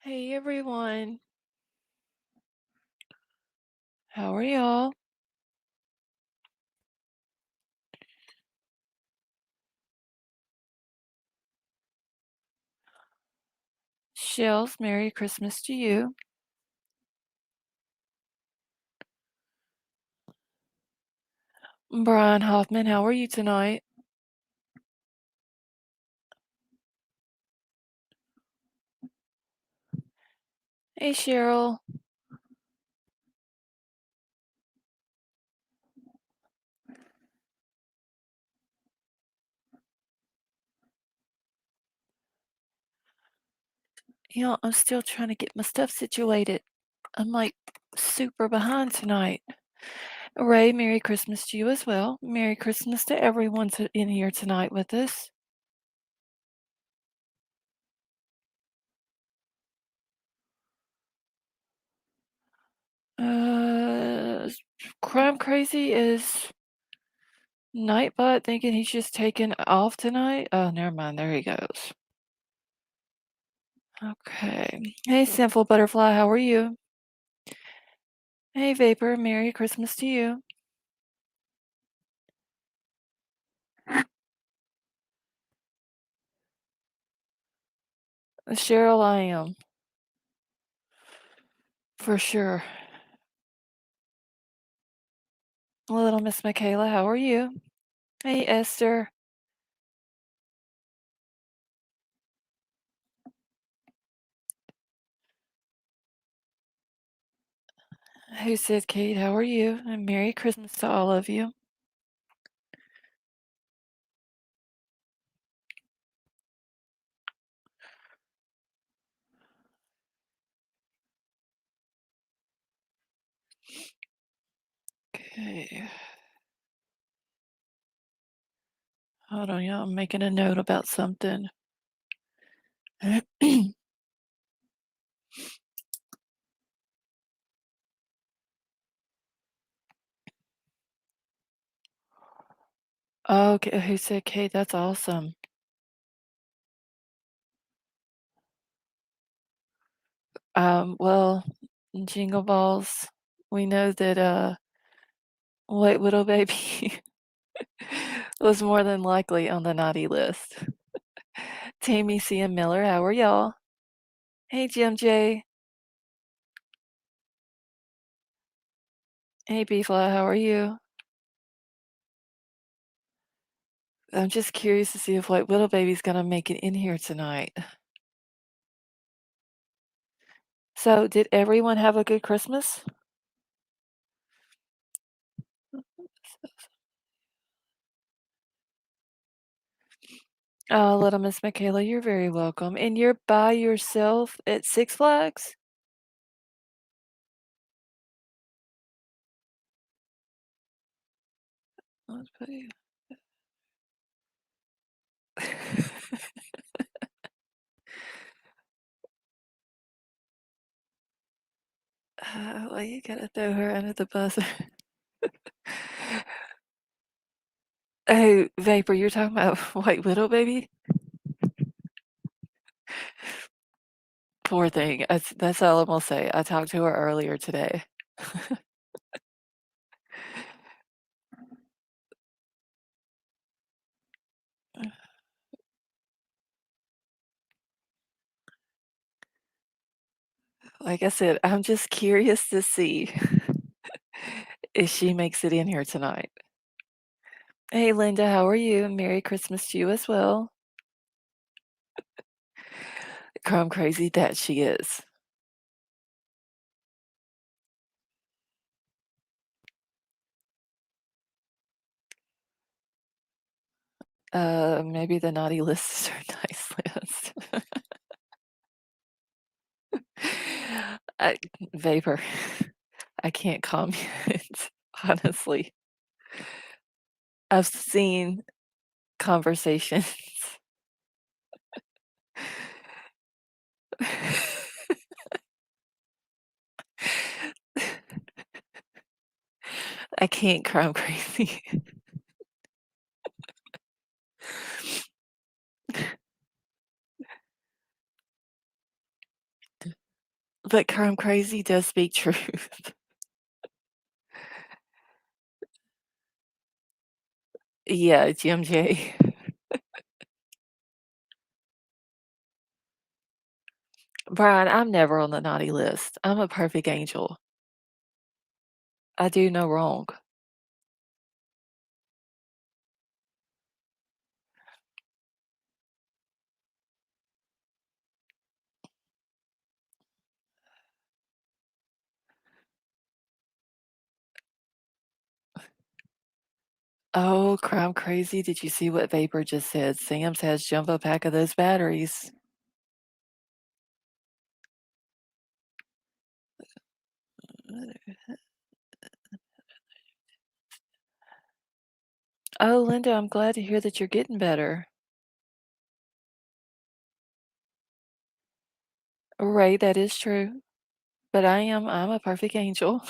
Hey everyone, how are y'all? Shells, Merry Christmas to you. Brian Hoffman, how are you tonight? Hey Cheryl, I'm still trying to get my stuff situated. I'm like super behind tonight. Ray, Merry Christmas to you as well. Merry Christmas to everyone in here tonight with us. Uh, Crime Crazy is Nightbot thinking he's just taking off tonight. Oh, never mind. There he goes. Okay. Hey, Simple Butterfly, how are you? Hey, Vapor, Merry Christmas to you. Cheryl, I am. For sure. Little Miss Michaela, how are you? Hey, Esther. Who said Kate, how are you? And Merry Christmas to all of you. Okay. Hold on, y'all. I'm making a note about something. Okay, who said Kate? That's awesome. Well, Jingle Balls, we know that White Widow Baby was more than likely on the naughty list. Tammy C. and Miller, how are y'all? Hey, Jim J. Hey, B-Fly, how are you? I'm just curious to see if White Widow Baby's gonna make it in here tonight. So, did everyone have a good Christmas? Oh, little Miss Michaela, you're very welcome. And you're by yourself at Six Flags? Let's put you- well, you gotta throw her under the bus. Oh, Vapor, you're talking about White Widow Baby? Poor thing. That's all I'm gonna say. I talked to her earlier today. Like I said, I'm just curious to see if she makes it in here tonight. Hey, Linda, how are you? Merry Christmas to you as well. Crumb crazy that she is. Maybe the naughty list is her nice list. I, Vapor. I can't comment, honestly. I've seen conversations. I can't crime crazy. But Crime Crazy does speak truth. Yeah, Jim J. Brian, I'm never on the naughty list. I'm a perfect angel. I do no wrong. Oh, Crime Crazy, did you see what Vapor just said? Sam's has jumbo pack of those batteries. Oh, Linda, I'm glad to hear that you're getting better. Right, that is true. But I'm a perfect angel.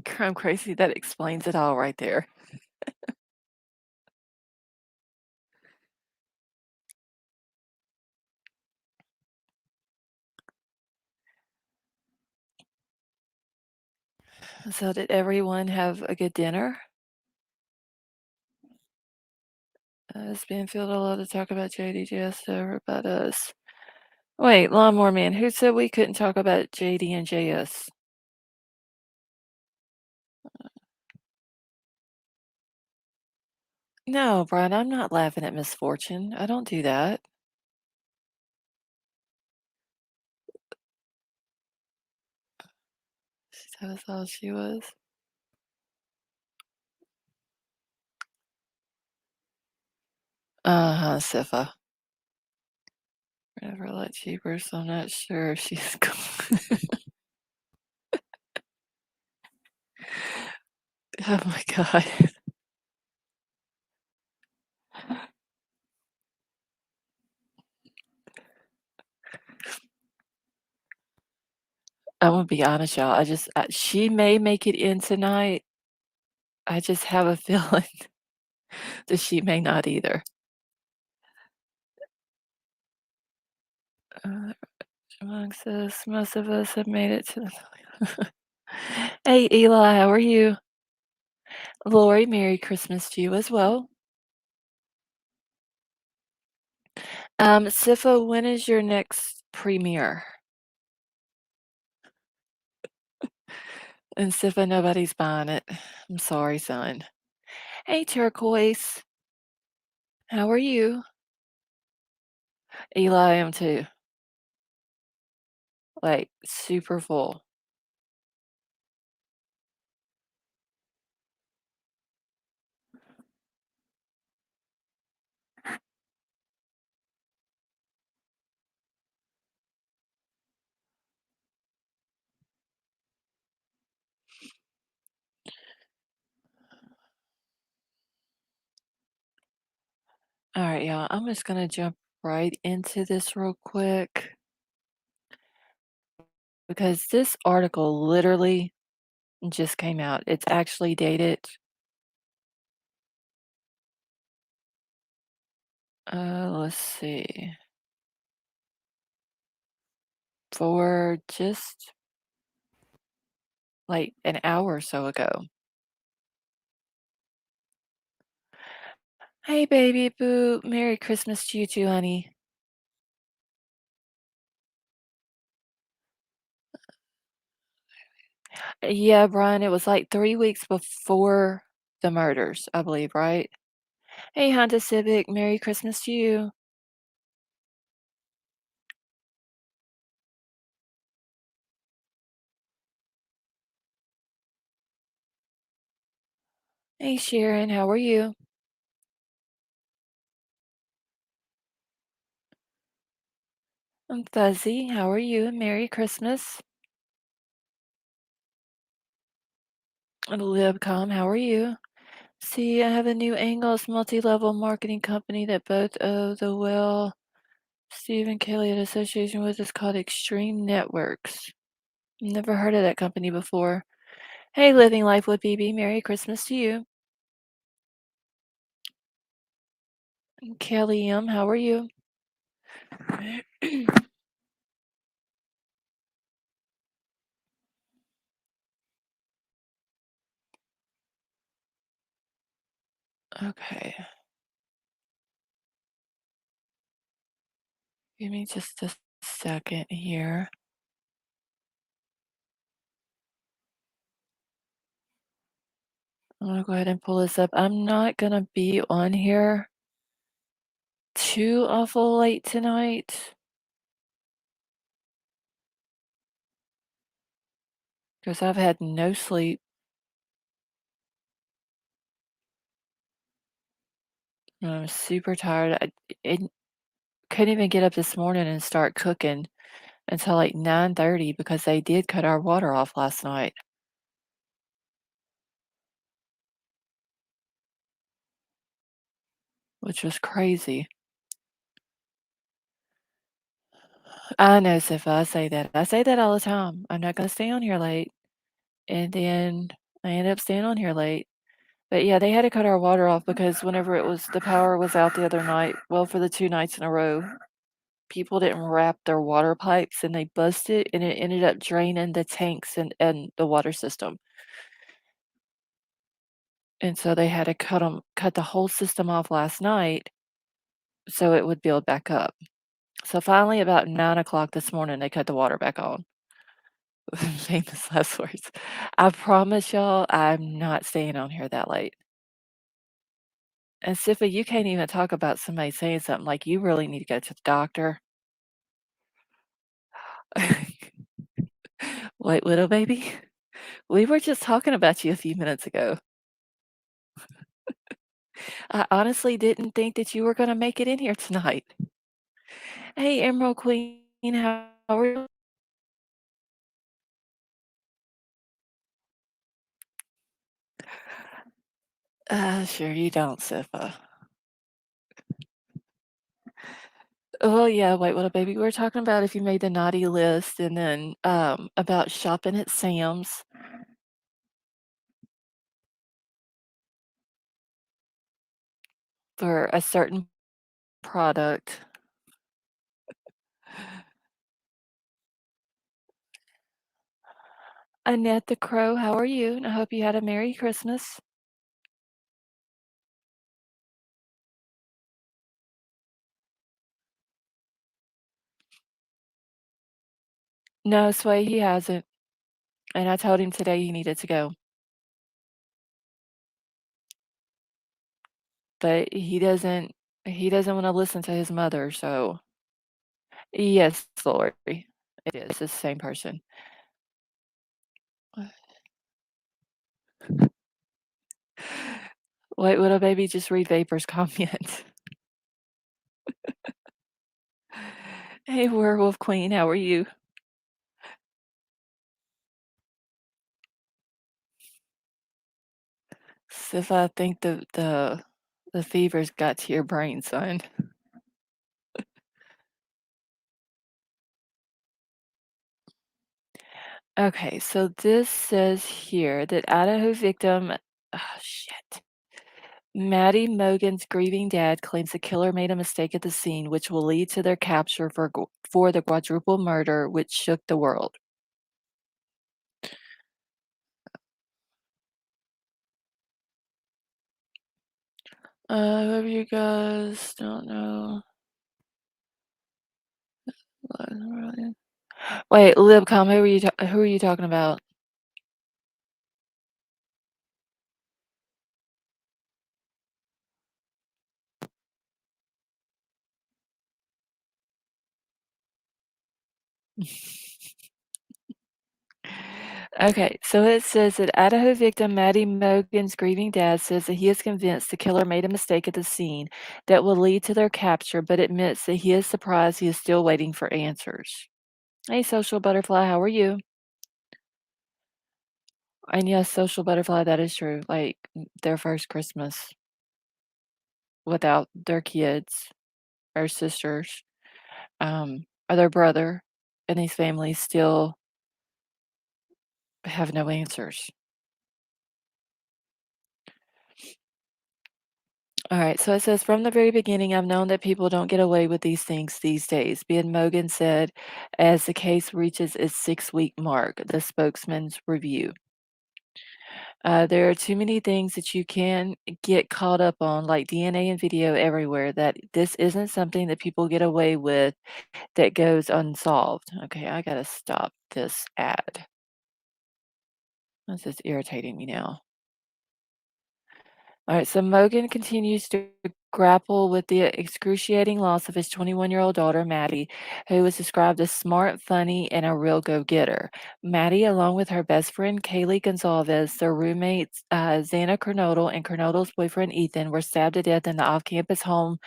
Crime Crazy, that explains it all right there. So did everyone have a good dinner? It's been filled a lot to talk about JD over about us. Wait, Lawnmower Man, who said we couldn't talk about JD and JS? No, Brian, I'm not laughing at misfortune. I don't do that. That was all she was. Uh-huh, Sifa. Never a lot cheaper, so I'm not sure if she's going. Oh my god. I'm gonna be honest, y'all. She may make it in tonight. I just have a feeling that she may not either. Uh, amongst us, most of us have made it to the. Hey, Eli, how are you? Lori, Merry Christmas to you as well. Sifa, when is your next premiere? And Sifa, nobody's buying it. I'm sorry, son. Hey, Turquoise, how are you? Eli, I am too. Like, super full. All right, y'all. I'm just gonna jump right into this real quick because this article literally just came out. It's actually dated, let's see, for just like an hour or so ago. Hey, baby boo. Merry Christmas to you too, honey. Yeah, Brian, it was like 3 weeks before the murders, I believe, right? Hey, Honda Civic. Merry Christmas to you. Hey, Sharon. How are you? I'm Fuzzy. How are you? Merry Christmas. Libcom, how are you? See, I have a new Angles multi-level marketing company that both of the Steve and Kelly had association with is called Extreme Networks. Never heard of that company before. Hey, Living Life with BB. Merry Christmas to you. Kelly M., how are you? Okay, give me just a second here. I'm gonna go ahead and pull this up. I'm not gonna be on here too awful late tonight because I've had no sleep and I'm super tired. I couldn't even get up this morning and start cooking until like 9:30 because they did cut our water off last night, which was crazy. I know, Sifa, I say that. I say that all the time. I'm not gonna stay on here late. And then I ended up staying on here late. But yeah, they had to cut our water off because whenever the power was out the other night, well, for the 2 nights in a row, people didn't wrap their water pipes and they busted and it ended up draining the tanks and the water system. And so they had to cut the whole system off last night so it would build back up. So finally about 9 o'clock this morning, they cut the water back on. Famous last words. I promise y'all I'm not staying on here that late. And Sifa, you can't even talk about somebody saying something like, "You really need to go to the doctor." White widow baby? We were just talking about you a few minutes ago. I honestly didn't think that you were gonna make it in here tonight. Hey, Emerald Queen, how are you? Sure you don't, Sifa. Well, yeah, White Widow baby, we were talking about if you made the naughty list and then, about shopping at Sam's for a certain product. Annette the Crow, how are you? And I hope you had a Merry Christmas. No, Sway, he hasn't. And I told him today he needed to go, but he doesn't wanna listen to his mother, so yes, Lori. It is, it's the same person. White Widow baby, just read Vapor's comment. Hey, Werewolf Queen, how are you? If I think the fever's got to your brain, son. Okay, so this says here that Idaho victim shit. Maddie Mogan's grieving dad claims the killer made a mistake at the scene, which will lead to their capture for the quadruple murder, which shook the world. Hope you guys don't know. Wait, Libcom, who are you talking about? Okay, so it says that Idaho victim Maddie Mogan's grieving dad says that he is convinced the killer made a mistake at the scene that will lead to their capture, but admits that he is surprised he is still waiting for answers. Hey, social butterfly, how are you? And yes, social butterfly, that is true. Like their first Christmas without their kids or sisters, or their brother, and these families still have no answers. All right, so it says, from the very beginning, I've known that people don't get away with these things these days, Ben Mogan said as the case reaches its 6 week mark, the spokesman's review. There are too many things that you can get caught up on, like DNA and video everywhere, that this isn't something that people get away with that goes unsolved. Okay, I gotta stop this ad. This is irritating me now. All right, so Mogan continues to grapple with the excruciating loss of his 21-year-old daughter, Maddie, who was described as smart, funny, and a real go getter. Maddie, along with her best friend, Kaylee Gonzalez, their roommates, Xana Kernodle, and Kernodle's boyfriend, Ethan, were stabbed to death in the off campus home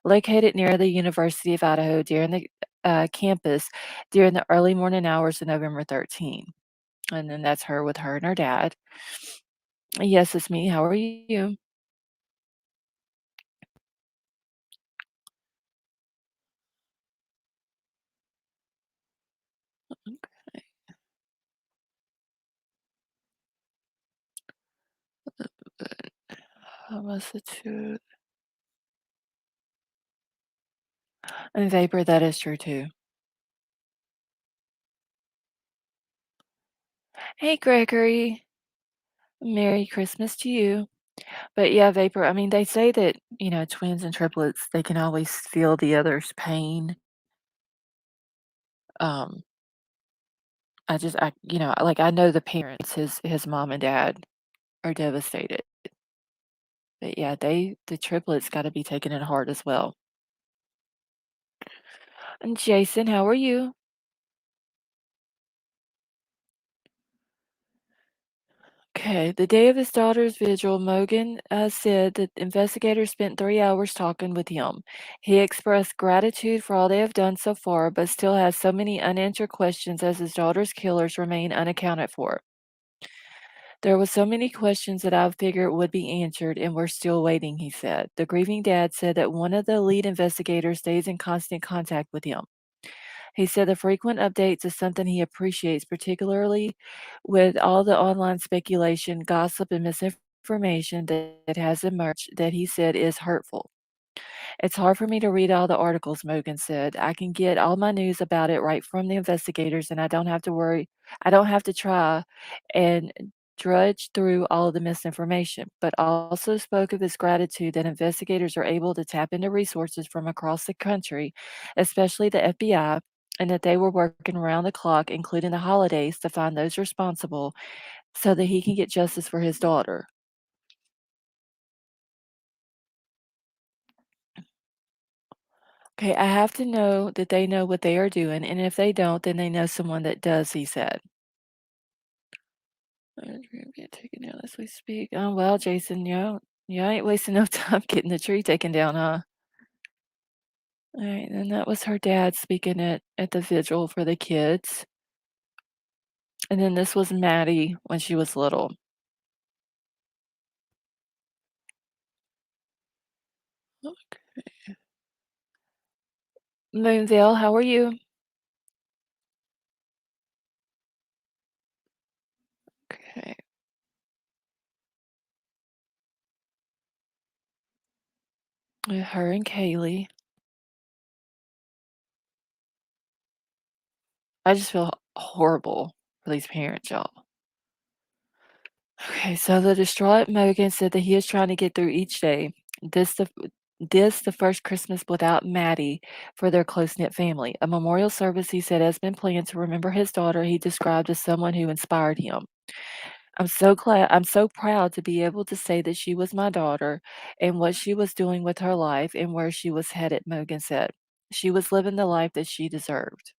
located near the University of Idaho during the campus during the early morning hours of November 13. And then that's her with her and her dad. Yes, it's me. How are you? Substitute and vapor, that is true too. Hey, Gregory. Merry Christmas to you. But yeah, vapor, I mean, they say that, twins and triplets, they can always feel the other's pain. Um, like I know the parents, his mom and dad are devastated. But yeah, the triplets got to be taking it hard as well. And Jason, how are you? Okay, the day of his daughter's vigil, Mogan said that investigators spent 3 hours talking with him. He expressed gratitude for all they have done so far, but still has so many unanswered questions as his daughter's killers remain unaccounted for. There were so many questions that I figured would be answered, and we're still waiting, he said. The grieving dad said that one of the lead investigators stays in constant contact with him. He said the frequent updates is something he appreciates, particularly with all the online speculation, gossip, and misinformation that has emerged that he said is hurtful. It's hard for me to read all the articles, Mogan said. I can get all my news about it right from the investigators, and I don't have to worry. I don't have to try and drudge through all of the misinformation, but also spoke of his gratitude that investigators are able to tap into resources from across the country, especially the FBI, and that they were working around the clock, including the holidays, to find those responsible so that he can get justice for his daughter. Okay, I have to know that they know what they are doing, and if they don't, then they know someone that does, he said. Get taken down as we speak. Oh, well, Jason, you ain't wasting no time getting the tree taken down, huh? All right, and that was her dad speaking at the vigil for the kids. And then this was Maddie when she was little. Moonville, how are you? Okay. Her and Kaylee. I just feel horrible for these parents, y'all. Okay, so the distraught Mogan said that he is trying to get through each day. This the this the first Christmas without Maddie for their close-knit family. A memorial service, he said, has been planned to remember his daughter he described as someone who inspired him. I'm so proud to be able to say that she was my daughter and what she was doing with her life and where she was headed, Mogan said. She was living the life that she deserved.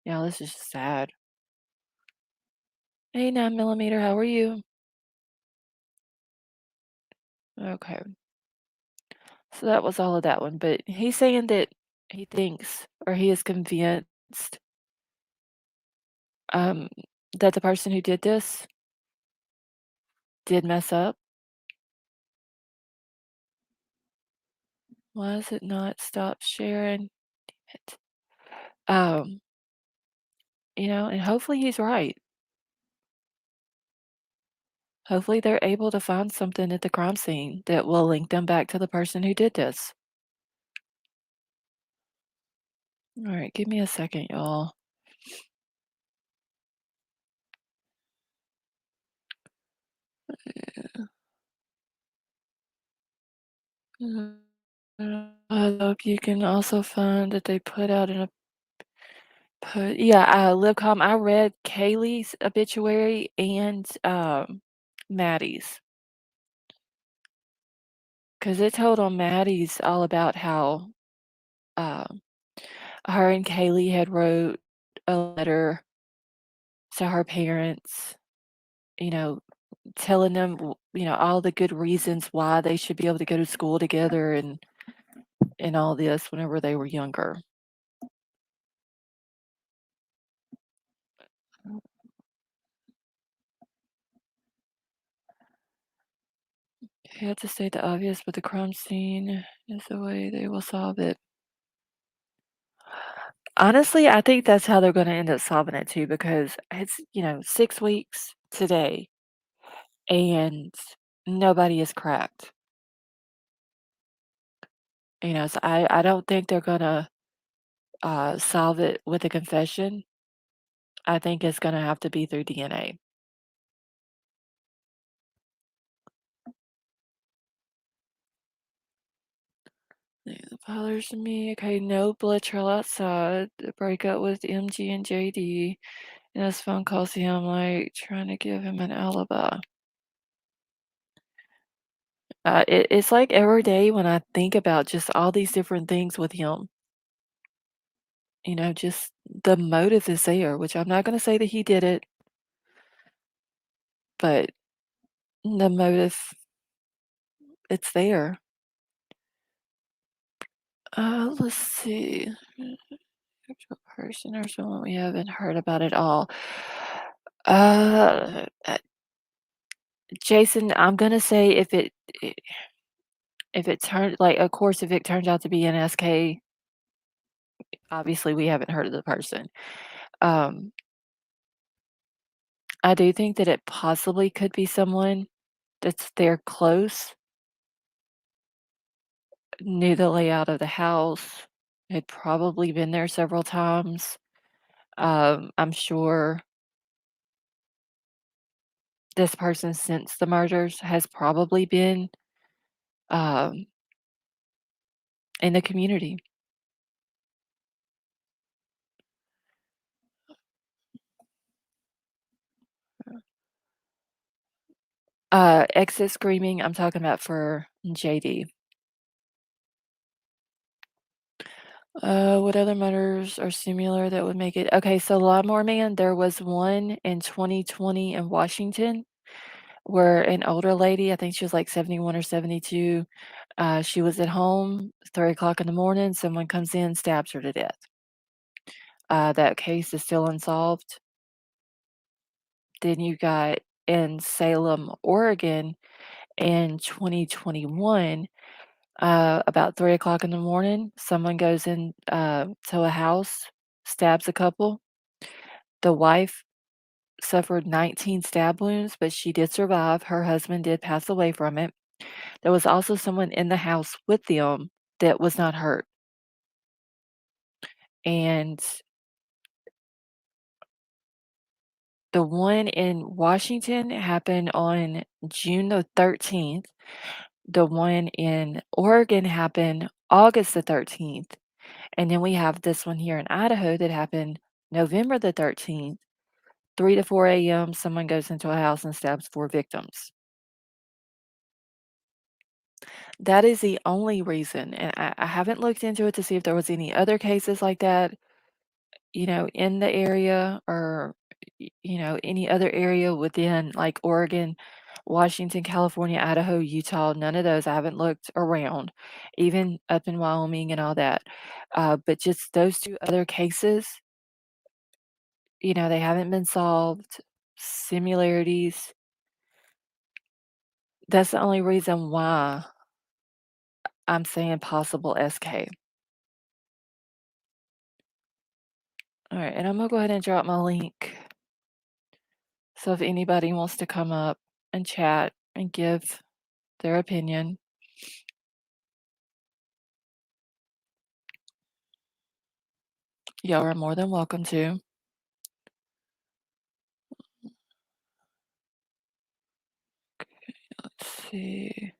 Yeah, this is sad. Hey, 9 millimeter, how are you? Okay. So that was all of that one, but he's saying that he thinks or he is convinced, um, that the person who did this did mess up. Why is it not stop sharing it? Um, and hopefully he's right. Hopefully, they're able to find something at the crime scene that will link them back to the person who did this. Alright, give me a second, y'all. I hope you can also find that they put out in a put yeah, Libcom, I read Kaylee's obituary and, Maddie's, 'cause it told on Maddie's all about how, um, her and Kaylee had wrote a letter to her parents, you know, telling them, all the good reasons why they should be able to go to school together and all this whenever they were younger. You have to state the obvious, but the crime scene is the way they will solve it. Honestly, I think that's how they're gonna end up solving it too, because it's, 6 weeks today, and nobody is cracked. So I don't think they're gonna, solve it with a confession. I think it's gonna have to be through DNA. Yeah, the bothers me. Okay, no blood trail outside. The breakup with MG and JD, and his phone calls to him, like, trying to give him an alibi. It's like every day when I think about just all these different things with him, just the motive is there, which I'm not gonna say that he did it, but the motive, it's there. Let's see. Actual person or someone we haven't heard about at all. Uh, Jason, I'm gonna say if it turned like, of course, if it turns out to be an SK, obviously we haven't heard of the person. Um, I do think that it possibly could be someone that's there close, knew the layout of the house, had probably been there several times. I'm sure this person since the murders has probably been, um, in the community. Exit screaming, I'm talking about for JD. What other murders are similar that would make it okay, so Lawnmower Man, there was one in 2020 in Washington where an older lady, I think she was like 71 or 72, she was at home, 3 o'clock in the morning, someone comes in, stabs her to death. That case is still unsolved. Then you got in Salem, Oregon in 2021, about 3 o'clock in the morning, someone goes in, to a house, stabs a couple. The wife suffered 19 stab wounds, but she did survive. Her husband did pass away from it. There was also someone in the house with them that was not hurt. And the one in Washington happened on June the 13th. The one in Oregon happened August the 13th. And then we have this one here in Idaho that happened November the 13th. 3 to 4 AM, someone goes into a house and stabs 4 victims. That is the only reason, and I haven't looked into it to see if there was any other cases like that, in the area or, any other area within, like, Oregon, Washington, California, Idaho, Utah, none of those. I haven't looked around, even up in Wyoming and all that. But just those 2 other cases, they haven't been solved. Similarities. That's the only reason why I'm saying possible SK. Alright, and I'm gonna go ahead and drop my link. So if anybody wants to come up and chat and give their opinion. Y'all are more than welcome to. Let's see.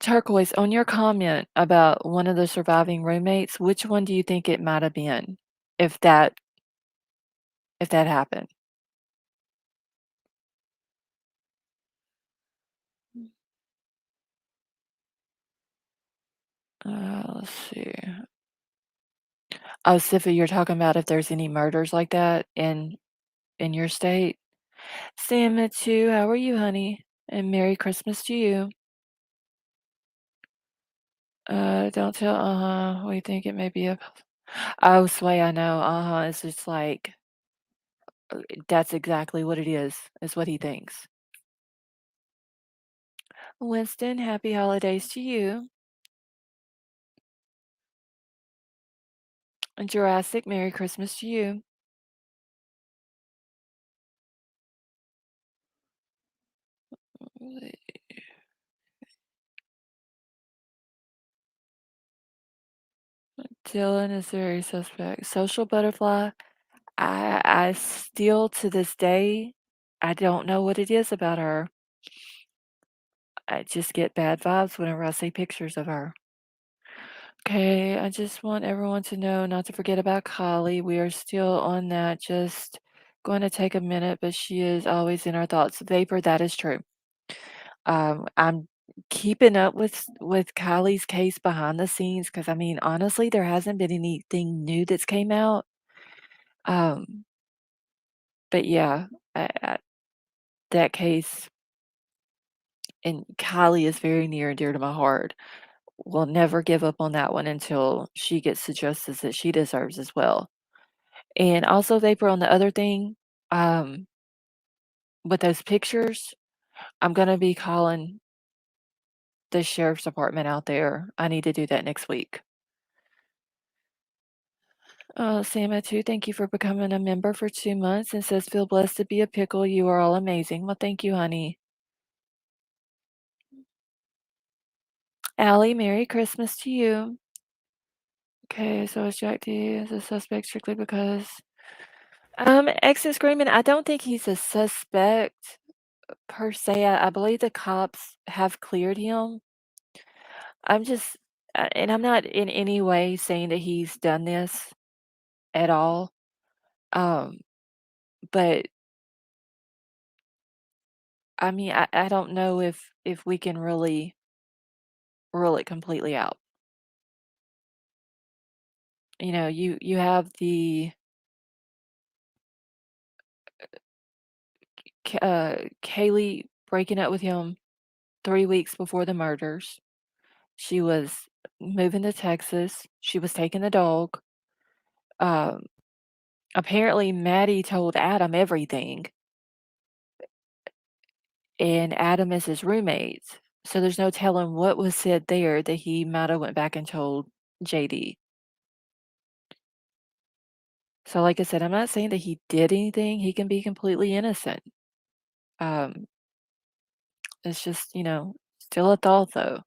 Turquoise, on your comment about one of the surviving roommates, which one do you think it might have been if that if that happened? Let's see. Oh, Sifa, you're talking about if there's any murders like that in your state? Sam, too. How are you, honey? And Merry Christmas to you. Don't tell, we think it may be a oh, Sway, I know, it's just like, that's exactly what it is what he thinks. Winston, happy holidays to you. And Jurassic, Merry Christmas to you. Dylan is very suspect. Social butterfly, I still to this day, I don't know what it is about her. I just get bad vibes whenever I see pictures of her. Okay, I just want everyone to know not to forget about Kylie. We are still on that. Just going to take a minute, but she is always in our thoughts. Vapor, that is true. I'm keeping up with Kylie's case behind the scenes because I mean, honestly, there hasn't been anything new that's came out. Um, but yeah, that case and Kylie is very near and dear to my heart. We'll never give up on that one until she gets the justice that she deserves as well. And also, Vapor, on the other thing, um, with those pictures, I'm gonna be calling the sheriff's department out there. I need to do that next week. Sama too, thank you for becoming a member for 2 months and says, "Feel blessed to be a pickle. You are all amazing." Well, thank you, honey. Allie, Merry Christmas to you. Okay, so is Jack D as a suspect strictly because X is screaming. I don't think he's a suspect per se. I believe the cops have cleared him. I'm just, and I'm not in any way saying that he's done this at all. Um, but I mean, I don't know if we can really rule it completely out. You know, you have the Kaylee breaking up with him 3 weeks before the murders. She was moving to Texas. She was taking the dog. Um, apparently, Maddie told Adam everything, and Adam is his roommate. So there's no telling what was said there that he might have went back and told JD. So, like I said, I'm not saying that he did anything. He can be completely innocent. Um, it's just, still a thought though.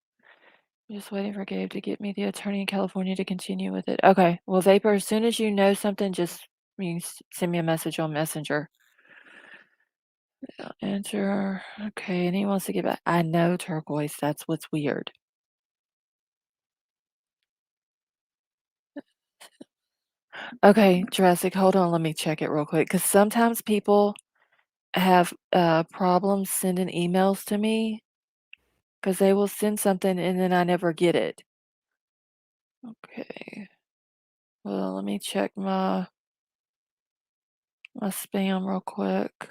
I'm just waiting for Gabe to get me the attorney in California to continue with it. Okay. Well, Vapor, as soon as you know something, just send me a message on Messenger. Enter. Okay. And he wants to get back. I know turquoise. That's what's weird. Okay, Jurassic, hold on. Let me check it real quick. Because sometimes people have problems sending emails to me because they will send something and then I never get it. Okay. Well, let me check my spam real quick.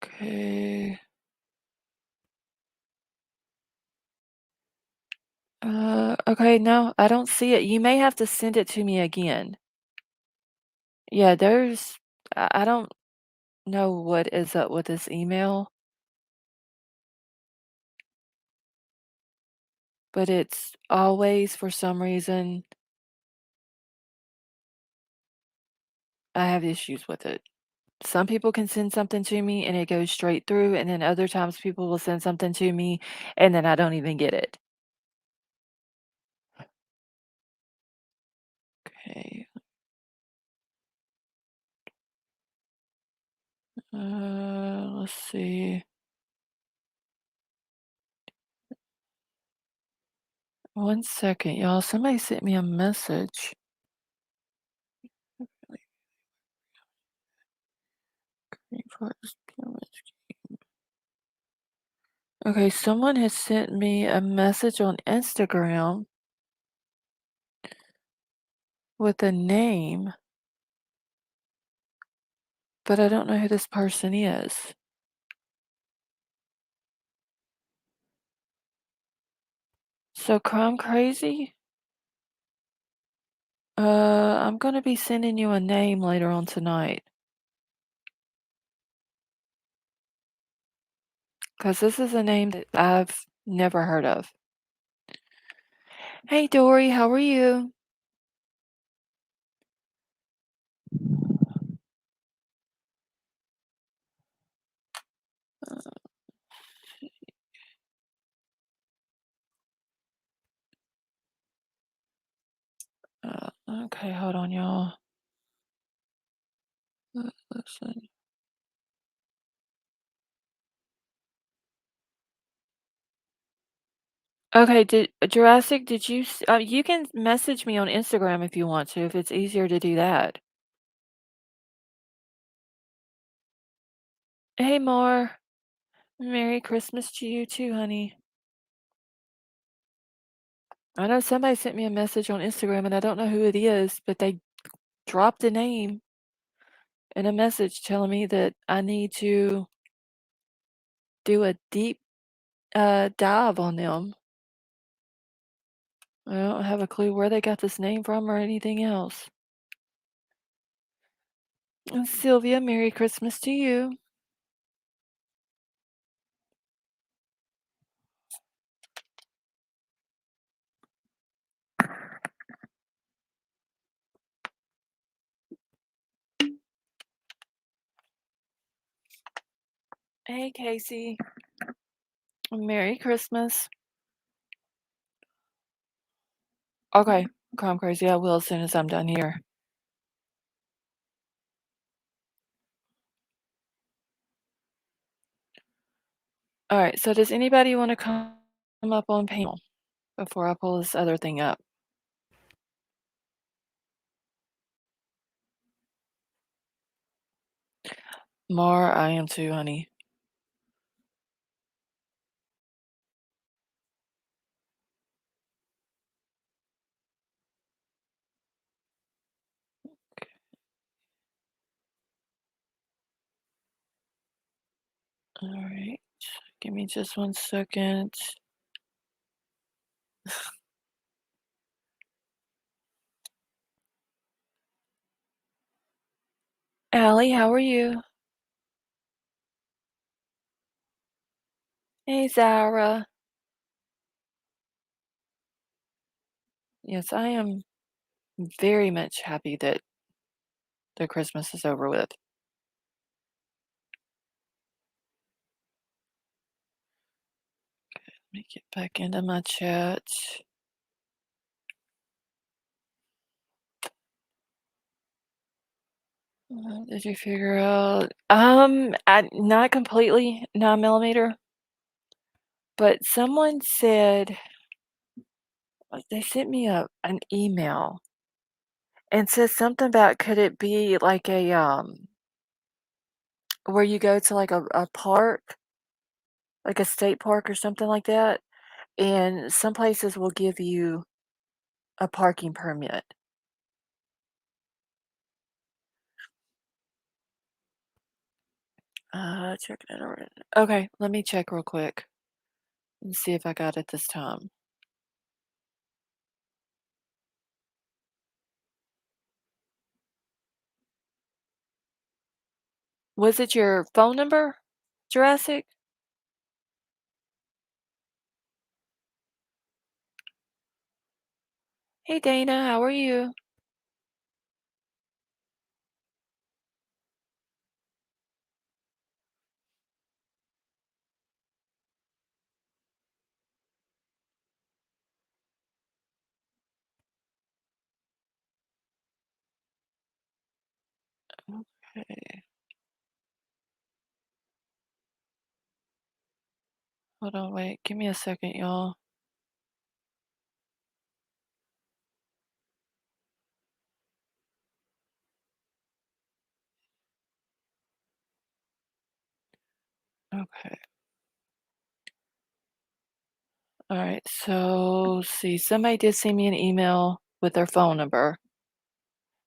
Okay. Okay, no, I don't see it. You may have to send it to me again. Yeah, I don't know what is up with this email. but it's always, for some reason, I have issues with it. Some people can send something to me and it goes straight through, and then other times people will send something to me and then I don't even get it. Okay. Let's see. One second, y'all. Somebody sent me a message. Okay, someone has sent me a message on Instagram with a name, but I don't know who this person is. So, Crime Crazy, I'm gonna be sending you a name later on tonight, cause this is a name that I've never heard of. Hey, Dory, how are you? Okay, hold on, y'all. Let's see. Okay, did Jurassic, did you you can message me on Instagram if you want to, if it's easier to do that. Hey, Mar. Merry Christmas to you too, honey. I know somebody sent me a message on Instagram and I don't know who it is, but they dropped a name in a message telling me that I need to do a deep dive on them. I don't have a clue where they got this name from or anything else. And Sylvia, Merry Christmas to you. Hey, Casey. Merry Christmas. Okay, Crime Crazy, I will as soon as I'm done here. All right, so does anybody want to come up on panel before I pull this other thing up? Mar, I am too, honey. All right, give me just 1 second. Allie, how are you? Hey, Zara. Yes, I am very much happy that the Christmas is over with. Let me get back into my chat. Did you figure out? Not completely 9 millimeter, but someone said they sent me an email and said something about could it be like a where you go to like a park, like a state park or something like that, and some places will give you a parking permit. Checking it already. Okay, let me check real quick and see if I got it this time. Was it your phone number, Jurassic? Hey Dana, how are you? Okay, hold on, wait, give me a second, y'all. Okay, all right, so see, somebody did send me an email with their phone number.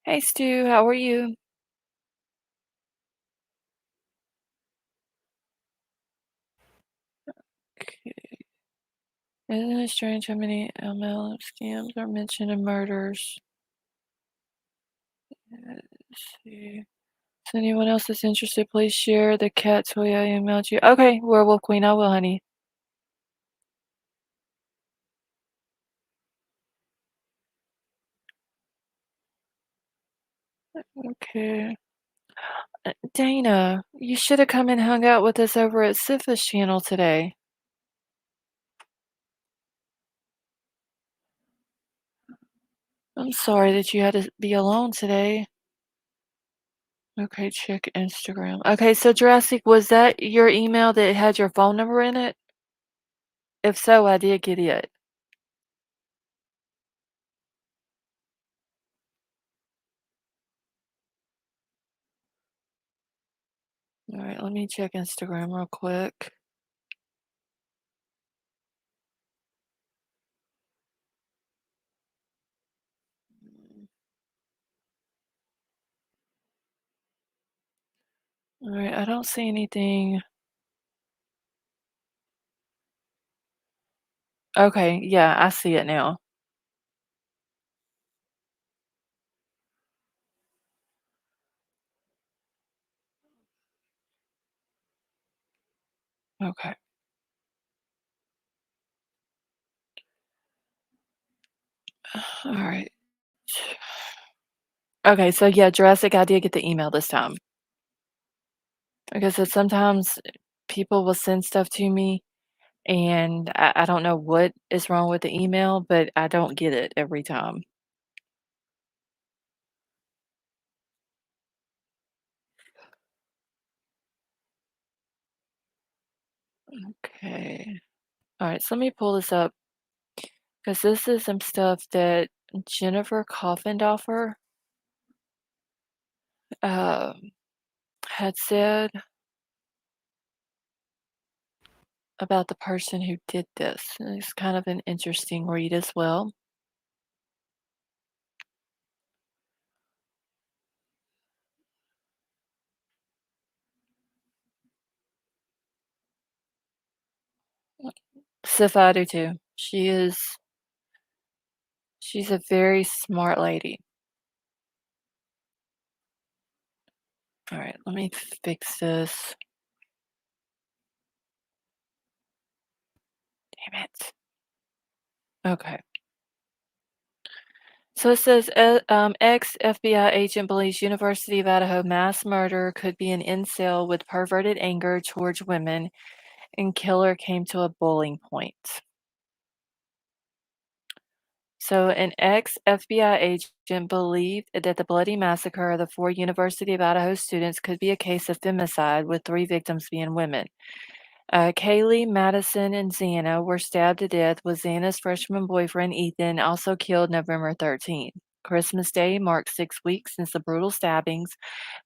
Hey Stu, how are you? Okay. Isn't it strange how many MLM scams are mentioned in murders? Let's see. If anyone else is interested, please share the cat toy I emailed you. Okay, Werewolf Queen, I will, honey. Okay. Dana, you should have come and hung out with us over at Sifa's channel today. I'm sorry that you had to be alone today. Okay, check Instagram. Okay, so Jurassic, was that your email that had your phone number in it? If so, I did get it. All right, let me check Instagram real quick. All right, I don't see anything. Okay, yeah, I see it now. Okay. All right. Okay, so yeah, Jurassic, I did get the email this time. Because sometimes people will send stuff to me and I don't know what is wrong with the email, but I don't get it every time. Okay. All right, so let me pull this up because this is some stuff that Jennifer Coffendoffer um, had said about the person who did this. And it's kind of an interesting read as well. Sif, I do too. She's a very smart lady. All right, let me fix this. Damn it. Okay. So it says ex-FBI agent believes University of Idaho mass murder could be an incel with perverted anger towards women, and killer came to a boiling point. So an ex-FBI agent believed that the bloody massacre of the four University of Idaho students could be a case of femicide, with three victims being women. Kaylee, Madison, and Xana were stabbed to death, with Xana's freshman boyfriend, Ethan, also killed November 13th. Christmas Day marks 6 weeks since the brutal stabbings,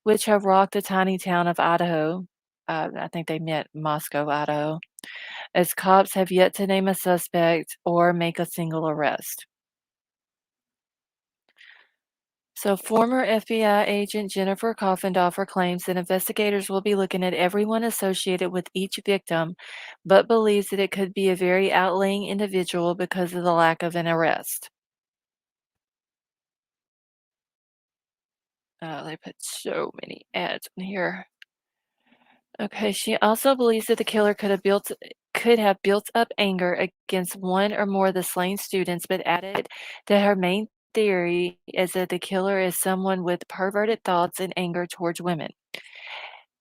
which have rocked the tiny town of Idaho. I think they meant Moscow, Idaho, as cops have yet to name a suspect or make a single arrest. So, former FBI agent Jennifer Coffendoffer claims that investigators will be looking at everyone associated with each victim, but believes that it could be a very outlying individual because of the lack of an arrest. Oh, they put so many ads in here. Okay, she also believes that the killer could have built up anger against one or more of the slain students, but added that her main theory is that the killer is someone with perverted thoughts and anger towards women.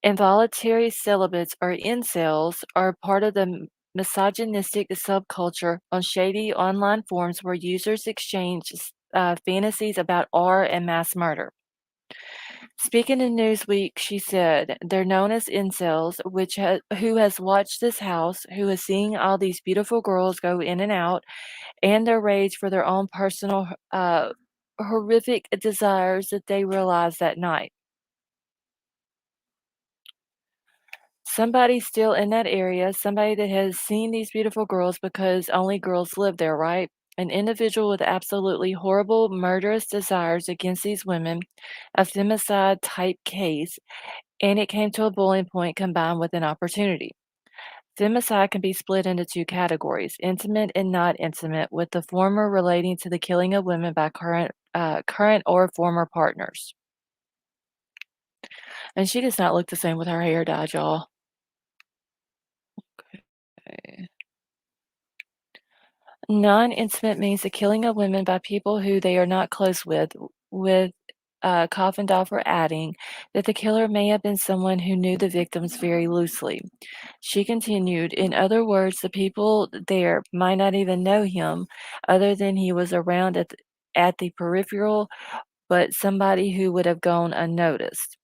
Involuntary celibates or incels are part of the misogynistic subculture on shady online forums where users exchange fantasies about R and mass murder. Speaking to Newsweek, she said, "They're known as incels, who has watched this house, who is seeing all these beautiful girls go in and out, and their rage for their own personal horrific desires that they realize that night." Somebody still in that area, somebody that has seen these beautiful girls because only girls live there, right? An individual with absolutely horrible, murderous desires against these women, a femicide type case, and it came to a boiling point combined with an opportunity. Femicide can be split into two categories: intimate and not intimate, with the former relating to the killing of women by current or former partners. And she does not look the same with her hair dyed, y'all. Okay. Non-intimate means the killing of women by people who they are not close with Coffindoffer adding that the killer may have been someone who knew the victims very loosely. She continued, "In other words, the people there might not even know him, other than he was around at the peripheral, but somebody who would have gone unnoticed."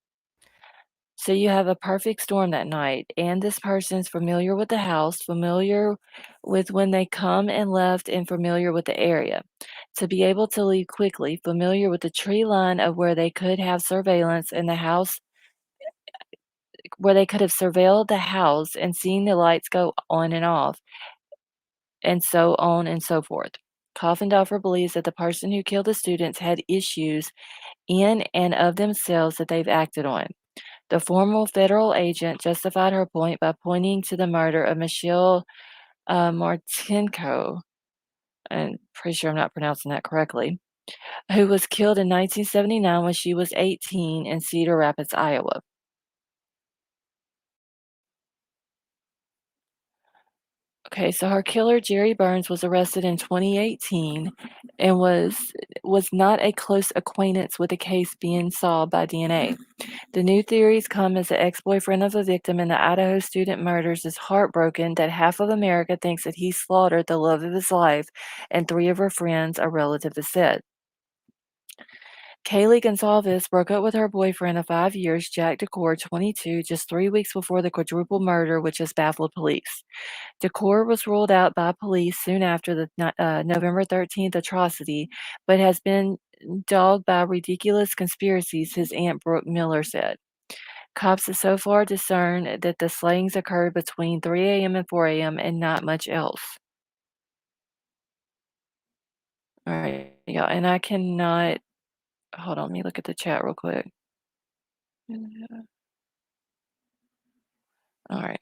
So you have a perfect storm that night, and this person's familiar with the house, familiar with when they come and left, and familiar with the area. To be able to leave quickly, familiar with the tree line of where they could have surveillance in the house, where they could have surveilled the house and seen the lights go on and off, and so on and so forth. Coffindoffer believes that the person who killed the students had issues in and of themselves that they've acted on. The former federal agent justified her point by pointing to the murder of Michelle Martinko, I'm pretty sure I'm not pronouncing that correctly, who was killed in 1979 when she was 18 in Cedar Rapids, Iowa. Okay, so her killer, Jerry Burns, was arrested in 2018 and was not a close acquaintance with the case being solved by DNA. The new theories come as the ex-boyfriend of a victim in the Idaho student murders is heartbroken that half of America thinks that he slaughtered the love of his life, and three of her friends, a relative, has said. Kaylee Gonzalez broke up with her boyfriend of 5 years, Jack Decor, 22, just 3 weeks before the quadruple murder, which has baffled police. Decor was ruled out by police soon after the November 13th atrocity, but has been dogged by ridiculous conspiracies, his Aunt Brooke Miller said. Cops have so far discerned that the slayings occurred between 3 a.m. and 4 a.m. and not much else. All right, yeah, and I cannot hold on, let me look at the chat real quick. All right.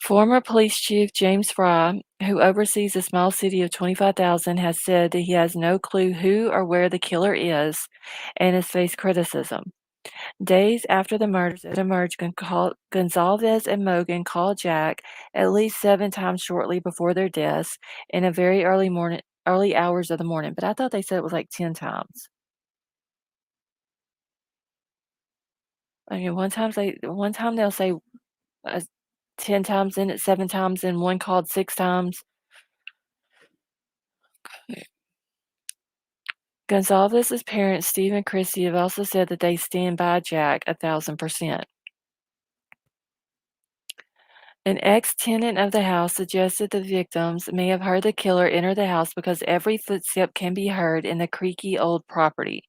Former police chief James Fry, who oversees a small city of 25,000, has said that he has no clue who or where the killer is and has faced criticism. Days after the murders, it emerged Gonzalez and Mogan called Jack at least 7 times shortly before their deaths in a very early hours of the morning. But I thought they said it was like 10 times. I mean, one time they'll say uh, 10 times, then it's 7 times, and one called 6 times. Gonzalez's parents, Steve and Christy, have also said that they stand by Jack 1,000%. An ex-tenant of the house suggested the victims may have heard the killer enter the house because every footstep can be heard in the creaky old property.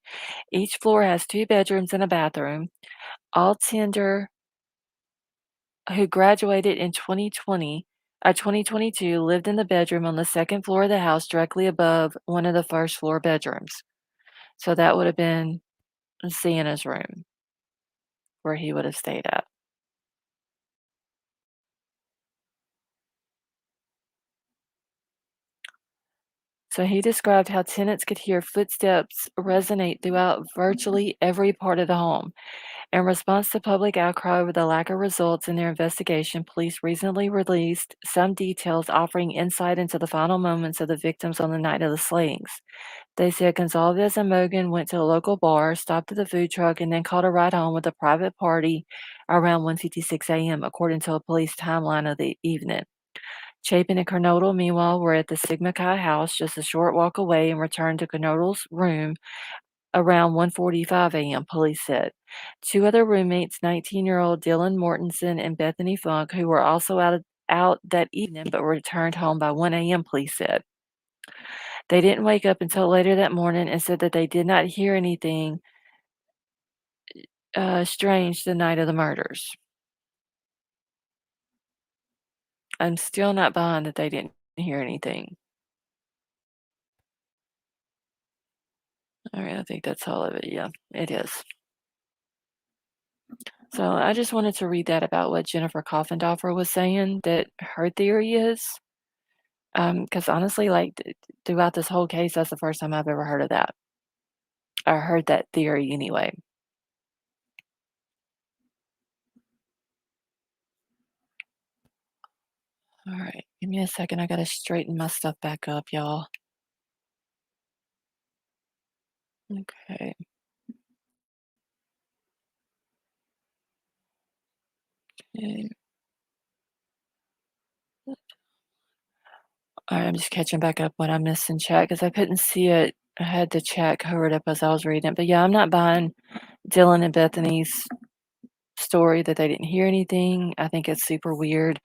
Each floor has 2 bedrooms and a bathroom. Altender, who graduated in 2022, lived in the bedroom on the second floor of the house directly above one of the first floor bedrooms. So that would have been Sienna's room where he would have stayed at. So he described how tenants could hear footsteps resonate throughout virtually every part of the home. In response to public outcry over the lack of results in their investigation, police recently released some details offering insight into the final moments of the victims on the night of the slayings. They said Gonzalez and Mogan went to a local bar, stopped at the food truck, and then caught a ride home with a private party around 1:56 a.m., according to a police timeline of the evening. Chapin and Kernodle, meanwhile, were at the Sigma Chi house just a short walk away and returned to Kernodle's room around 1:45 a.m., police said. Two other roommates, 19-year-old Dylan Mortensen and Bethany Funk, who were also out that evening but returned home by 1 a.m., police said. They didn't wake up until later that morning and said that they did not hear anything strange the night of the murders. I'm still not buying that they didn't hear anything. All right, I think that's all of it. Yeah, it is. So I just wanted to read that about what Jennifer Coffendorfer was saying, that her theory is, because honestly, like throughout this whole case, that's the first time I've ever heard of that. I heard that theory anyway. All right, give me a second. I gotta straighten my stuff back up, y'all. Okay. Okay. All right, I'm just catching back up what I missed in chat because I couldn't see it. I had the chat covered up as I was reading it. But yeah, I'm not buying Dylan and Bethany's story that they didn't hear anything. I think it's super weird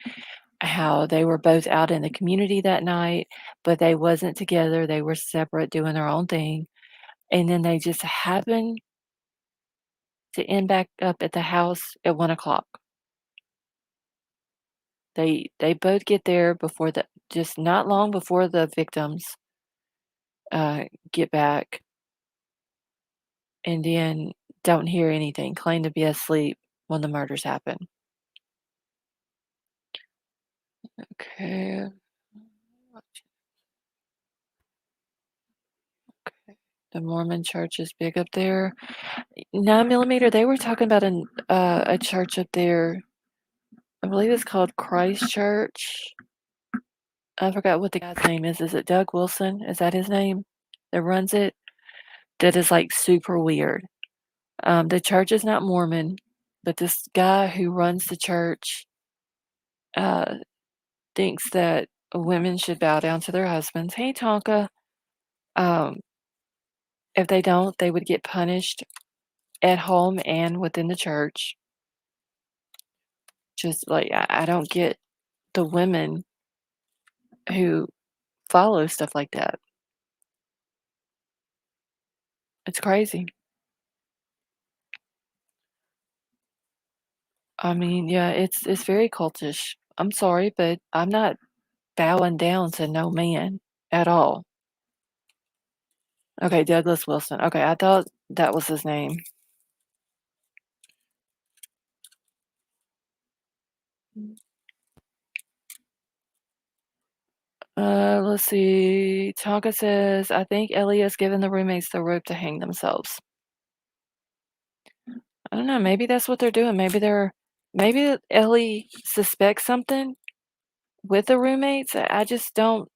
how they were both out in the community that night, but they wasn't together. They were separate doing their own thing. And then they just happened to end back up at the house at 1 o'clock. They both get there before the just not long before the victims get back, and then don't hear anything, claim to be asleep when the murders happen. Okay. Okay. The Mormon church is big up there. 9 millimeter, they were talking about a church up there. I believe it's called Christ Church. I forgot what the guy's name is. Is it Doug Wilson? Is that his name that runs it? That is like super weird. The church is not Mormon, but this guy who runs the church uh, thinks that women should bow down to their husbands. Hey, Tonka. Um, if they don't, they would get punished at home and within the church. Just like I don't get the women who follow stuff like that. It's crazy. I mean, yeah, it's very cultish. I'm sorry, but I'm not bowing down to no man at all. Okay, Douglas Wilson. Okay, I thought that was his name. Let's see. Tonka says, I think Ellie has given the roommates the rope to hang themselves. I don't know. Maybe that's what they're doing. Maybe Ellie suspects something with the roommates. I just don't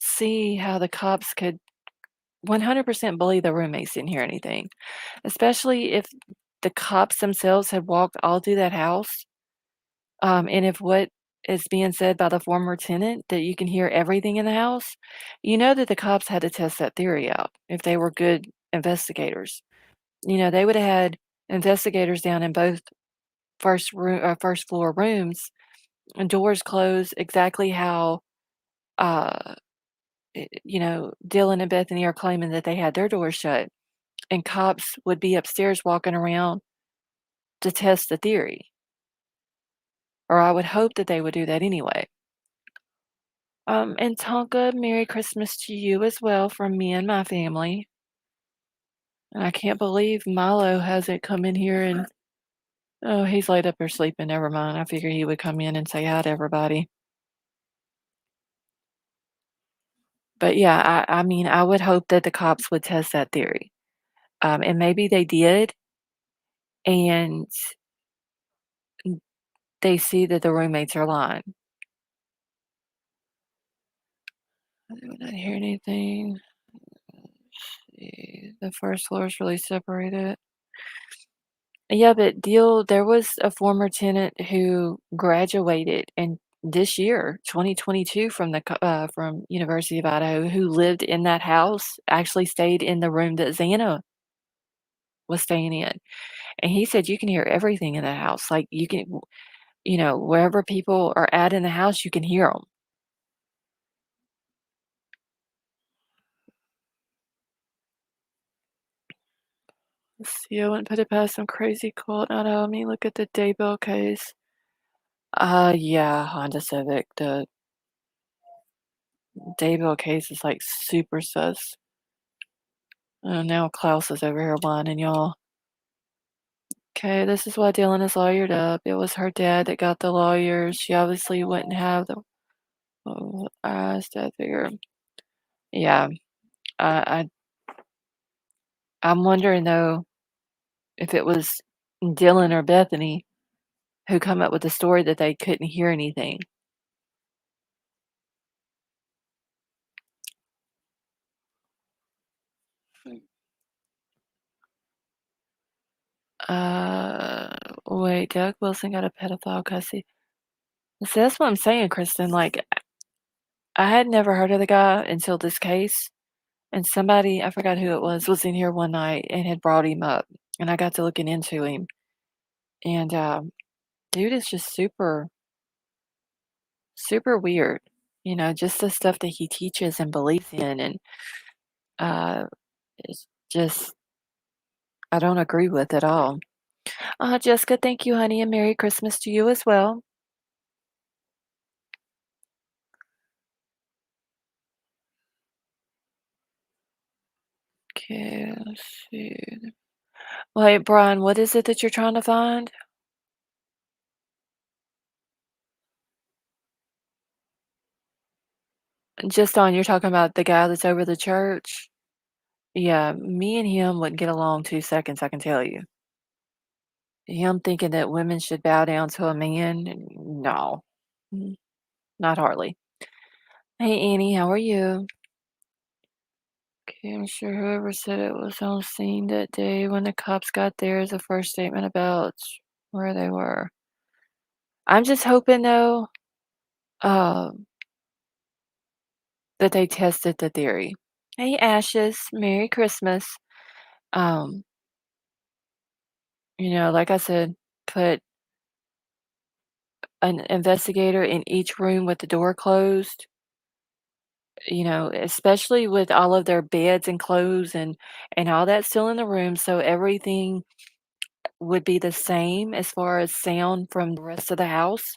see how the cops could 100% believe the roommates didn't hear anything, especially if the cops themselves had walked all through that house. And if what is being said by the former tenant that you can hear everything in the house, you know that the cops had to test that theory out if they were good investigators. They would have had investigators down in both first floor rooms and doors closed exactly how uh Dylan and Bethany are claiming that they had their doors shut, and cops would be upstairs walking around to test the theory, or I would hope that they would do that anyway. And Tonka, Merry Christmas to you as well from me and my family. And I can't believe Milo hasn't come in here and oh, he's laid up there sleeping. Never mind. I figured he would come in and say hi to everybody. But yeah, I mean, I would hope that the cops would test that theory. And maybe they did, and they see that the roommates are lying. I did not hear anything. See, the first floor is really separated. Yeah, but deal there was a former tenant who graduated in this year, 2022, from from University of Idaho, who lived in that house, actually stayed in the room that Xana was staying in. And he said you can hear everything in the house. Like you can, wherever people are at in the house, you can hear them. Let's see, I wouldn't put it past some crazy cult. Not let me look at the Daybell case. Yeah, Honda Civic. The Daybell case is like super sus. Now Klaus is over here whining, y'all. Okay, this is why Dylan is lawyered up. It was her dad that got the lawyers. She obviously wouldn't have the. Oh, I figure. Yeah, I I'm wondering though if it was Dylan or Bethany who come up with the story that they couldn't hear anything. Uh, Wait, Doug Wilson got a pedophile custody. See, that's what I'm saying, Kristen. Like, I had never heard of the guy until this case, and somebody, I forgot who it was in here one night and had brought him up, and I got to looking into him, and dude is just super, super weird. Just the stuff that he teaches and believes in, and uh, it's just I don't agree with at all. Jessica, thank you, honey, and Merry Christmas to you as well. Okay, let's see. Wait, Brian, what is it that you're trying to find? Just on, you're talking about the guy that's over the church? Yeah, me and him wouldn't get along 2 seconds, I can tell you. Him thinking that women should bow down to a man, no, mm, not hardly. Hey, Annie, how are you? Okay, I'm sure whoever said it was on scene that day when the cops got there is the first statement about where they were. I'm just hoping, though, um, that they tested the theory. Hey, Ashes, Merry Christmas. Um, like I said, put an investigator in each room with the door closed, especially with all of their beds and clothes and all that still in the room, so everything would be the same as far as sound from the rest of the house,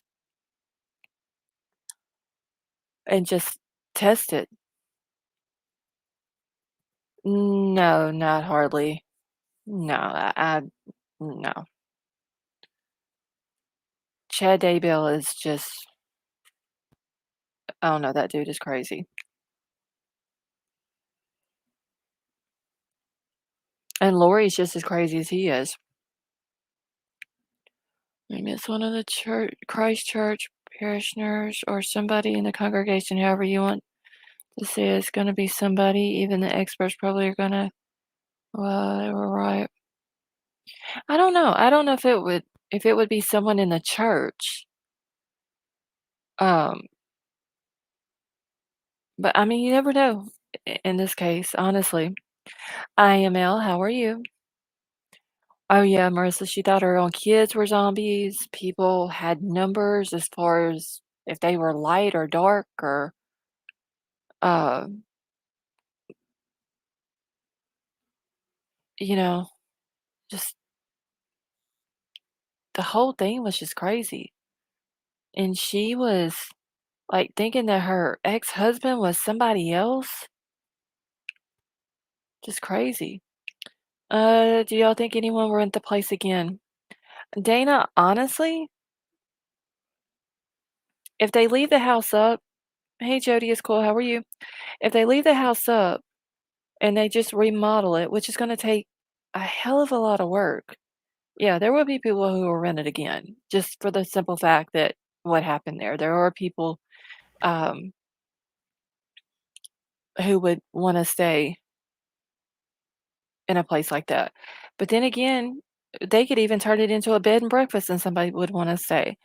and just test it. No, not hardly. No, no. Chad Daybell is just I don't know, that dude is crazy. And Lori's just as crazy as he is. Maybe it's one of the church Christ Church parishioners or somebody in the congregation, however you want to say it's gonna be somebody, even the experts probably are gonna well, they were right. I don't know. I don't know if it would be someone in the church. Um, but I mean, you never know in this case, honestly. IML, how are you? Oh yeah, Marissa, she thought her own kids were zombies. People had numbers as far as if they were light or dark or uh, you know, just the whole thing was just crazy. And she was like thinking that her ex-husband was somebody else. Just crazy. Do y'all think anyone will rent the place again? Dana, honestly, if they leave the house up, Hey, Jody, it's cool. How are you? If they leave the house up and they just remodel it, which is going to take a hell of a lot of work, yeah, there will be people who will rent it again, just for the simple fact that what happened there. There are people um, who would want to stay in a place like that. But then again, they could even turn it into a bed and breakfast and somebody would want to stay.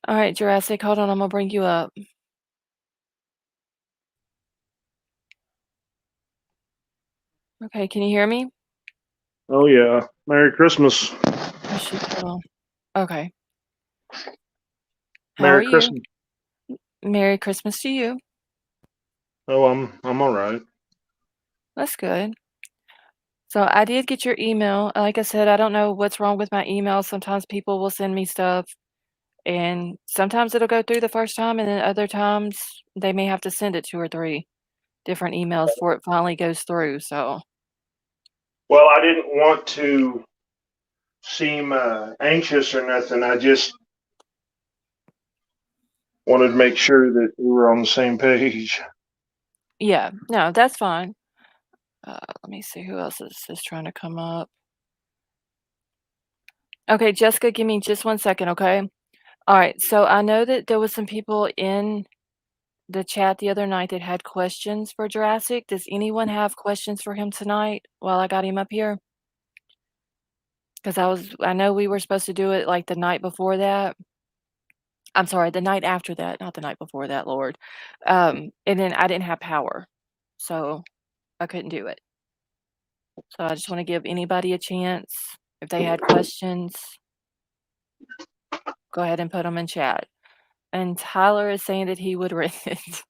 All right, Jurassic, hold on, I'm gonna bring you up. Okay, can you hear me? Oh yeah. Merry Christmas. Oh shoot, hold on. Okay. How are Merry you? Christmas. Merry Christmas to you. Oh, I'm all right. That's good. So I did get your email. Like I said, I don't know what's wrong with my email. Sometimes people will send me stuff and sometimes it'll go through the first time and then other times they may have to send it 2 or 3 different emails before it finally goes through. So, Well, I didn't want to seem anxious or nothing. I just wanted to make sure that we were on the same page. yeah, no, that's fine. Let me see who else is trying to come up. Okay, Jessica, give me just 1 second, okay? All right, so I know that there was some people in the chat the other night that had questions for Jurassic. Does anyone have questions for him tonight while I got him up here? Because I know we were supposed to do it like the night before that. I'm sorry, the night after that, not the night before that, Lord. And then I didn't have power, so I couldn't do it. So I just want to give anybody a chance. If they had questions, go ahead and put them in chat. And Tyler is saying that he would rent it.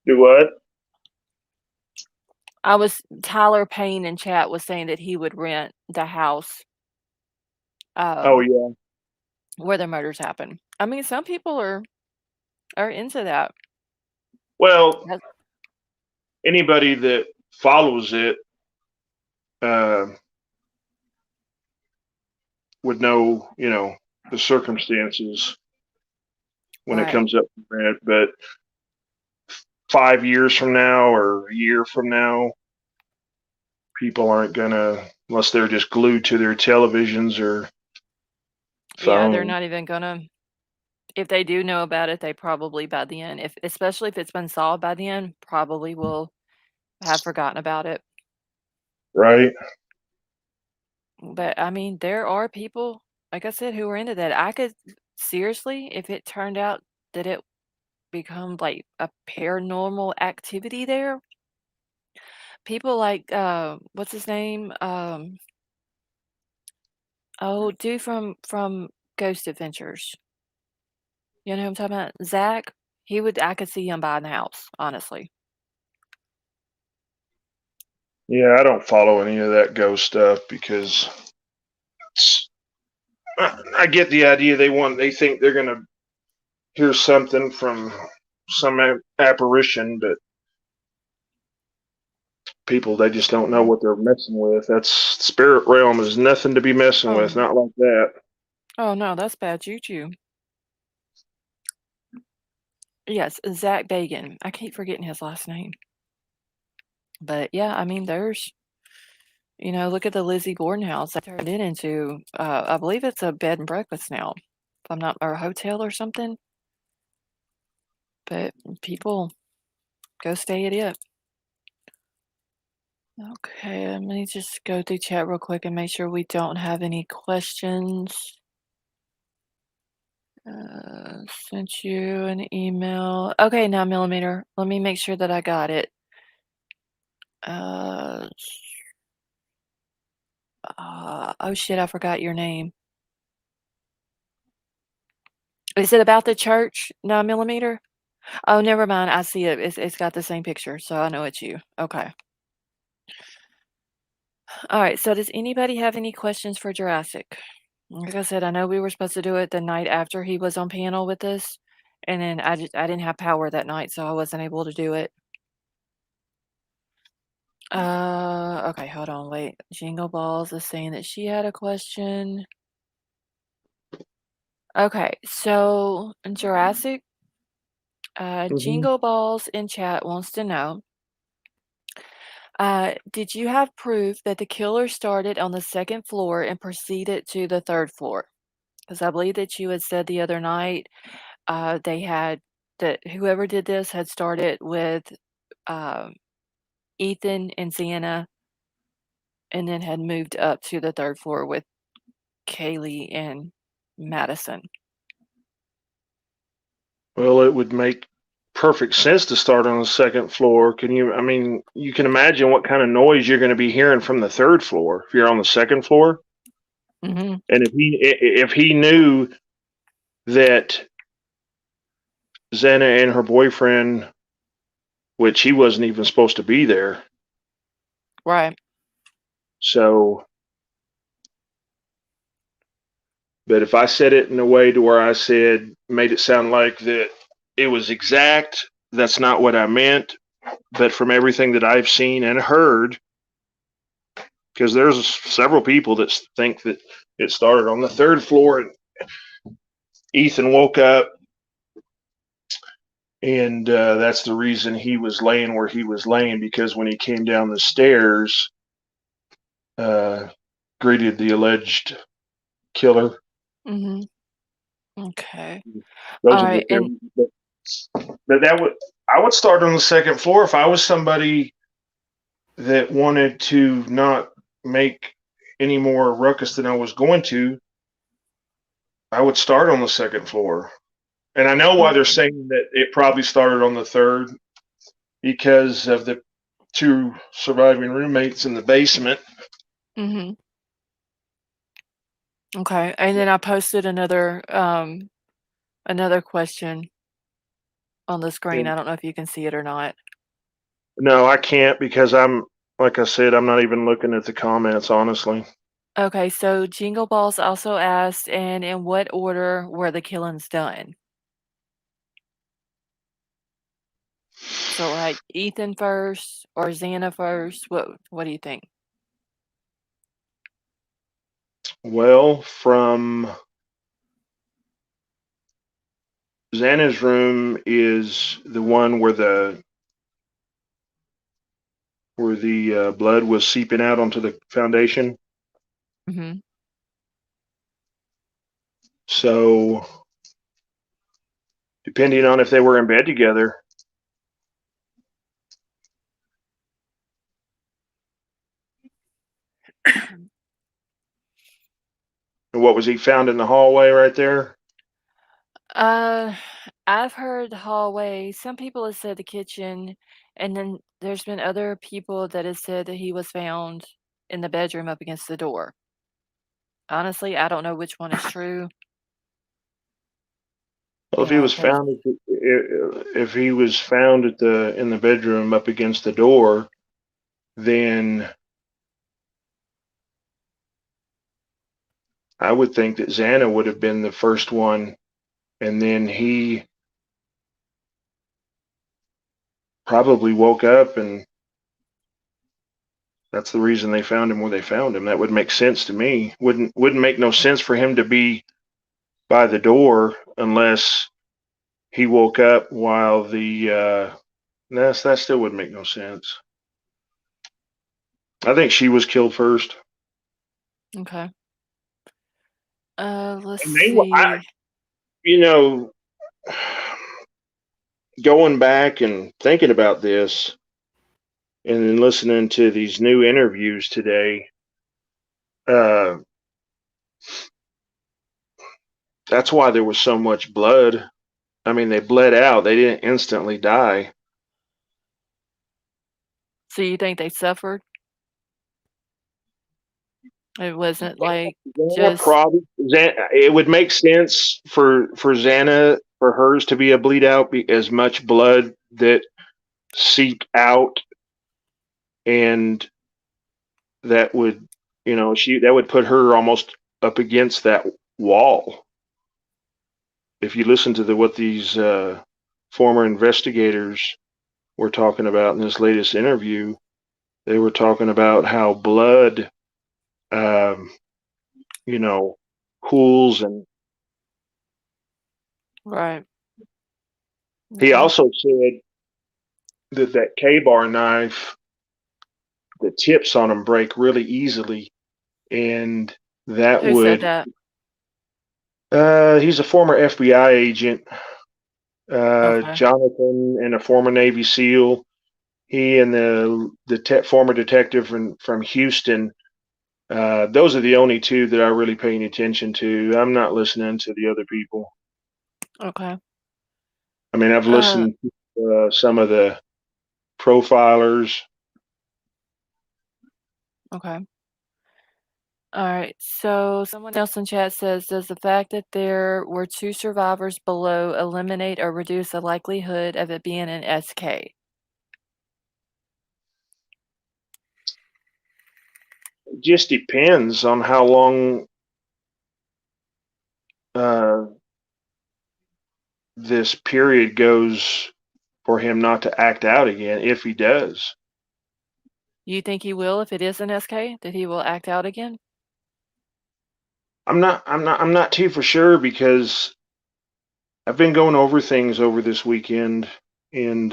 Do what? Tyler Payne in chat was saying that he would rent the house Oh um, yeah. where the murders happened. I mean, some people are into that. Well, That's anybody that follows it uh, would know, the circumstances when it right. comes up to rent. But 5 years from now or a year from now, people aren't gonna, unless they're just glued to their televisions or Yeah, they're phone. not even gonna. If they do know about it, they probably by the end, if especially if it's been solved by the end, probably will have forgotten about it. Right? But I mean, there are people, like I said, who are into that. I could seriously, if it turned out that it become like a paranormal activity there, people like what's his name? Oh, dude from Ghost Adventures. You know who I'm talking about? Zach. I could see him buying the house, honestly. Yeah, I don't follow any of that ghost stuff because I get the idea they think they're gonna hear something from some apparition, but people they just don't know Yeah. what they're messing with. That's spirit realm is nothing to be messing with, Oh, not like that. oh no, that's bad juju. Yes, Zach Bagan. I keep forgetting his last name. But yeah, I mean, look at the Lizzie Gordon house. They turned it into, I believe it's a bed and breakfast now, if I'm not, or a hotel or something. But people go stay at it. Okay, let me just go through chat real quick and make sure we don't have any questions. Sent you an email. Okay, now millimeter. Let me make sure that I got it. Uh, oh shit, I forgot your name. Is it about the church? 9 millimeter? Oh, never mind. I see it. It's got the same picture, so I know it's you. Okay. All right. So does anybody have any questions for Jurassic? Like I said, I know we were supposed to do it the night after he was on panel with us, and then I didn't have power that night, so I wasn't able to do it. Okay, hold on, wait. Jingle Balls is saying that she had a question. Okay, so Jurassic, Hmm. Jingle Balls in chat wants to know, did you have proof that the killer started on the second floor and proceeded to the third floor? Because I believe that you had said the other night, they had that whoever did this had started with, um, Ethan and Xana and then had moved up to the third floor with Kaylee and Madison. Well, it would make perfect sense to start on the second floor. Can you? I mean, you can imagine what kind of noise you're going to be hearing from the third floor if you're on the second floor. Mhm. And if he knew that Xana and her boyfriend, which he wasn't even supposed to be there, Right. so. But if I said it in a way to where I said made it sound like that it was exact, that's not what I meant. But from everything that I've seen and heard, because there's several people that think that it started on the third floor and Ethan woke up and that's the reason he was laying where he was laying, because when he came down the stairs, uh, greeted the alleged killer. Mhm. Okay. Those are the Alright, and theories. But that would I would start on the second floor if I was somebody that wanted to not make any more ruckus than I was going to. I would start on the second floor. And I know why they're okay. saying that it probably started on the third, because of the two surviving roommates in the basement. Mhm. Okay, and then I posted another question on the screen. And I don't know if you can see it or not. no, I can't because like I said, I'm not even looking at the comments, honestly. Okay, so Jingle Balls also asked, and in what order were the killings done? So, like, Ethan first or Xana first? What do you think? Well, from Xana's room is the one where the blood was seeping out onto the foundation. Mhm. So, depending on if they were in bed together, and what was he found in the hallway right there? Uh, I've heard the hallway. Some people have said the kitchen, and then there's been other people that have said that he was found in the bedroom up against the door. Honestly, I don't know which one is true. Well, if he was But found if he was found at the in the bedroom up against the door, then I would think that Xana would have been the first one, and then he probably woke up, and that's the reason they found him where they found him. That would make sense to me. Wouldn't make no sense for him to be by the door unless he woke up while the that still wouldn't make no sense. I think she was killed first. okay. Let's And they, I, see. you know, going back and thinking about this, and then listening to these new interviews today, uh, that's why there was so much blood. I mean, they bled out; they didn't instantly die. So you think they suffered? It wasn't like Xana just probably it would make sense for Xana for hers to be a bleed out, be as much blood that seeped out, and that would she that would put her almost up against that wall. If you listen to what these former investigators were talking about in this latest interview, they were talking about how blood, um, you know, pools and right. He Okay. also said that that K-bar knife, the tips on them break really easily, and that Who said would. that? He's a former FBI agent, Okay. Jonathan, and a former Navy SEAL. He and former detective from Houston. Those are the only two that I really pay any attention to. I'm not listening to the other people. Okay. I mean, I've Uh, listened to some of the profilers. okay. All right. So someone else in chat says, does the fact that there were two survivors below eliminate or reduce the likelihood of it being an SK? It just depends on how long uh, this period goes for him not to act out again, if he does. You think he will if it is an SK? That he will act out again? I'm not too for sure because I've been going over things over this weekend, and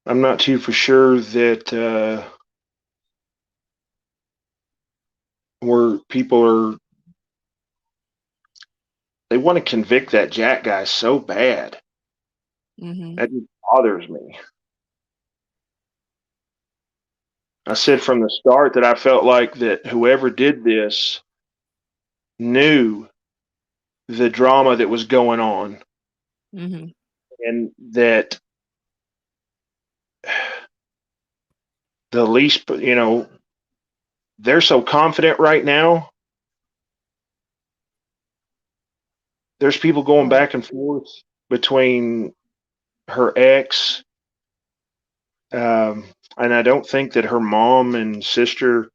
I'm not too for sure that where people are they want to convict that Jack guy so bad. Mm-hmm. That just bothers me. I said from the start that I felt like that whoever did this knew the drama that was going on, Mm-hmm. and that the least, they're so confident right now. There's people going Right. back and forth between her ex, and I don't think that her mom and sister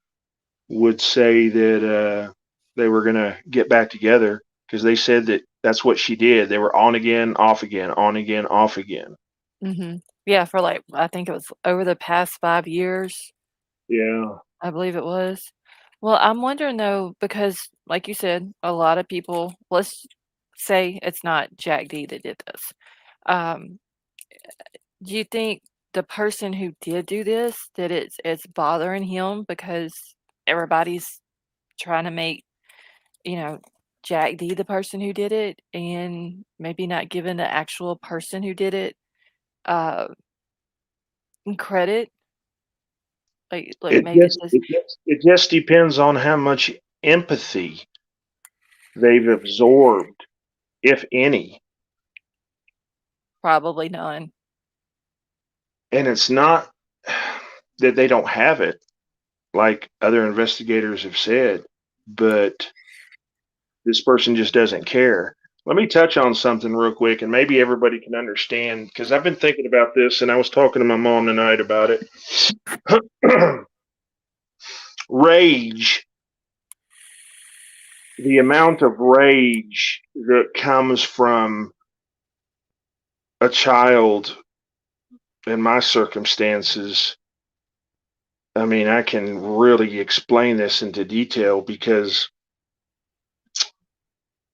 would say that they were going to get back together because they said that that's what she did. They were on again, off again, on again, off again. Mm-hmm. Yeah, for like I think it was over the past 5 years, Yeah. I believe it was. Well, I'm wondering though, because like you said, a lot of people, let's say it's not Jack D that did this. Um, do you think the person who did do this, that it's bothering him because everybody's trying to make, you know, Jack D the person who did it and maybe not giving the actual person who did it uh credit? Like maybe this It just depends on how much empathy they've absorbed, if any. probably none. And it's not that they don't have it, like other investigators have said, but this person just doesn't care. Let me touch on something real quick, and maybe everybody can understand because I've been thinking about this, and I was talking to my mom tonight about it. Rage, the amount of rage that comes from a child in my circumstances. I mean, I can really explain this into detail because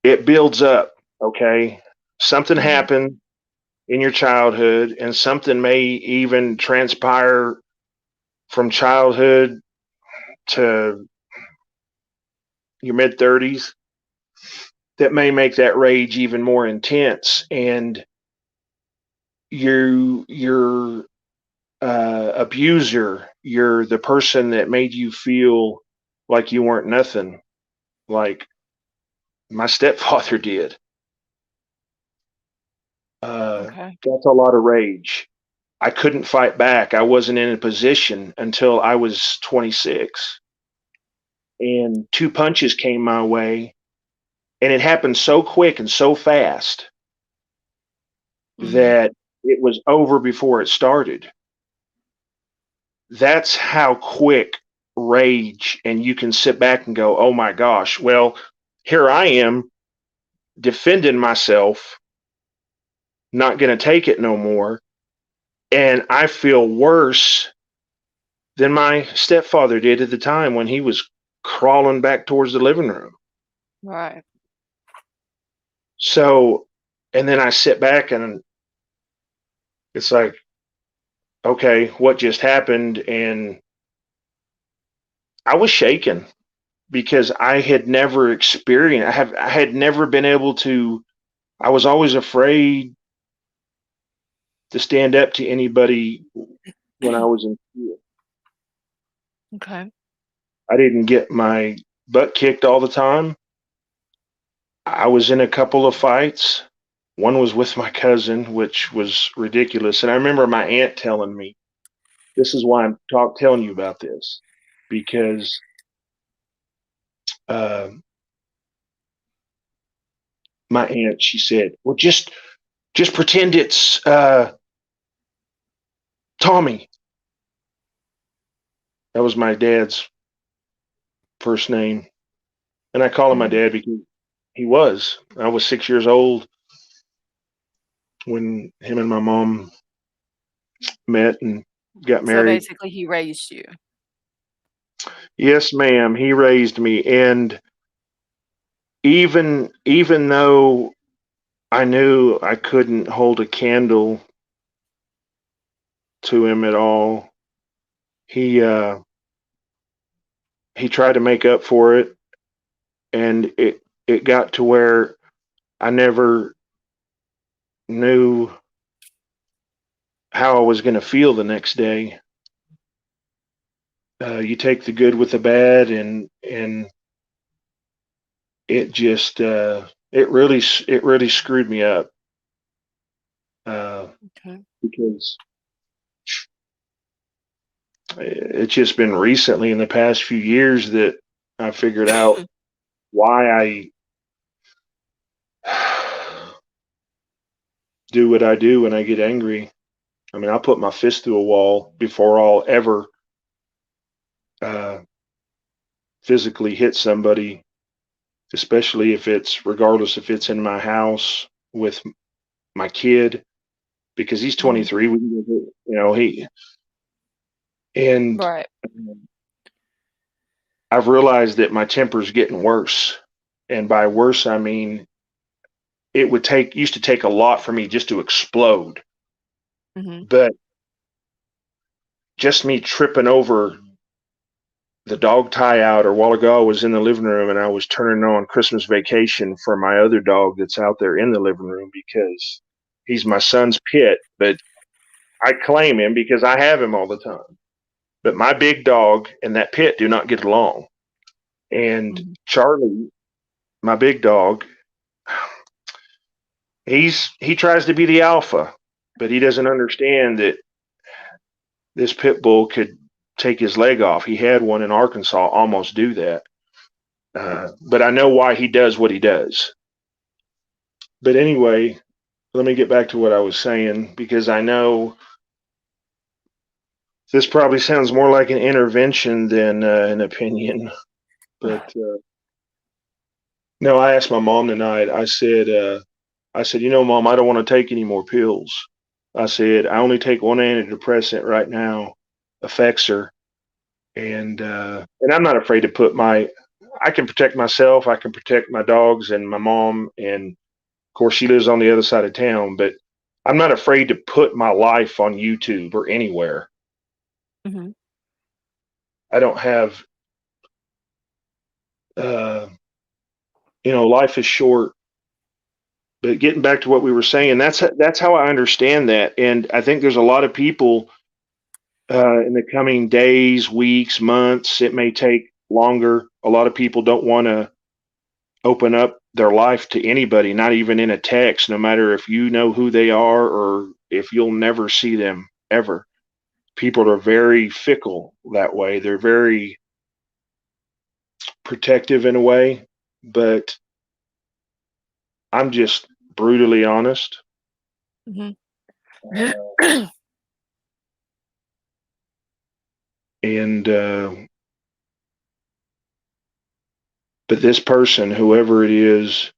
it builds up, okay? Something Mhm, happened in your childhood, and something may even transpire from childhood to your mid 30s that may make that rage even more intense. And your abuser, you're the person that made you feel like you weren't nothing, like my stepfather did. okay. That's a lot of rage. I couldn't fight back. I wasn't in a position until I was 26. And two punches came my way. And it happened so quick and so fast Mhm, that it was over before it started. That's how quick rage, and you can sit back and go, oh my gosh, well, here I am defending myself, not going to take it no more. And I feel worse than my stepfather did at the time when he was crawling back towards the living room. right. So And then I sit back and it's like, okay, what just happened? And I was shaken because I had never experienced, I had never been able to, I was always afraid to stand up to anybody when I was in school. Okay. I didn't get my butt kicked all the time. I was in a couple of fights. One was with my cousin, which was ridiculous. And I remember my aunt telling me, this is why I'm telling you about this, because uh, my aunt, she said, well, just pretend it's Tommy. That was my dad's first name. And I call him my Mhm. dad because he was. I was 6 years old when him and my mom met and got So married. basically, he raised you. Yes, ma'am. He raised me. And even though I knew I couldn't hold a candle to him at all, he uh he tried to make up for it, and it got to where I never knew how I was going to feel the next day. You take the good with the bad, and it just it really screwed me up uh, Okay. because it's just been recently in the past few years that I figured out why I do what I do when I get angry. I mean, I'll put my fist through a wall before I'll ever uh, physically hit somebody, especially if it's regardless if it's in my house with my kid, because he's Mhm. 23. He and Right. I've realized that my temper's getting worse, and by worse I mean it would take used to take a lot for me just to explode, Mhm. but just me tripping over the dog tie out, or a while ago I was in the living room and I was turning on Christmas Vacation for my other dog that's out there in the living room because he's my son's pit, but I claim him because I have him all the time. But my big dog and that pit do not get along. And Mhm. Charlie, my big dog, he tries to be the alpha, but he doesn't understand that this pit bull could take his leg off. He had one in Arkansas almost do that. But I know why he does what he does. But anyway, let me get back to what I was saying because I know this probably sounds more like an intervention than an opinion. But no, I asked my mom tonight. I said, Mom, I don't want to take any more pills. I said, I only take one antidepressant right now, Effexor, and I'm not afraid to put my. I can protect myself. I can protect my dogs and my mom, and of course she lives on the other side of town. But I'm not afraid to put my life on YouTube or anywhere. Mhm. I don't have. Uh, Life is short. But getting back to what we were saying, that's how I understand that, and I think there's a lot of people in the coming days, weeks, months. It may take longer. A lot of people don't want to open up their life to anybody, not even in a text, no matter if you know who they are or if you'll never see them ever. People are very fickle that way. They're very protective in a way, but I'm just brutally honest. Mhm. And, but this person, whoever it is,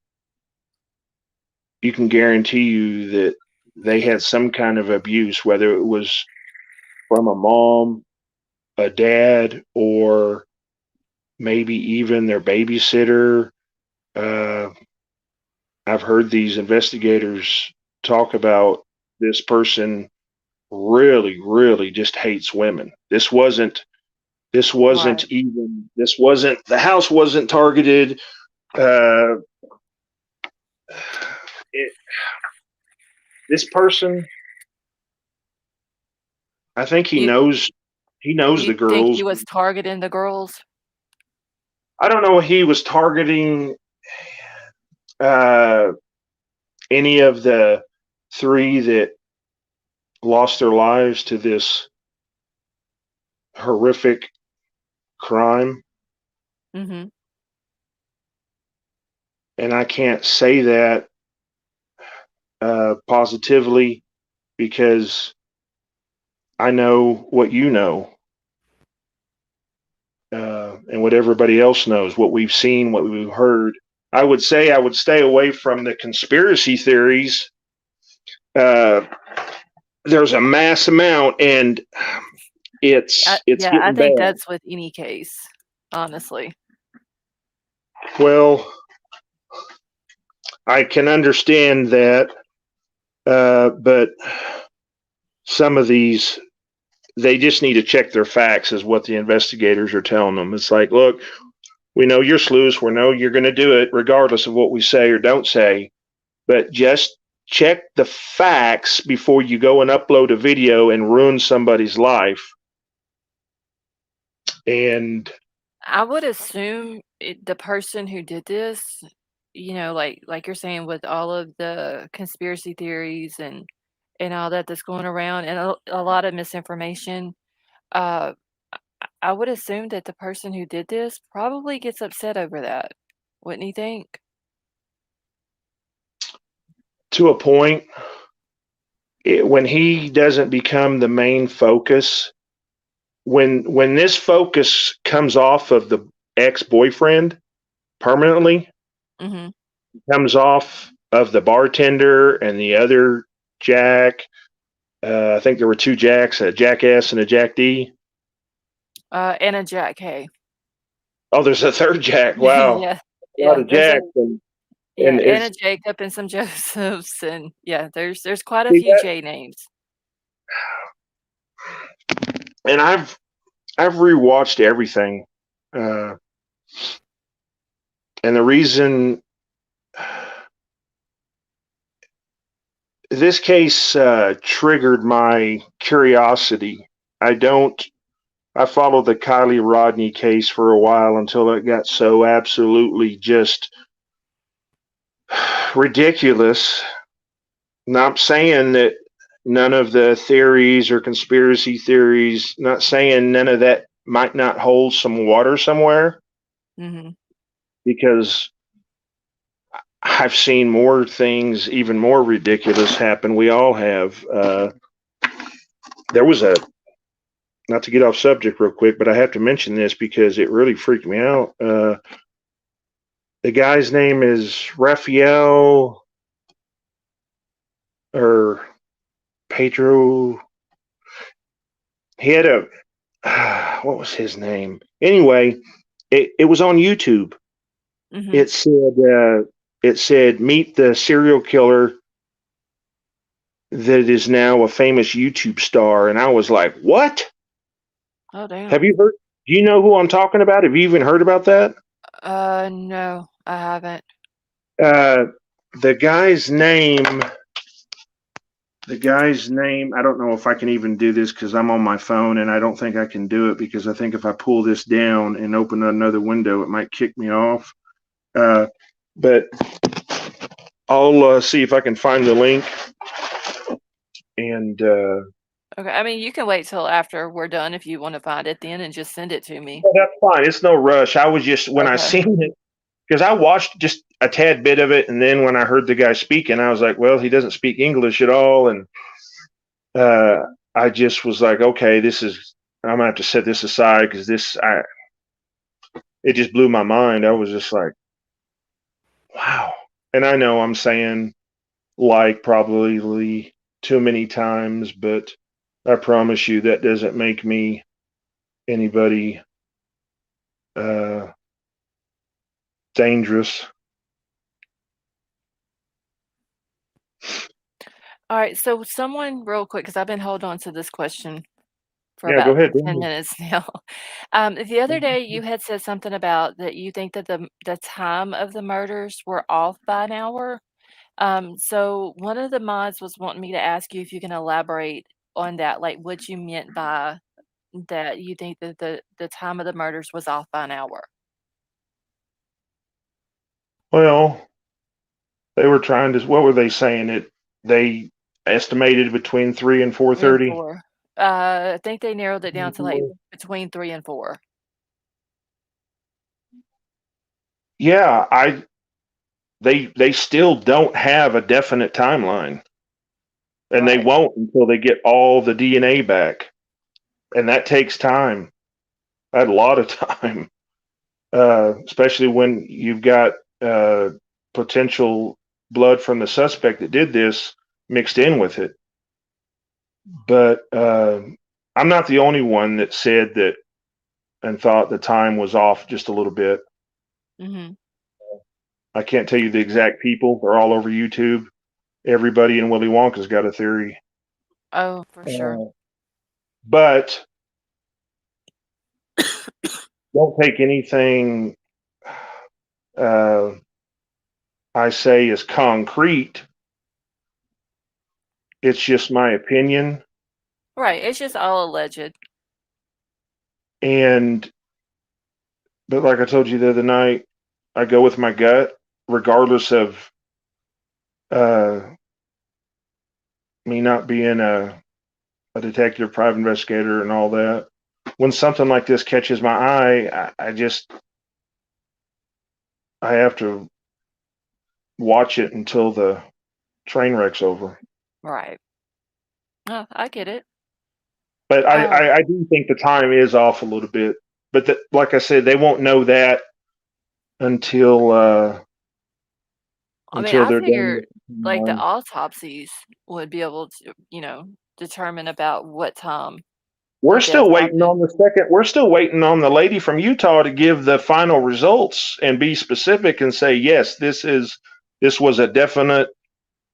you can guarantee you that they had some kind of abuse, whether it was from a mom, a dad, or maybe even their babysitter. Uh, I've heard these investigators talk about this person really, really just hates women. Right. This wasn't the house wasn't targeted. Uh, it, this person, I think You he knows you the think girls. he was targeting the girls? I don't know if he was targeting uh, any of the three that lost their lives to this horrific crime. Mhm. And I can't say that positively because I know what you know and what everybody else knows, what we've seen, what we've heard. I would say I would stay away from the conspiracy theories. Uh, there's a mass amount, and it's Yeah, I getting think bad. that's with any case, honestly. Well, I can understand that, but some of these they just need to check their facts, is what the investigators are telling them. It's like, look, we know you're sleuths. We know you're going to do it regardless of what we say or don't say, but just check the facts before you go and upload a video and ruin somebody's life. And I would assume the person who did this, like you're saying, with all of the conspiracy theories and all that that's going around, and a lot of misinformation. Uh, I would assume that the person who did this probably gets upset over that, wouldn't you think? to a point, when he doesn't become the main focus, when this focus comes off of the ex-boyfriend permanently, Hmm. comes off of the bartender and the other Jack. I think there were two Jacks, a Jack S and a Jack D. And a Jack Hay. Oh, there's a third Jack. Wow, Yeah, a lot yeah. of There's a Jacks, Yeah, and and it's a Jacob and some Josephs, and yeah, there's quite a see few that, J names. and I've rewatched everything, uh, and the reason this case triggered my curiosity. I don't. I followed the Kylie Rodney case for a while until it got so absolutely just ridiculous. Not saying that none of the theories or conspiracy theories, not saying none of that might not hold some water somewhere, Mhm. because I've seen more things even more ridiculous happen. We all have. There was a, not to get off subject real quick, but I have to mention this because it really freaked me out. The guy's name is Raphael or Pedro. He had a, what was his name? Anyway, it was on YouTube. Mhm. It said it said meet the serial killer that is now a famous YouTube star, and I was like, what? Oh, Have damn. you heard? Do you know who I'm talking about? Have you even heard about that? No, I haven't. Uh, the guy's name. The guy's name. I don't know if I can even do this because I'm on my phone, and I don't think I can do it because I think if I pull this down and open another window, it might kick me off. Uh, but I'll see if I can find the link. And Okay, I mean, you can wait till after we're done if you wanna find it then and just send it to me. well, that's fine. It's no rush. I was just when I Okay. seen it, because I watched just a tad bit of it, and then when I heard the guy speaking, I was like, well, he doesn't speak English at all, and uh, I just was like, okay, this is. I'm gonna have to set this aside because it just blew my mind. I was just like, wow. And I know I'm saying like probably too many times, but I promise you that doesn't make me anybody uh, dangerous. Alright, so someone real quick, because I've been holding on to this question for Yeah, go about ahead. Go 10 minutes now. The other day, you had said something about that you think that the time of the murders were off by an hour. So one of the mods was wanting me to ask you if you can elaborate on that, like what you meant by that you think that the time of the murders was off by an hour. Well, they were trying to. What were they saying? They estimated between 3 and 3 and 4:30. 4. I think they narrowed it down to, like, between 3 and 4. Yeah, they still don't have a definite timeline, and they Right. won't until they get all the DNA back, and that takes time. A lot of time, especially when you've got uh, potential blood from the suspect that did this mixed in with it. But I'm not the only one that said that and thought the time was off just a little bit. Mhm. I can't tell you the exact people. They're all over YouTube. Everybody in Willy Wonka's got a theory. Oh, for sure. Uh, but don't take anything uh, I say as concrete. It's just my opinion. Right, it's just all alleged. And, but like I told you the other night, I go with my gut, regardless of uh, me not being a detective, private investigator, and all that. When something like this catches my eye, I have to watch it until the train wreck's over. Right. Oh, I get it. But Uh, I do think the time is off a little bit. But like I said, they won't know that until I mean, until I they're done. figured, like, the autopsies would be able to, determine about what time We're the death still waiting happened. on the second. We're still waiting on the lady from Utah to give the final results and be specific and say yes, this was a definite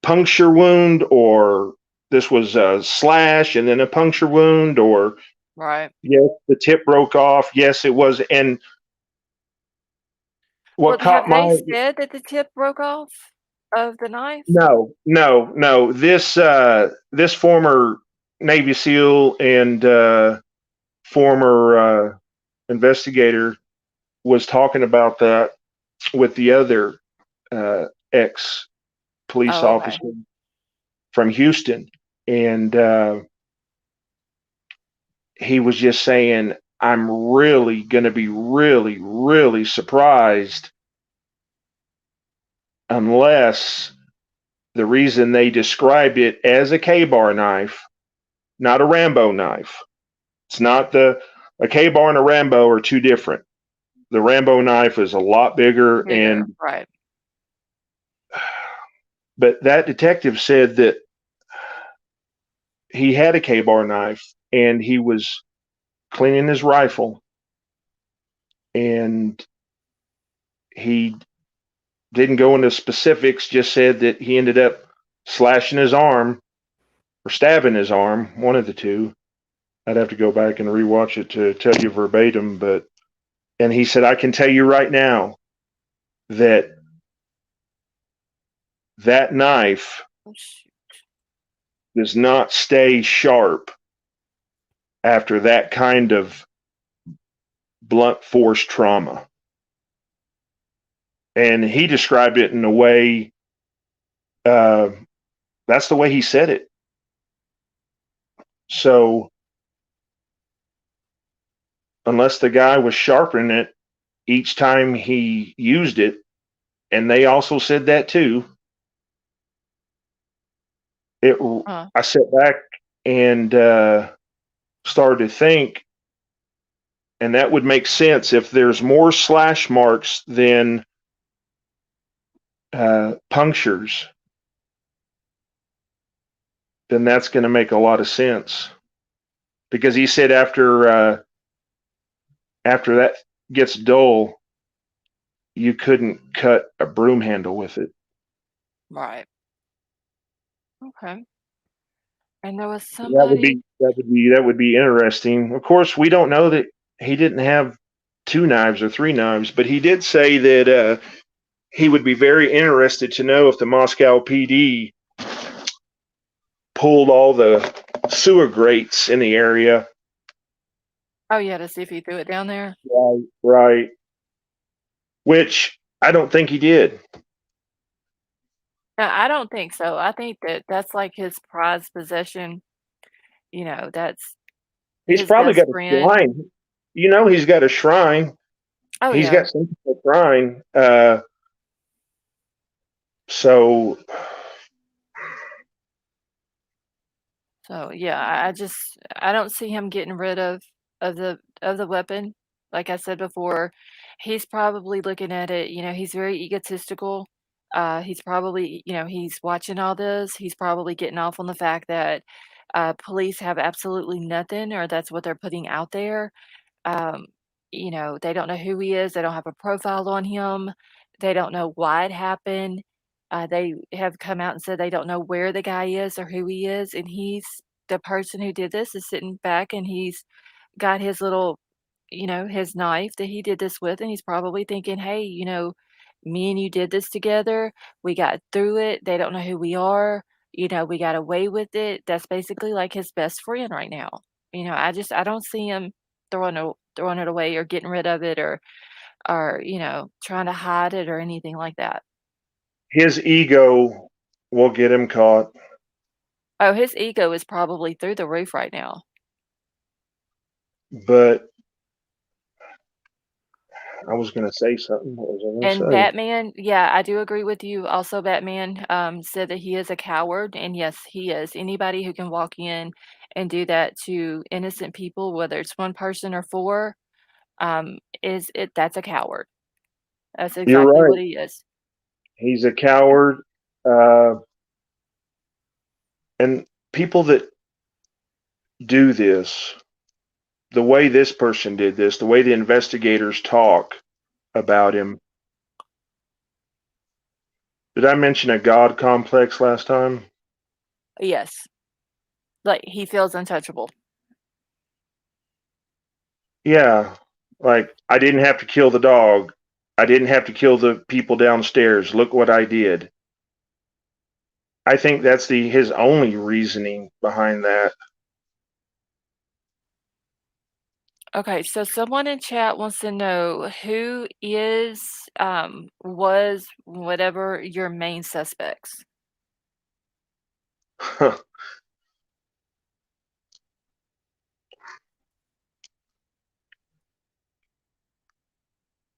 puncture wound, or this was a slash and then a puncture wound, or Right. yes, the tip broke off. Yes, it was. And Well, what have caught they my said that the tip broke off of the knife? no. This former Navy SEAL and former investigator was talking about that with the other ex police Oh, okay. officer from Houston, and he was just saying, "I'm really going to be really surprised unless the reason they described it as a K-bar knife, not a Rambo knife. It's not the a K-bar and a Rambo are two different. The Rambo knife is a lot bigger, Bigger, and right. but that detective said that he had a K-bar knife and he was cleaning his rifle and he didn't go into specifics, just said that he ended up slashing his arm or stabbing his arm, one of the two. I'd have to go back and rewatch it to tell you verbatim, but and he said, I can tell you right now that that knife Oh, shoot. does not stay sharp after that kind of blunt force trauma. And he described it in a way, uh, that's the way he said it. So, unless the guy was sharpening it each time he used it, and they also said that too, it, Huh. I sat back and started to think, and that would make sense if there's more slash marks than punctures, then that's going to make a lot of sense. Because he said after that gets dull, you couldn't cut a broom handle with it. Right. Okay. And there was That would somebody. be that would be interesting. Of course, we don't know that he didn't have two knives or three knives, but he did say that he would be very interested to know if the Moscow PD pulled all the sewer grates in the area. Oh yeah, to see if he threw it down there. Right. Right. Which I don't think he did. No, I don't think so. I think that that's like his prized possession. That's He's his probably best got a friend. shrine. He's got a shrine. Oh He's yeah. got some kind of shrine. So So yeah, I don't see him getting rid of the weapon. Like I said before, he's probably looking at it, he's very egotistical. He's probably, he's watching all this. He's probably getting off on the fact that police have absolutely nothing, or that's what they're putting out there. Um, they don't know who he is, they don't have a profile on him, they don't know why it happened. They have come out and said they don't know where the guy is or who he is, and he's the person who did this is sitting back and he's got his little, his knife that he did this with, and he's probably thinking, "Hey, me and you did this together. We got through it. They don't know who we are. We got away with it." That's basically like his best friend right now. I don't see him throwing it away or getting rid of it or trying to hide it or anything like that. his ego will get him caught. Oh, his ego is probably through the roof right now. But I was going to say something. What was I going And to say? Batman, yeah, I do agree with you. Also, Batman said that he is a coward, and yes, he is. Anybody who can walk in and do that to innocent people, whether it's one person or four, is it? That's a coward. That's You're exactly right. what he is. He's a coward. Uh, and people that do this, the way this person did this, the way the investigators talk about him. Did I mention a God complex last time? Yes, like he feels untouchable. Yeah. Like, I didn't have to kill the dog. I didn't have to kill the people downstairs. Look what I did. I think that's his only reasoning behind that. Okay, so someone in chat wants to know who was whatever your main suspects.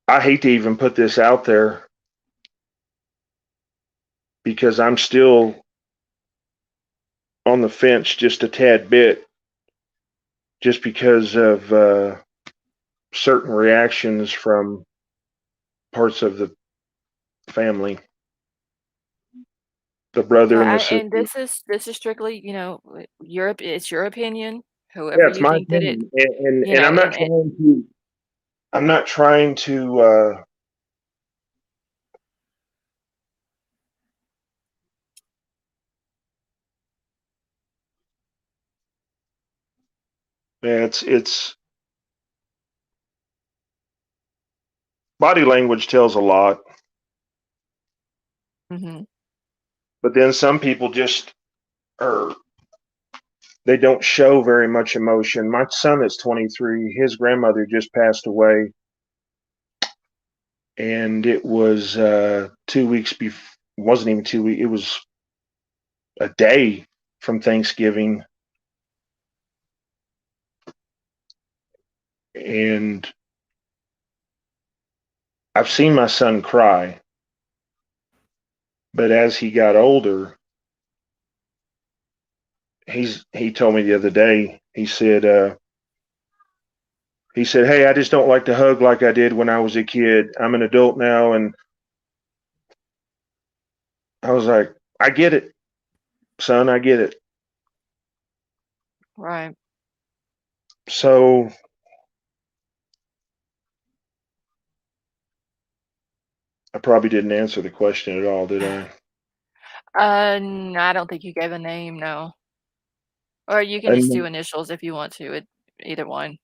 I hate to even put this out there because I'm still on the fence just a tad bit, just because of certain reactions from parts of the family, the Okay, brother and the sister. and this is strictly, it's your opinion, Yeah, whoever it's you my think that opinion, and I'm not and trying to. I'm not trying to. It's body language tells a lot, mhm. but then some people just are. They don't show very much emotion. My son is 23. His grandmother just passed away, and it was 2 weeks before. Wasn't even 2 weeks. It was a day from Thanksgiving, and I've seen my son cry. But as he got older, he told me the other day. He said, "Hey, I just don't like to hug like I did when I was a kid. I'm an adult now," and I was like, "I get it, son. I get it." Right. So I probably didn't answer the question at all, did I? I don't think you gave a name, no. Or you can just do And initials if you want to, either one.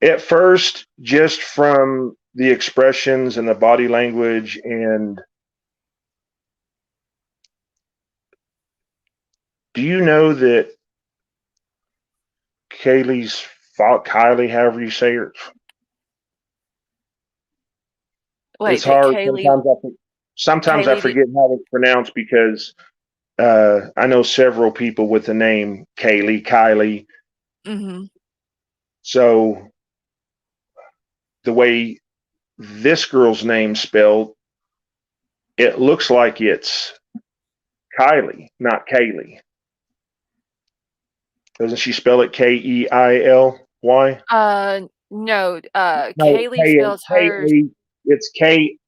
at first, just from the expressions and the body language, and do you know that Kaylee's Kylie, however you say it, it's Wait, that hard. Sometimes I Kaylee did forget how it's pronounced because I know several people with the name Kylie. mhm. So the way this girl's name spelled, it looks like it's Kylie, not Kaylee. Doesn't she spell it Keily? No, No, Kaylee spells hers Kaylee. It's Kailie.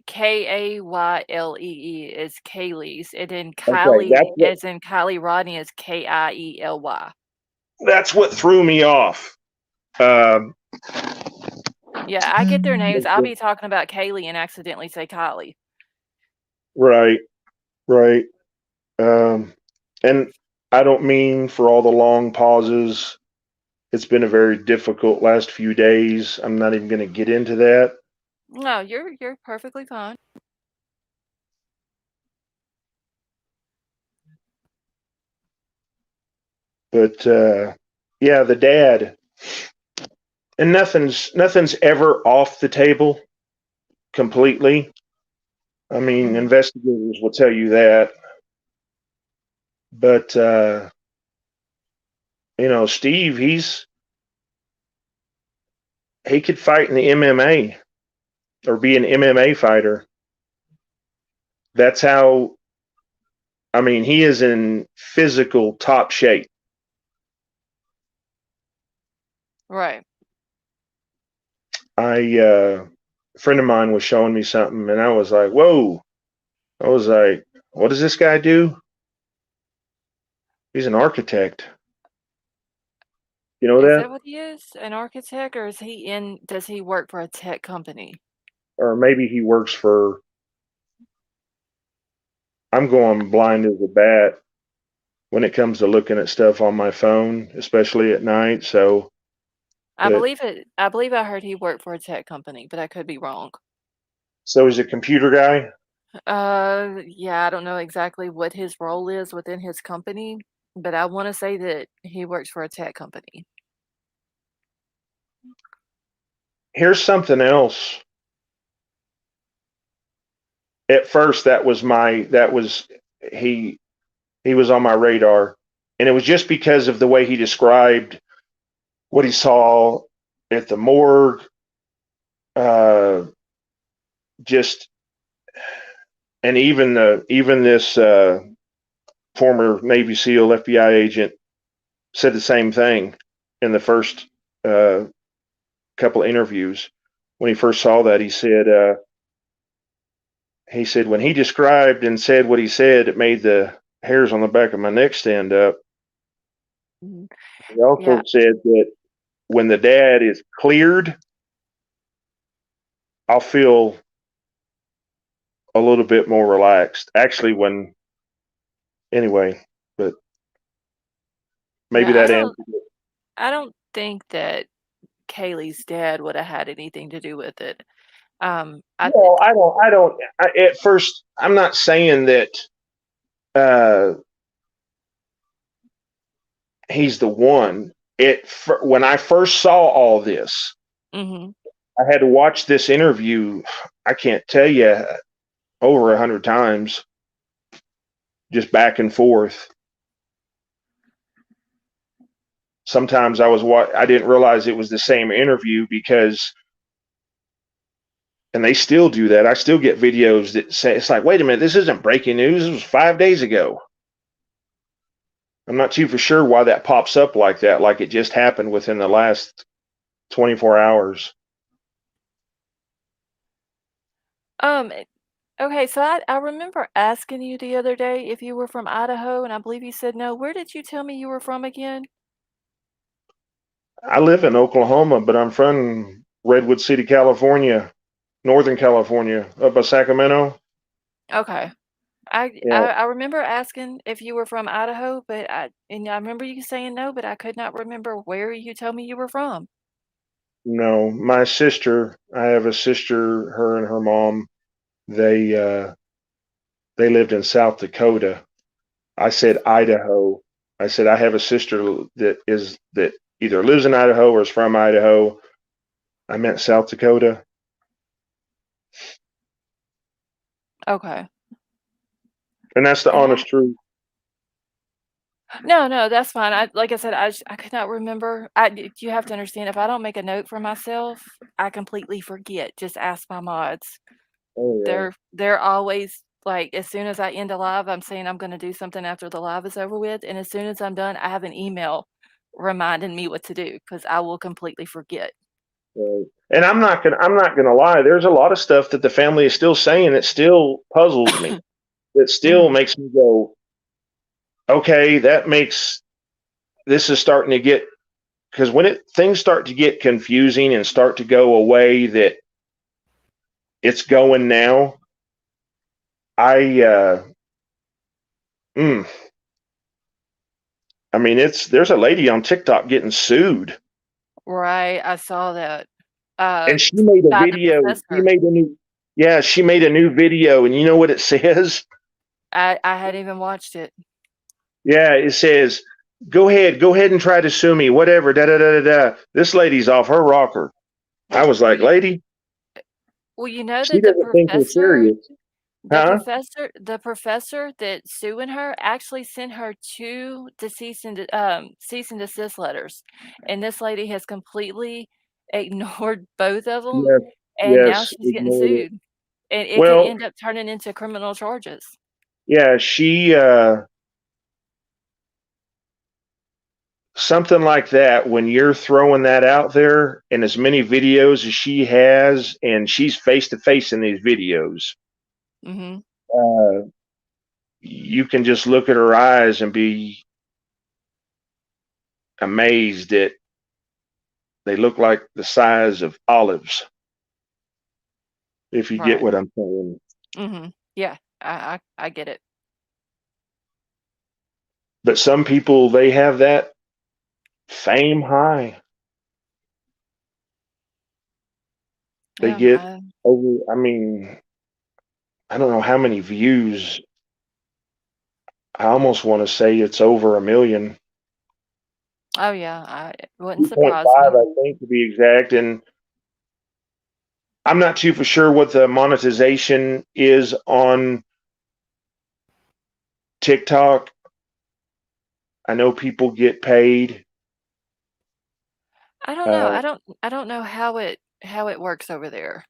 K Kaylee is Kaylee's, and then Okay, Kylie, as in Kylie Rodney, is Kiely. that's what threw me off. Um, Yeah, I get their names. I'll be talking about Kaylee and accidentally say Kylie. right, right. Um, and I don't mean for all the long pauses. It's been a very difficult last few days. I'm not even going to get into that. No, you're perfectly fine. But yeah, the dad, and nothing's ever off the table completely. I mean, Mhm. investigators will tell you that. But Steve, he could fight in the MMA or be an MMA fighter. That's how. I mean, he is in physical top shape. Right. A friend of mine was showing me something, and I was like, "Whoa!" I was like, "What does this guy do?" He's an architect. You know Is that? that what he is? An architect, or does he work for a tech company? Or maybe he works for. I'm going blind as a bat when it comes to looking at stuff on my phone, especially at night. So, but I believe I heard he worked for a tech company, but I could be wrong. so he's a computer guy. Yeah, I don't know exactly what his role is within his company, but I wanna say that he works for a tech company. Here's something else. At first, he he was on my radar, and it was just because of the way he described what he saw at the morgue. Uh, just and even this former Navy SEAL FBI agent said the same thing in the first uh, couple of interviews. When he first saw that, he said when he described and said what he said, it made the hairs on the back of my neck stand up. Mhm. He Yeah, also said that when the dad is cleared, I'll feel a little bit more relaxed. Actually, anyway, but maybe yeah, that answers it. I don't think that Kaylee's dad would have had anything to do with it. I Well, at first, I'm not saying that uh, he's the one. When I first saw all this, mhm. I had to watch this interview. I can't tell you over 100 times, just back and forth. Sometimes I didn't realize it was the same interview because, and they still do that. I still get videos that say it's like, wait a minute, this isn't breaking news. This was 5 days ago. I'm not too for sure why that pops up like that, like it just happened within the last 24 hours. Um, eh, okay, so I remember asking you the other day if you were from Idaho, and I believe you said no. Where did you tell me you were from again? I live in Oklahoma, but I'm from Redwood City, California, Northern California, up by Sacramento. Okay. I Yeah, I I remember asking if you were from Idaho, but I remember you saying no, but I could not remember where you told me you were from. no, my sister. I have a sister. Her and her mom. They uh, they lived in South Dakota. I said Idaho. I said I have a sister that either lives in Idaho or is from Idaho. I meant South Dakota, Okay. and that's the Yeah. honest truth. No, no, that's fine. Like I said, I could not remember. You have to understand, if I don't make a note for myself, I completely forget. Just ask my mods. Oh They're always like, as soon as I end a live, I'm saying I'm gonna do something after the live is over with, and as soon as I'm done, I have an email reminding me what to do because I will completely forget. yeah. Right. And I'm not gonna lie. There's a lot of stuff that the family is still saying that still puzzles me. That still Mhm. makes me go, okay, that makes this is starting to get because when it things start to get confusing and start to go away that it's going now. I mm, I mean it's there's a lady on TikTok getting sued, Right, I saw that. Uh, and she made a by the video. She professor. made a new Yeah, she made a new video, and you know what it says? I hadn't even watched it. Yeah, it says, go ahead and try to sue me, whatever, da da da da da. This lady's off her rocker. I was Well, like, you lady, well, you know she that the doesn't think we're professor serious, huh? the professor that's suing her actually sent her 2 cease and desist letters, and this lady has completely ignored both of them, Yes, and now yes, she's getting ignored it. sued, and it could Well, end up turning into criminal charges. yeah, she something like that when you're throwing that out there and as many videos as she has and she's face to face in these videos, Mhm. uh, you can just look at her eyes and be amazed that they look like the size of olives, if you get Right. what I'm saying. Mhm. Yeah. I get it. But some people, they have that fame high. They Yeah, get over, I mean, I don't know how many views. I almost want to say it's over a million. oh, yeah, it wouldn't surprise 2.5, me. I think, to be exact. And I'm not too for sure what the monetization is on TikTok. I know people get paid. I don't know. Uh, I don't know how it works over there.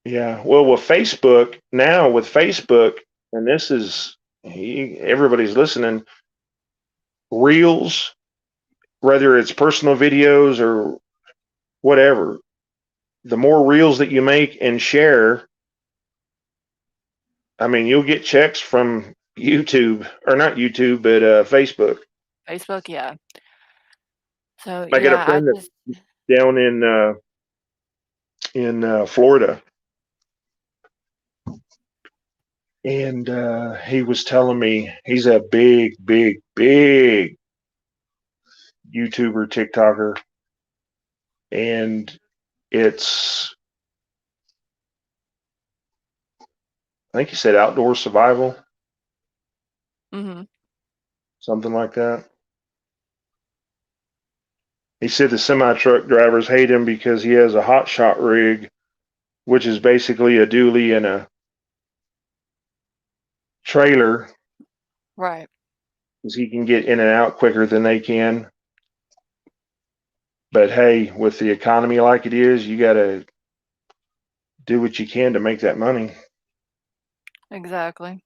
yeah. Well, with Facebook now, with Facebook, and this is everybody's listening. Reels, whether it's personal videos or whatever, the more reels that you make and share, I mean, you'll get checks from YouTube or not YouTube, but Facebook. Facebook, yeah. So, I got a yeah, I friend just that's down in Florida, and he was telling me he's a big, big, big YouTuber, TikToker, and it's I think he said outdoor survival, mhm, something like that. He said the semi truck drivers hate him because he has a hot shot rig, which is basically a dually and a trailer, right. because he can get in and out quicker than they can. But hey, with the economy like it is, you got to do what you can to make that money Exactly.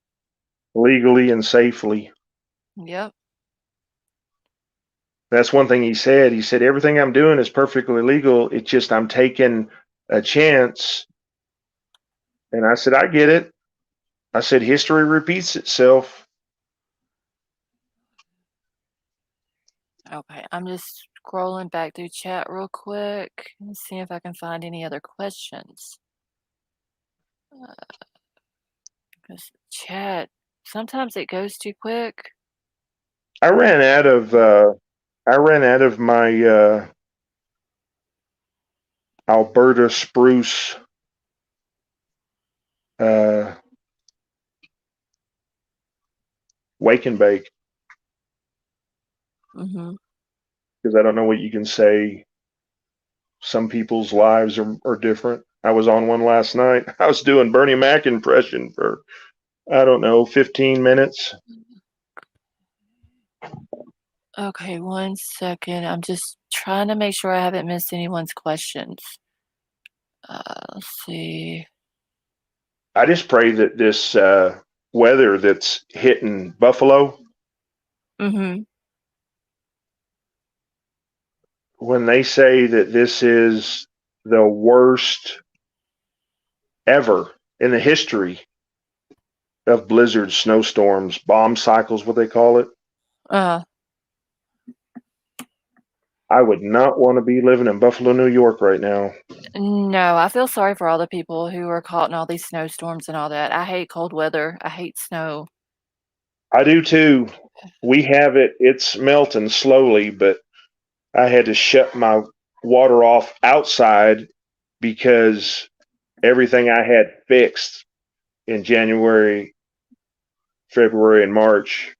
legally and safely. Yep, That's one thing he said. He said, everything I'm doing is perfectly legal. It's just I'm taking a chance. And I said, I get it. I said, history repeats itself. okay, I'm just scrolling back through chat real quick and see if I can find any other questions. Uh, 'Cause chat, sometimes it goes too quick. I ran out of my Alberta spruce uh, wake and bake Mhm. because I don't know what you can say. Some people's lives are different. I was on one last night. I was doing Bernie Mac impression for I don't know 15 minutes. Okay, 1 second. I'm just trying to make sure I haven't missed anyone's questions. Let's see. I just pray that this weather that's hitting Buffalo, Mhm. when they say that this is the worst ever in the history of blizzards, snowstorms, bomb cycles, what they call it, Uh, I would not want to be living in Buffalo, New York right now. no, I feel sorry for all the people who are caught in all these snowstorms and all that. I hate cold weather. I hate snow. I do too. We have it, it's melting slowly, but I had to shut my water off outside because everything I had fixed in January, February, and March,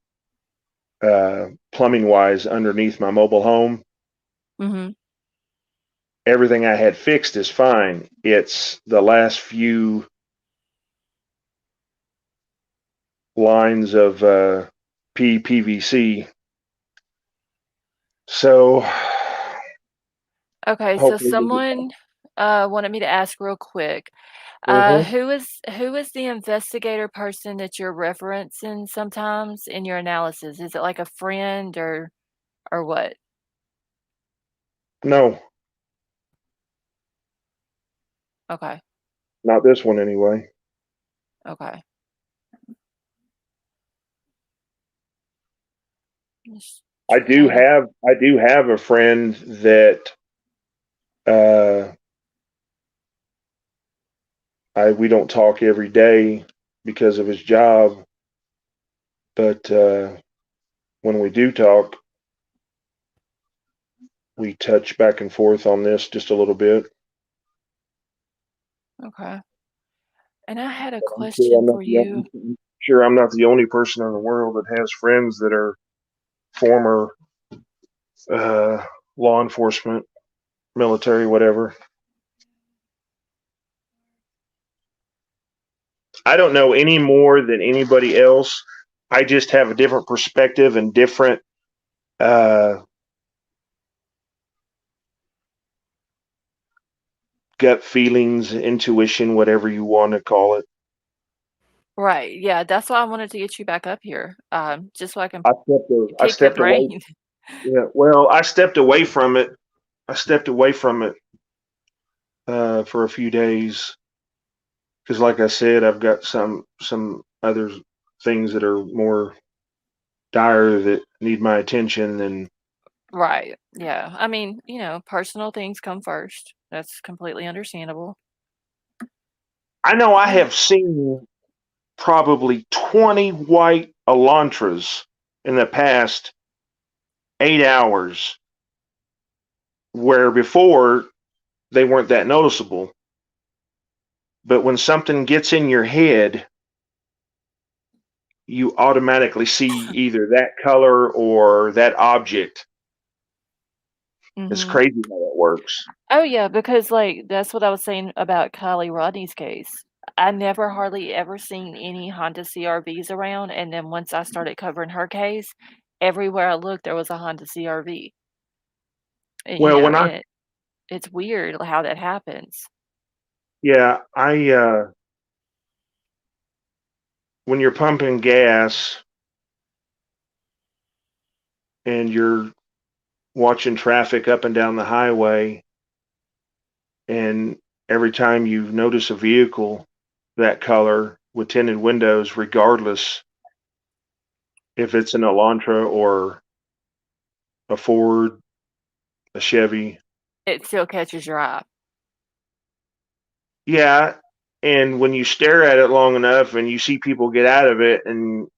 plumbing wise, underneath my mobile home, Mhm. everything I had fixed is fine. It's the last few lines of PVC. So Okay, so hopefully we'll get. someone, wanted me to ask real quick. Mhm. Who is the investigator person that you're referencing sometimes in your analysis? Is it like a friend or what? No, Okay, not this one anyway. okay. Just trying to I do have a friend that uh, we don't talk every day because of his job, but when we do talk, we touch back and forth on this just a little bit. okay. And I had a I'm sure question I'm not for the you. only, I'm sure I'm not the only person in the world that has friends that are former uh, law enforcement, military, whatever. I don't know any more than anybody else. I just have a different perspective and different uh, gut feelings, intuition, whatever you want to call it. Right, yeah, that's why I wanted to get you back up here, just so I can I pick your stepped away. brain. Yeah, well, I stepped away from it. I stepped away from it for a few days because, like I said, I've got some other things that are more dire that need my attention. And Right, yeah. I mean, personal things come first. That's completely understandable. I know I Uh, have seen probably 20 white Elantras in the past 8 hours, where before they weren't that noticeable. But when something gets in your head, you automatically see either that color or that object. It's mhm. crazy how that works. Oh, yeah, because, like, that's what I was saying about Kylie Rodney's case. I never hardly ever seen any Honda CR-Vs around, and then once I started covering her case, everywhere I looked, there was a Honda CR-V. And, Well, it's weird how that happens. yeah, when you're pumping gas and you're watching traffic up and down the highway, and every time you notice a vehicle that color with tinted windows, regardless if it's an Elantra or a Ford, a Chevy, It still catches your eye. yeah, And when you stare at it long enough and you see people get out of it, and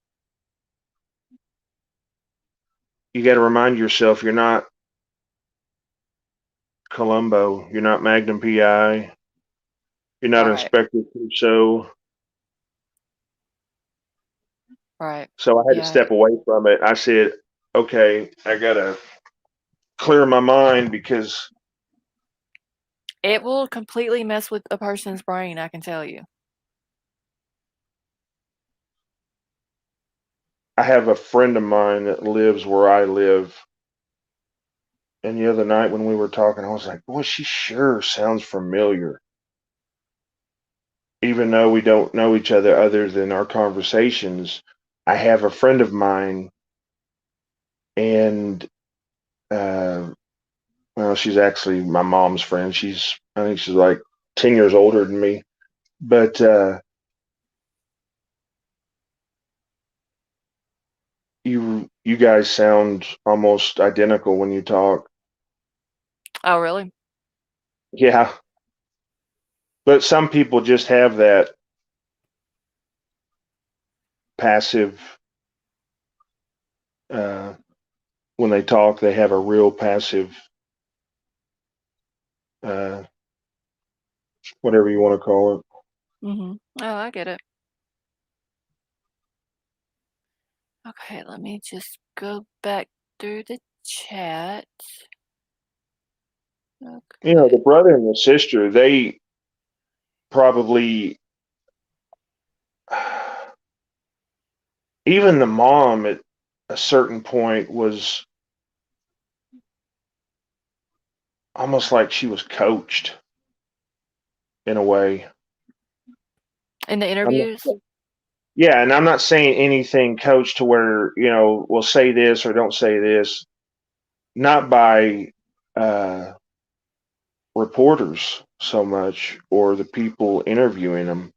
you got to remind yourself you're not Columbo, you're not Magnum PI, you're not Right. Inspector Clouseau. Right. So I had to Yeah. step away from it. I said, okay, I got to clear my mind because It will completely mess with a person's brain, I can tell you. I have a friend of mine that lives where I live. And the other night when we were talking, I was like, boy, she sure sounds familiar. Even though we don't know each other than our conversations, I have a friend of mine, and uh, well, she's actually my mom's friend. I think she's like 10 years older than me. But you guys sound almost identical when you talk. Oh, really? Yeah, but some people just have that passive. Uh, when they talk, they have a real passive, uh, whatever you want to call it. Mm-hmm. Oh, I get it. Okay, let me just go back through the chat. You know, the Okay. brother and the sister, they probably, even the mom at a certain point was almost like she was coached in a way. In the I'm not, interviews? yeah, and I'm not saying anything coached to where, we'll say this or don't say this, not by uh, reporters so much or the people interviewing them,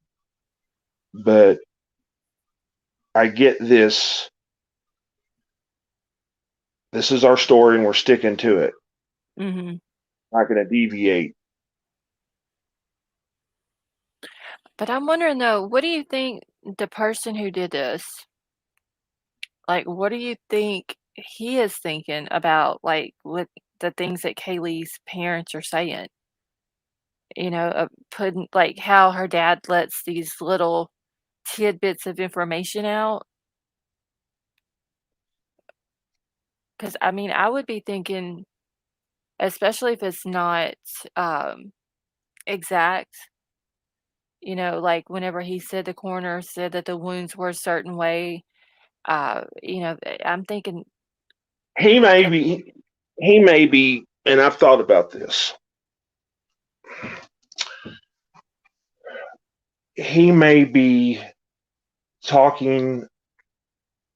but I get this. This is our story and we're sticking to it. Mm-hmm. Not going to deviate. But I'm wondering though, what do you think the person who did this, like, what do you think he is thinking about, like, what the things that Kaylee's parents are saying? Putting like how her dad lets these little tidbits of information out. Because I mean, I would be thinking, especially if it's not um, exact, like whenever he said the coroner said that the wounds were a certain way, I'm thinking He may that, be, he may be, and I've thought about this. He may be talking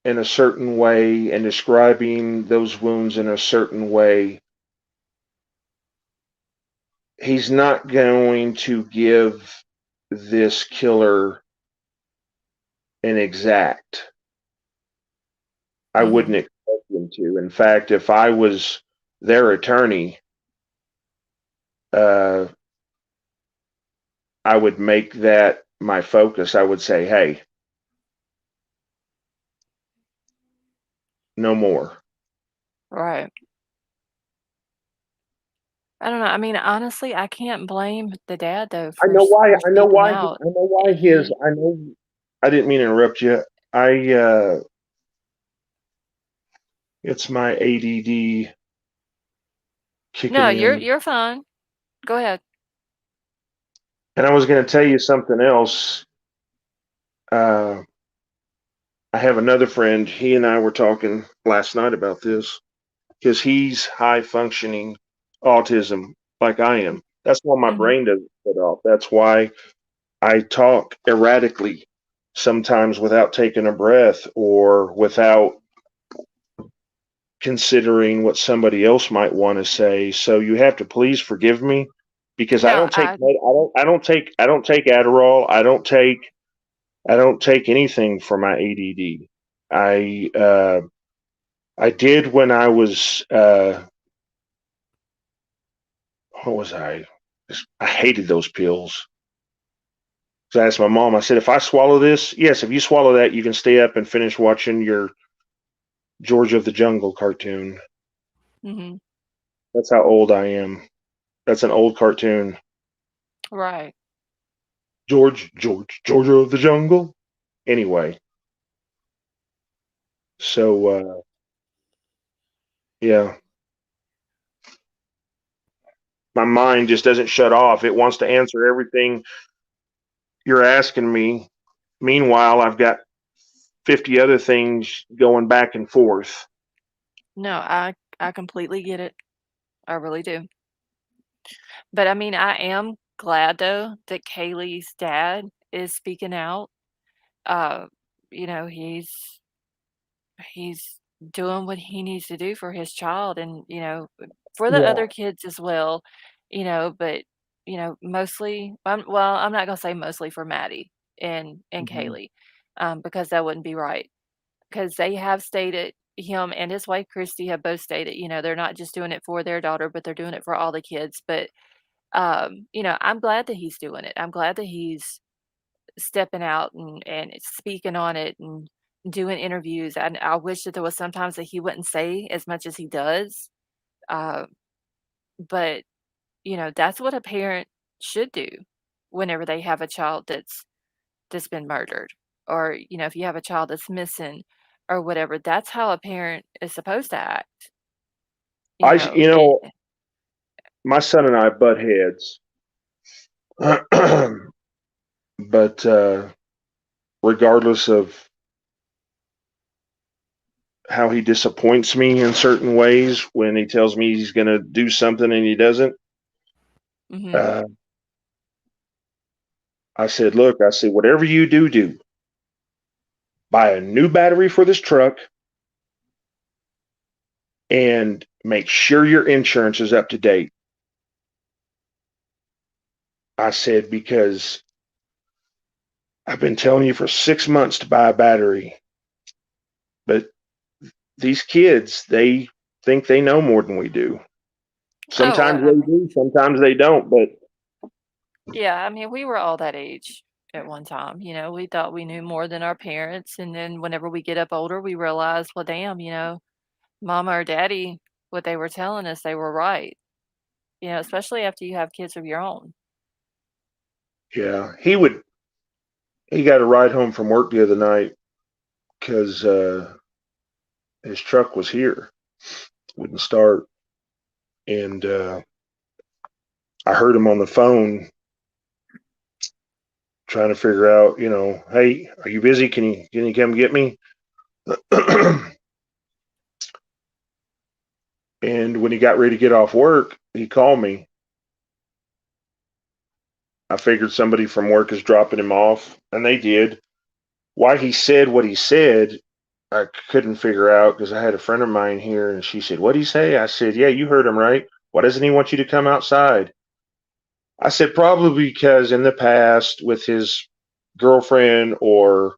in a certain way and describing those wounds in a certain way. He's not going to give this killer an exact. I hmm wouldn't expect him to. In fact, if I was their attorney, uh, I would make that my focus. I would say, hey, no more. right. I don't know. I mean, honestly, I can't blame the dad though I know why. for I know speaking why. out. I know why his. He I know. I didn't mean to interrupt you. I. It's my ADD No, kicking you're in. you're fine. Go ahead. And I was going to tell you something else. Uh, I have another friend. He and I were talking last night about this because he's high functioning autism like I am. That's why my Mhm. brain doesn't shut off. That's why I talk erratically sometimes without taking a breath or without considering what somebody else might want to say. So you have to please forgive me because I No, don't take I don't take Adderall. I don't take anything for my ADD. I did when I was what was I? I hated those pills. So I asked my mom, I said, if I swallow this, yes, if you swallow that, you can stay up and finish watching your George of the Jungle cartoon. Mhm. That's how old I am. That's an old cartoon. Right. George of the Jungle. Anyway, so yeah, my mind just doesn't shut off. It wants to answer everything you're asking me. Meanwhile, I've got 50 other things going back and forth. No, I completely get it. I really do. But I mean, I am glad though that Kaylee's dad is speaking out. Uh, you know, he's doing what he needs to do for his child and, for the Yeah. other kids as well, but, mostly, I'm not gonna say mostly for Maddie and Mhm. Kaylee, because that wouldn't be right. Because they have stated, him and his wife Christy have both stated, they're not just doing it for their daughter, but they're doing it for all the kids. But I'm glad that he's doing it. I'm glad that he's stepping out and speaking on it and doing interviews. And I wish that there was sometimes that he wouldn't say as much as he does. Uh, but that's what a parent should do whenever they have a child that's been murdered, or if you have a child that's missing or whatever. That's how a parent is supposed to act. You I, know, you it, know, my son and I butt heads, but regardless of how he disappoints me in certain ways when he tells me he's going to do something and he doesn't, mhm. uh, I said, look, I said, whatever you do, do buy a new battery for this truck and make sure your insurance is up to date. I said, because I've been telling you for 6 months to buy a battery, but these kids, they think they know more than we do. Oh, Sometimes they do, sometimes they don't, but yeah, I mean, we were all that age at one time. We thought we knew more than our parents, and then whenever we get up older, we realize, well, damn, mama or daddy, what they were telling us, they were right. Especially after you have kids of your own. yeah, he got a ride home from work the other night because his truck was here, wouldn't start. And I heard him on the phone trying to figure out, hey, are you busy? Can you come get me? And when he got ready to get off work, he called me. I figured somebody from work is dropping him off, and they did. Why he said what he said, I couldn't figure out because I had a friend of mine here, and she said, "What'd he say?" I said, "Yeah, you heard him right. Why doesn't he want you to come outside?" I said, "Probably because in the past with his girlfriend or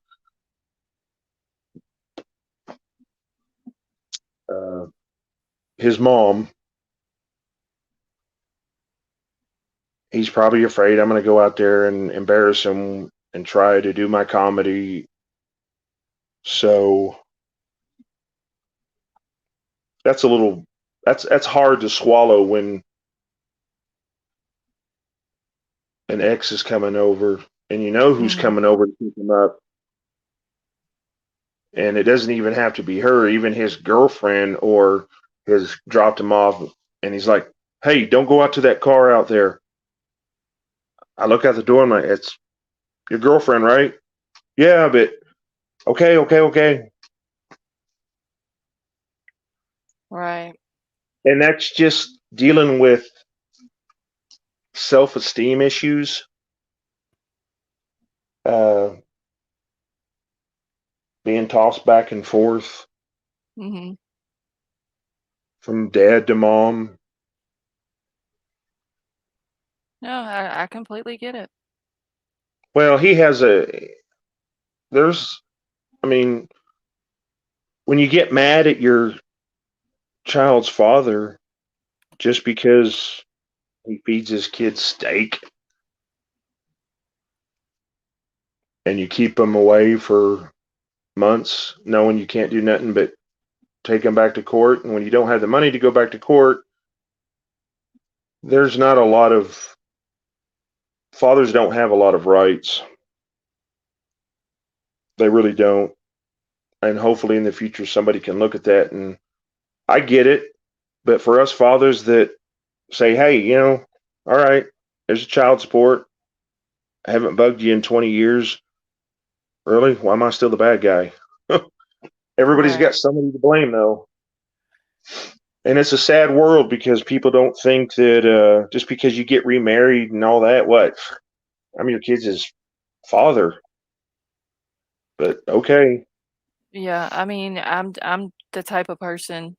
uh, his mom, he's probably afraid I'm going to go out there and embarrass him and try to do my comedy. So that's a little that's hard to swallow when an ex is coming over and you know who's Mhm. coming over to pick him up, and it doesn't even have to be her, even his girlfriend or has dropped him off, and he's like, "Hey, don't go out to that car out there." I look out the door and I'm like, "It's your girlfriend, right?" "Yeah, but okay, okay, okay." Right. And that's just dealing with self-esteem issues, uh, being tossed back and forth Mhm. from dad to mom. No, I completely get it. Well, he has there's, I mean, when you get mad at your child's father just because he feeds his kids steak, and you keep them away for months, knowing you can't do nothing but take them back to court. And when you don't have the money to go back to court, there's not a lot of fathers don't have a lot of rights. They really don't. And hopefully in the future somebody can look at that, and I get it, but for us fathers that say, hey, all right, there's a child support. I haven't bugged you in 20 years. Really? Why am I still the bad guy? Everybody's Right. got somebody to blame though. And it's a sad world because people don't think that just because you get remarried and all that, what? I'm your kid's father. But okay. Yeah, I mean, I'm the type of person,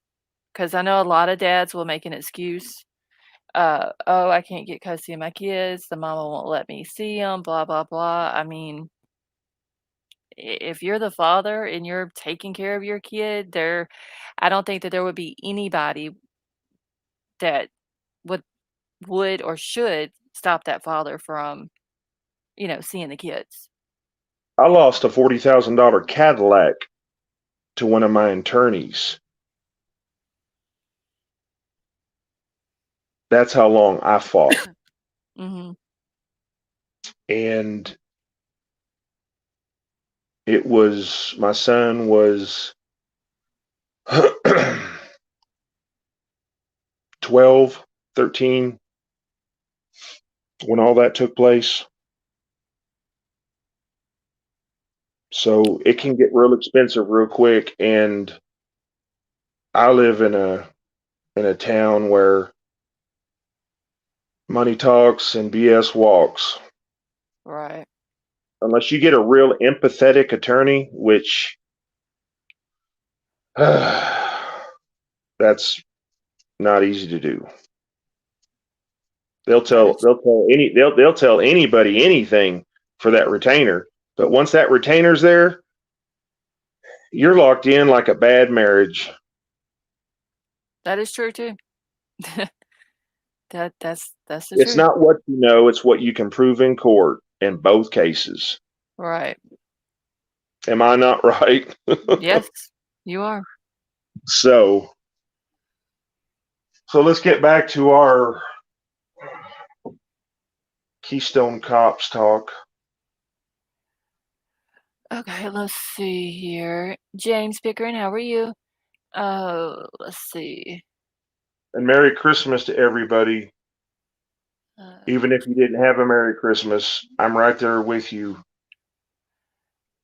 because I know a lot of dads will make an excuse. "Oh, I can't get custody of my kids, the mama won't let me see them, blah, blah, blah." I mean, if you're the father and you're taking care of your kid, I don't think that there would be anybody that would would or should stop that father from, seeing the kids. I lost a $40,000 Cadillac to one of my attorneys. That's how long I fought. Mhm. And my son was 12, 13 when all that took place. So it can get real expensive real quick. And I live in a town where money talks and BS walks. Right. Unless you get a real empathetic attorney, which that's not easy to do. That is They'll tell anybody anything for that retainer. But once that retainer's there, you're locked in like a bad marriage. that is true too. That's the It's truth. not what you know, it's what you can prove in court in both cases. Right. Am I not right? Yes, you are. So so let's get back to our Keystone Cops talk. Okay, let's see here. James Pickering, how are you? Let's see. And Merry Christmas to everybody. Uh, Even if you didn't have a Merry Christmas, I'm right there with you.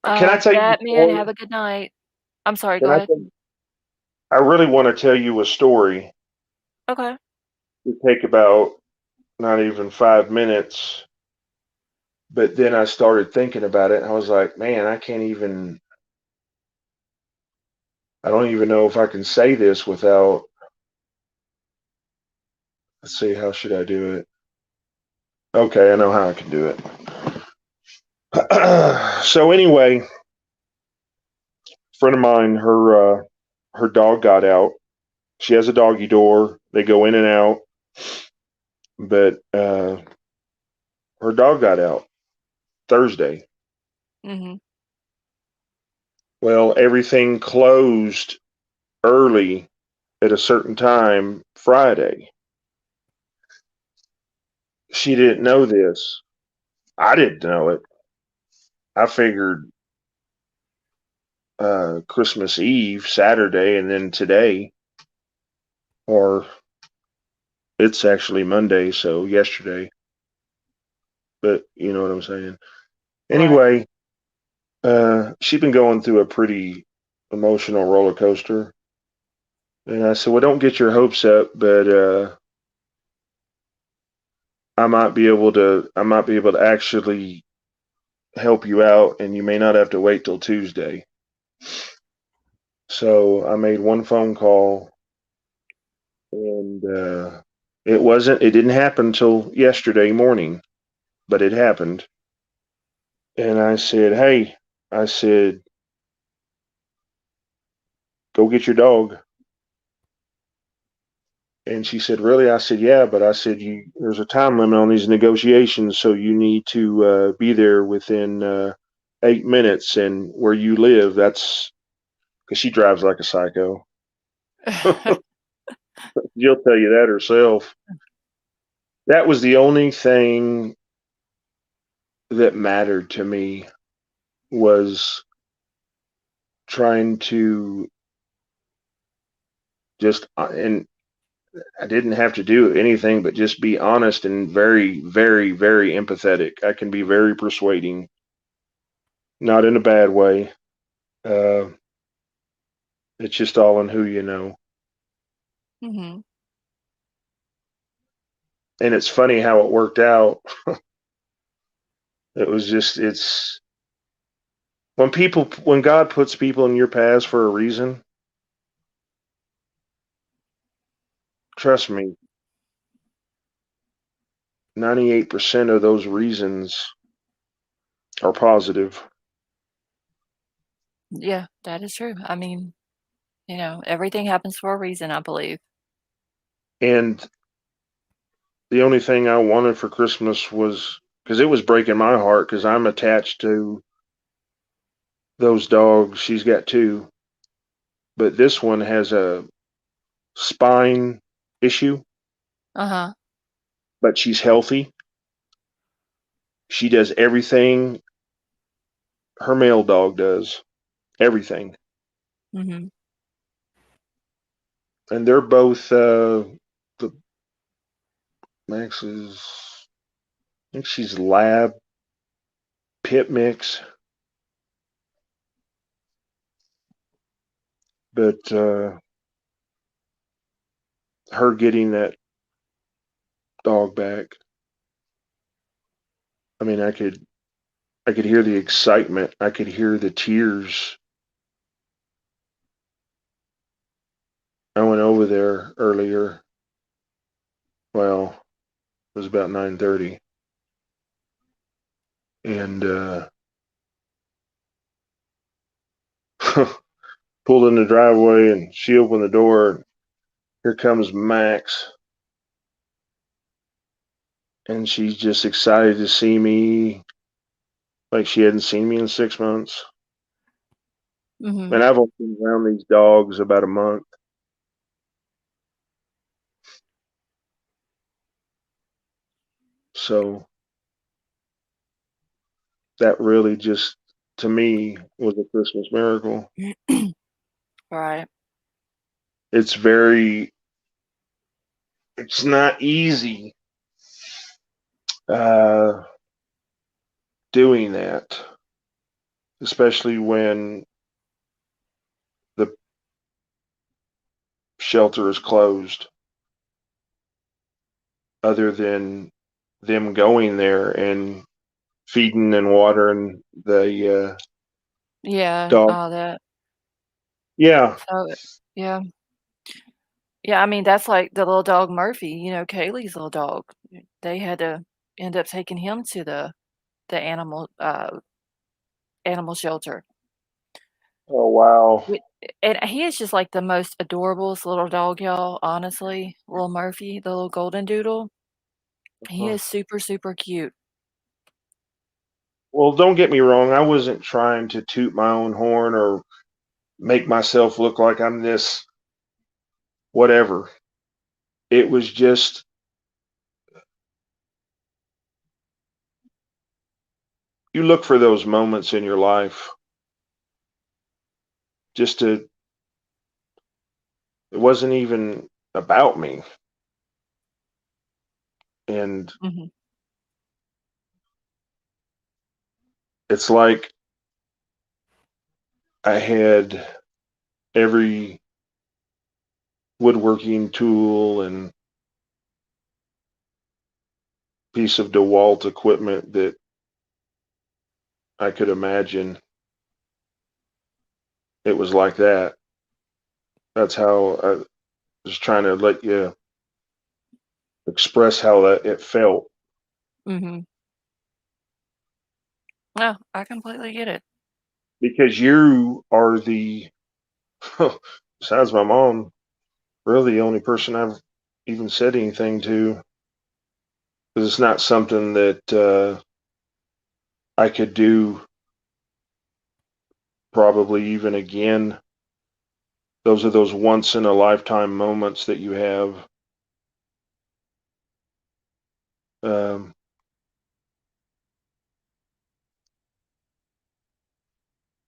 Can I tell you a Batman, story? have a good night. I'm sorry, Can go I ahead. tell you, I really want to tell you a story. Okay. It take about not even 5 minutes, but then I started thinking about it and I was like, man, I don't even know if I can say this without, let's see, how should I do it? Okay, I know how I can do it. So anyway, a friend of mine, her dog got out. She has a doggy door. They go in and out, but her dog got out Thursday. Mhm. Well, everything closed early at a certain time Friday. She didn't know this. I didn't know it. I figured Christmas Eve, Saturday, and then today, or it's actually Monday, so yesterday. But you know what I'm saying. Right. Anyway, she's been going through a pretty emotional roller coaster, and I said, "Well, don't get your hopes up, but I might be able to actually help you out, and you may not have to wait till Tuesday." So I made one phone call, and it didn't happen till yesterday morning, but it happened. And I said, "Hey," I said, "go get your dog." And she said, "Really?" I said, "Yeah," but I said, "There's a time limit on these negotiations, so you need to be there within 8 minutes, and where you live, that's because she drives like a psycho. She'll tell you that herself. That was the only thing that mattered to me was trying to just and I didn't have to do anything but just be honest and very, very, very empathetic. I can be very persuading, not in a bad way. Uh, it's just all in who you know. Mhm. And it's funny how it worked out. It was just, it's when God puts people in your paths for a reason, trust me, 98% of those reasons are positive. Yeah, that is true. I mean, everything happens for a reason, I believe. And the only thing I wanted for Christmas was because it was breaking my heart because I'm attached to those dogs. She's got two, but this one has a spine issue, Uh-huh. but she's healthy. She does everything her male dog does, everything. Mhm. And they're both, the Max is, I think she's lab pit mix, but her getting that dog back, I mean, I could hear the excitement. I could hear the tears. I went over there earlier. Well, it was about 9:30, and pulled in the driveway, and she opened the door. Here comes Max, and she's just excited to see me, like she hadn't seen me in 6 months. Mhm. And I've only been around these dogs about a month, so that really just, to me, was a Christmas miracle. Right. It's very, it's not easy uh, doing that, especially when the shelter is closed, other than them going there and feeding and watering the Yeah, dog. all that. Yeah. So, yeah. Yeah, I mean, that's like the little dog Murphy, Kaylee's little dog. They had to end up taking him to the animal shelter. Oh wow. Wi and he is just like the most adorablest little dog, y'all, honestly. Little Murphy, the little golden doodle. He Uh, is super, super cute. well, don't get me wrong. I wasn't trying to toot my own horn or make myself look like I'm this whatever. It was just, you look for those moments in your life just to, it wasn't even about me. And Mhm. it's like I had every woodworking tool and piece of DeWalt equipment that I could imagine. It was like that. That's how I was trying to let you express how that it felt. Mhm. No, I completely get it. Because you are the, besides my mom, really the only person I've even said anything to. Because it's not something that I could do probably even again. Those are those once in a lifetime moments that you have. Um,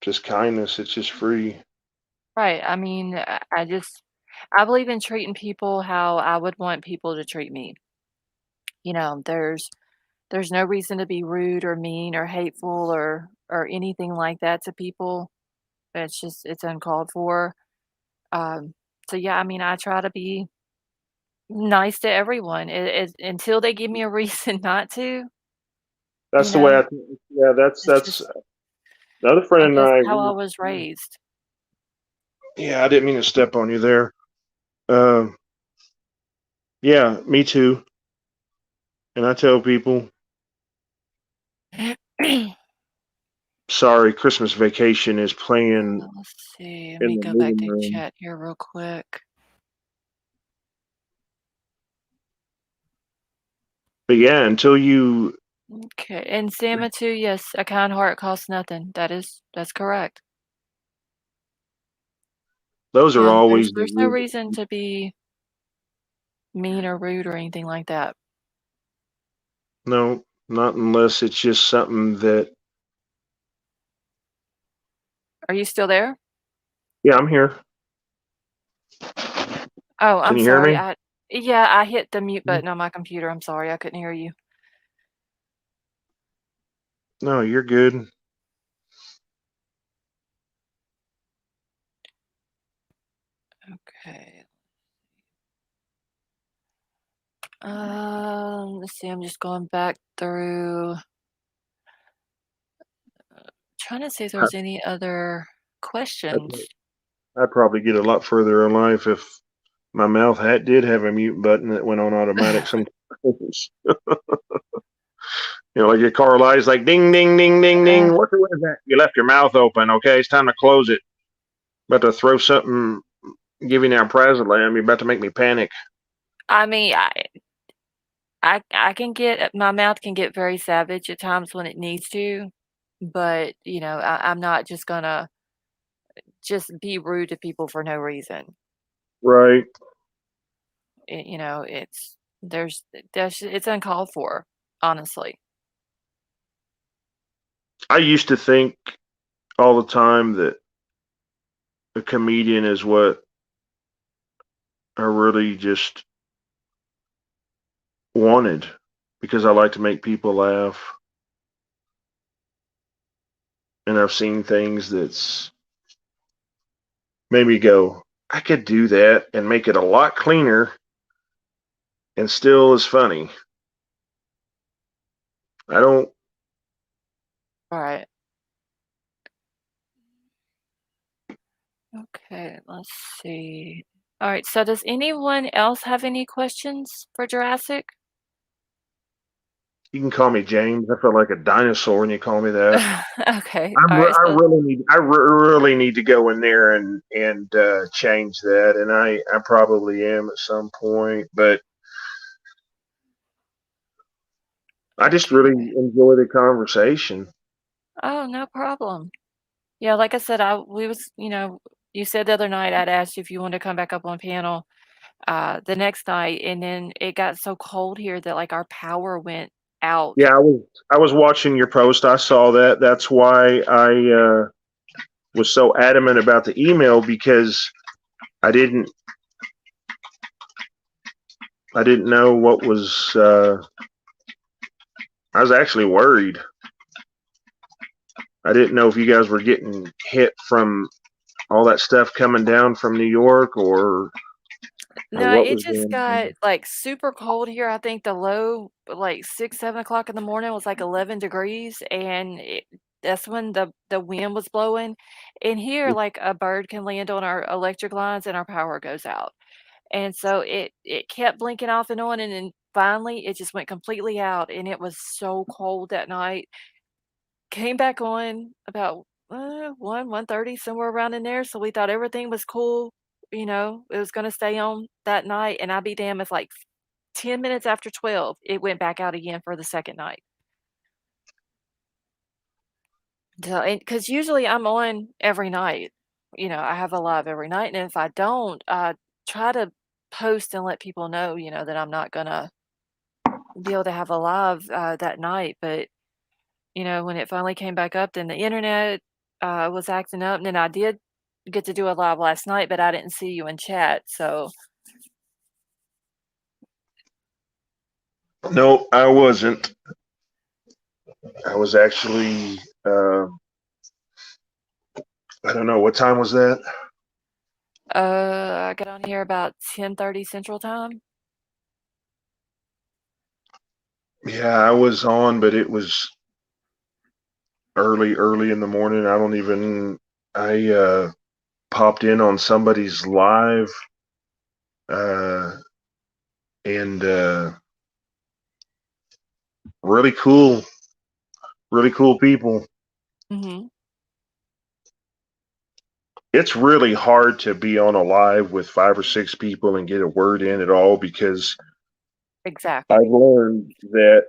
just kindness. It's just free. Right, I mean, I believe in treating people how I would want people to treat me. There's no reason to be rude or mean or hateful or anything like that to people. It's uncalled for. Um, so yeah, I mean, I try to be nice to everyone until they give me a reason not to, you That's the way I know? think. Yeah, It's that's just another friend I and guess I. how I was raised. Yeah, I didn't mean to step on you there. Um, yeah, me too. And I tell people, sorry, Christmas Vacation is playing Let's see, let in me the go back living to room. chat here real quick. But yeah, until you, Okay, and Sama too, yes, a kind heart costs nothing. That's correct. those are Yeah, there's always the there's no real. reason to be mean or rude or anything like that. No, not unless it's just something that. Are you still there? Yeah, I'm here. Oh, Can I'm you hear sorry. me? Yeah, I hit the mute button on my computer. I'm sorry. I couldn't hear you. No, you're good. Okay. Let's see. I'm just going back through, trying to see if I- there's any other I'd, questions. I'd probably get a lot further in life if my mouth did have a mute button that went on automatic sometimes. Like your car lights, like ding, ding, ding, ding, Uh, ding. What is that? You left your mouth open. Okay, it's time to close it. About to throw something, giving out present. You're about to make me panic. I mean, I can get my mouth can get very savage at times when it needs to, but I'm not just gonna just be rude to people for no reason. Right. It's uncalled for, honestly. I used to think all the time that a comedian is what I really just wanted because I like to make people laugh. And I've seen things that's made me go, I could do that and make it a lot cleaner and still as funny. I don't, All right. Okay, let's see. All right, so does anyone else have any questions for Jurassic? you can call me James. I feel like a dinosaur when you call me that. Okay, all right, I so really need, really need to go in there and change that. And I probably am at some point, but I just really okay. enjoy the conversation. Oh, no problem. Yeah, like I said, you said the other night I'd asked you if you wanted to come back up on panel the next night, and then it got so cold here that like our power went out. Yeah, I was watching your post. I saw that. That's why I was so adamant about the email because I didn't I didn't know what was. I was actually worried. I didn't know if you guys were getting hit from all that stuff coming down from New York or No, what it was just going got on. like super cold here. I think the low, like 6, 7 o'clock in the morning, was like 11 degrees, and that's when the wind was blowing. And here, like a bird can land on our electric lines, and our power goes out. And so it kept blinking off and on, and then finally it just went completely out, and it was so cold that night. Came back on about 1:30, somewhere around in there. So we thought everything was cool. It was going to stay on that night, and I'd be damn if like 10 minutes after 12 it went back out again for the second night. So, because usually I'm on every night, I have a live every night, and if I don't, I try to post and let people know, that I'm not gonna be able to have a live, that night, but, when it finally came back up, then the internet, was acting up, and then I did get to do a live last night, but I didn't see you in chat, so No, I wasn't. I was actually, I don't know, what time was that? I got on here about 10:30 Central Time. Yeah, I was on, but it was early in the morning. I popped in on somebody's live, uh, and really cool, really cool people. Mhm. It's really hard to be on a live with 5 or 6 people and get a word in at all because I've Exactly. learned that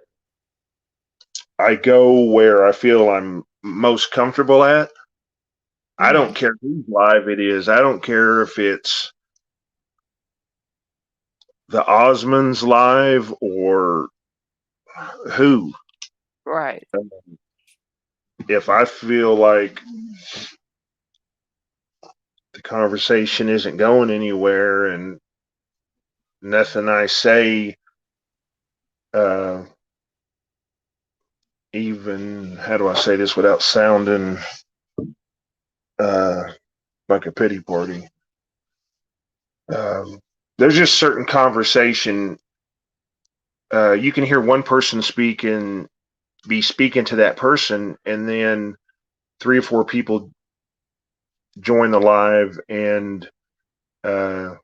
I go where I feel I'm most comfortable at. I don't Mhm. care whose live it is. I don't care if it's the Osmonds live or who. Right. If I feel like the conversation isn't going anywhere and nothing I say, uh, even, how do I say this without sounding uh, like a pity party? Um, there's just certain conversation. You can hear one person speak and be speaking to that person, and then 3 or 4 people join the live, and uh,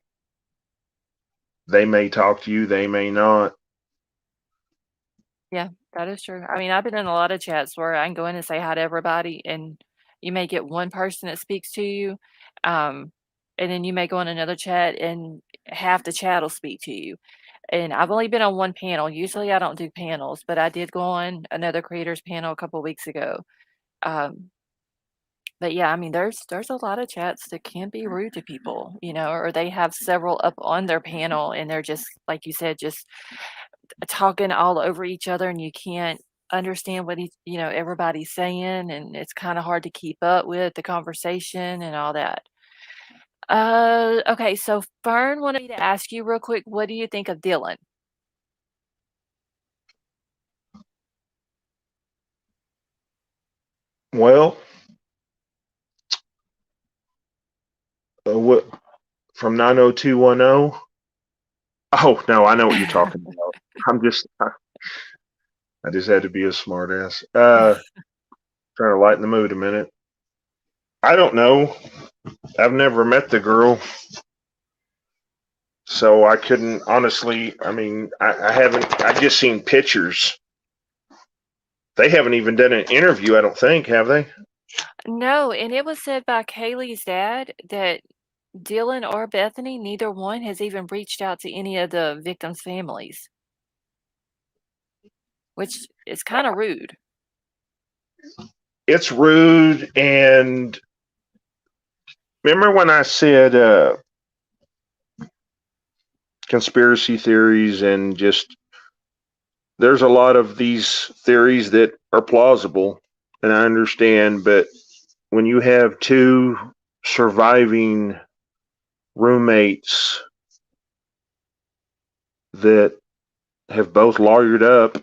they may talk to you, they may not. Yeah, that is true. I mean, I've been in a lot of chats where I can go in and say hi to everybody, and you may get one person that speaks to you, um, and then you may go on another chat, and half the chat will speak to you. And I've only been on one panel. Usually, I don't do panels, but I did go on another creators panel a couple weeks ago. Um, but yeah, I mean, there's a lot of chats that can be rude to people, or they have several up on their panel, and they're just like you said, just talking all over each other and you can't understand what everybody's saying, and it's kind of hard to keep up with the conversation and all that. Okay, so Fern wanted me to ask you real quick, what do you think of Dylan? Well, what from 90210? Oh no, I know what you're talking about. I just had to be a smartass. Trying to lighten the mood a minute. I don't know. I've never met the girl, so I couldn't honestly. I mean, I haven't. I've just seen pictures. They haven't even done an interview. I don't think, have they? No, and it was said by Kaylee's dad that Dylan or Bethany, neither one has even reached out to any of the victims' families, which is kind of rude. It's rude. And remember when I said conspiracy theories and just there's a lot of these theories that are plausible, and I understand, but when you have two surviving roommates that have both lawyered up,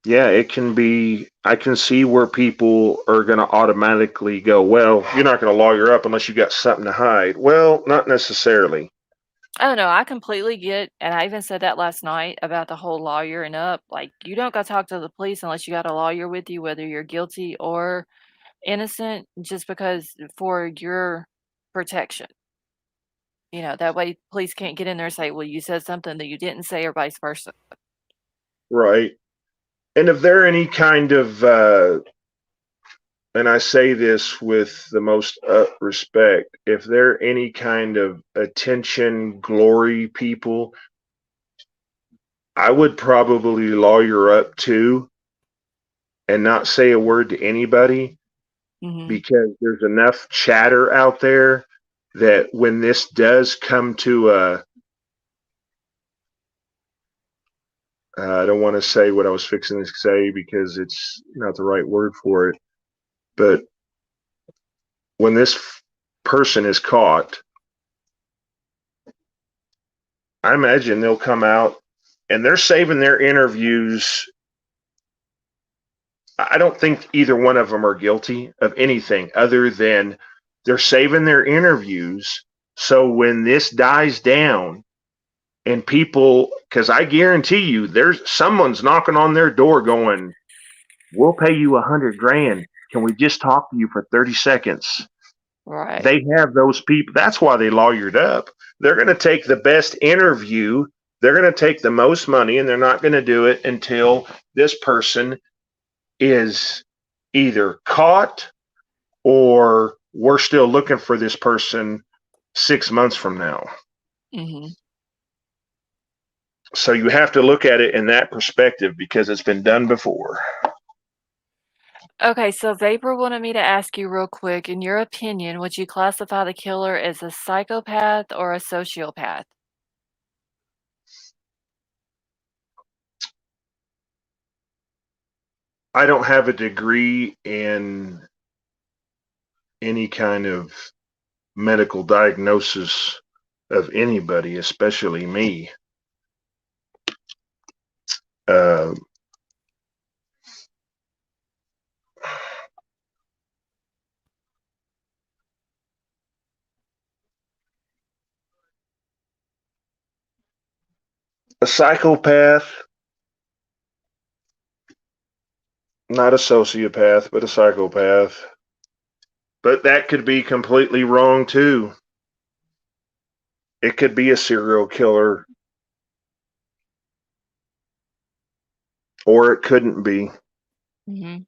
yeah, it can be. I can see where people are going to automatically go, well, you're not going to lawyer up unless you got something to hide. Well, not necessarily. Oh, no, I completely get, and I even said that last night about the whole lawyering up. Like, you don't go talk to the police unless you got a lawyer with you, whether you're guilty or innocent, just because for your protection. That way police can't get in there and say, well, you said something that you didn't say, or vice versa. Right. And if there any kind of, and I say this with the most respect, if there any kind of attention glory people, I would probably lawyer up too, and not say a word to anybody, Mhm. because there's enough chatter out there that when this does come to a, I don't want to say what I was fixing to say because it's not the right word for it, but when this person is caught, I imagine they'll come out and they're saving their interviews. I don't think either one of them are guilty of anything other than they're saving their interviews. So when this dies down and people, because I guarantee you, there's someone's knocking on their door going, "We'll pay you 100 grand. Can we just talk to you for 30 seconds?" Right. They have those people. That's why they lawyered up. They're going to take the best interview. They're going to take the most money, and they're not going to do it until this person is either caught or we're still looking for this person 6 months from now. Mhm. So you have to look at it in that perspective because it's been done before. Okay, so Vapor wanted me to ask you real quick, in your opinion, would you classify the killer as a psychopath or a sociopath? I don't have a degree in any kind of medical diagnosis of anybody, especially me. Uh, a psychopath, not a sociopath, but a psychopath. But that could be completely wrong too. It could be a serial killer, or it couldn't be. Mhm.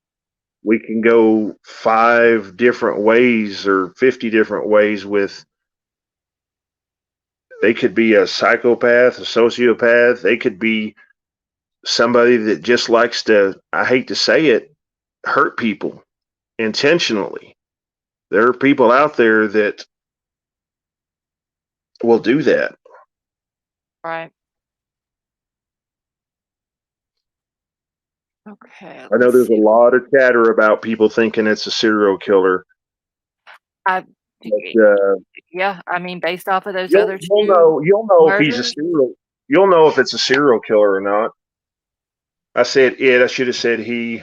We can go 5 different ways or 50 different ways with. They could be a psychopath, a sociopath. They could be somebody that just likes to, I hate to say it, hurt people intentionally. There are people out there that will do that. Right. Okay, I know let's there's a see. lot of chatter about people thinking it's a serial killer, I but yeah, I mean, based off of those you'll other you'll 2 know you'll know if he's a murders. serial. You'll know if it's a serial killer or not. I said it. I should have said he.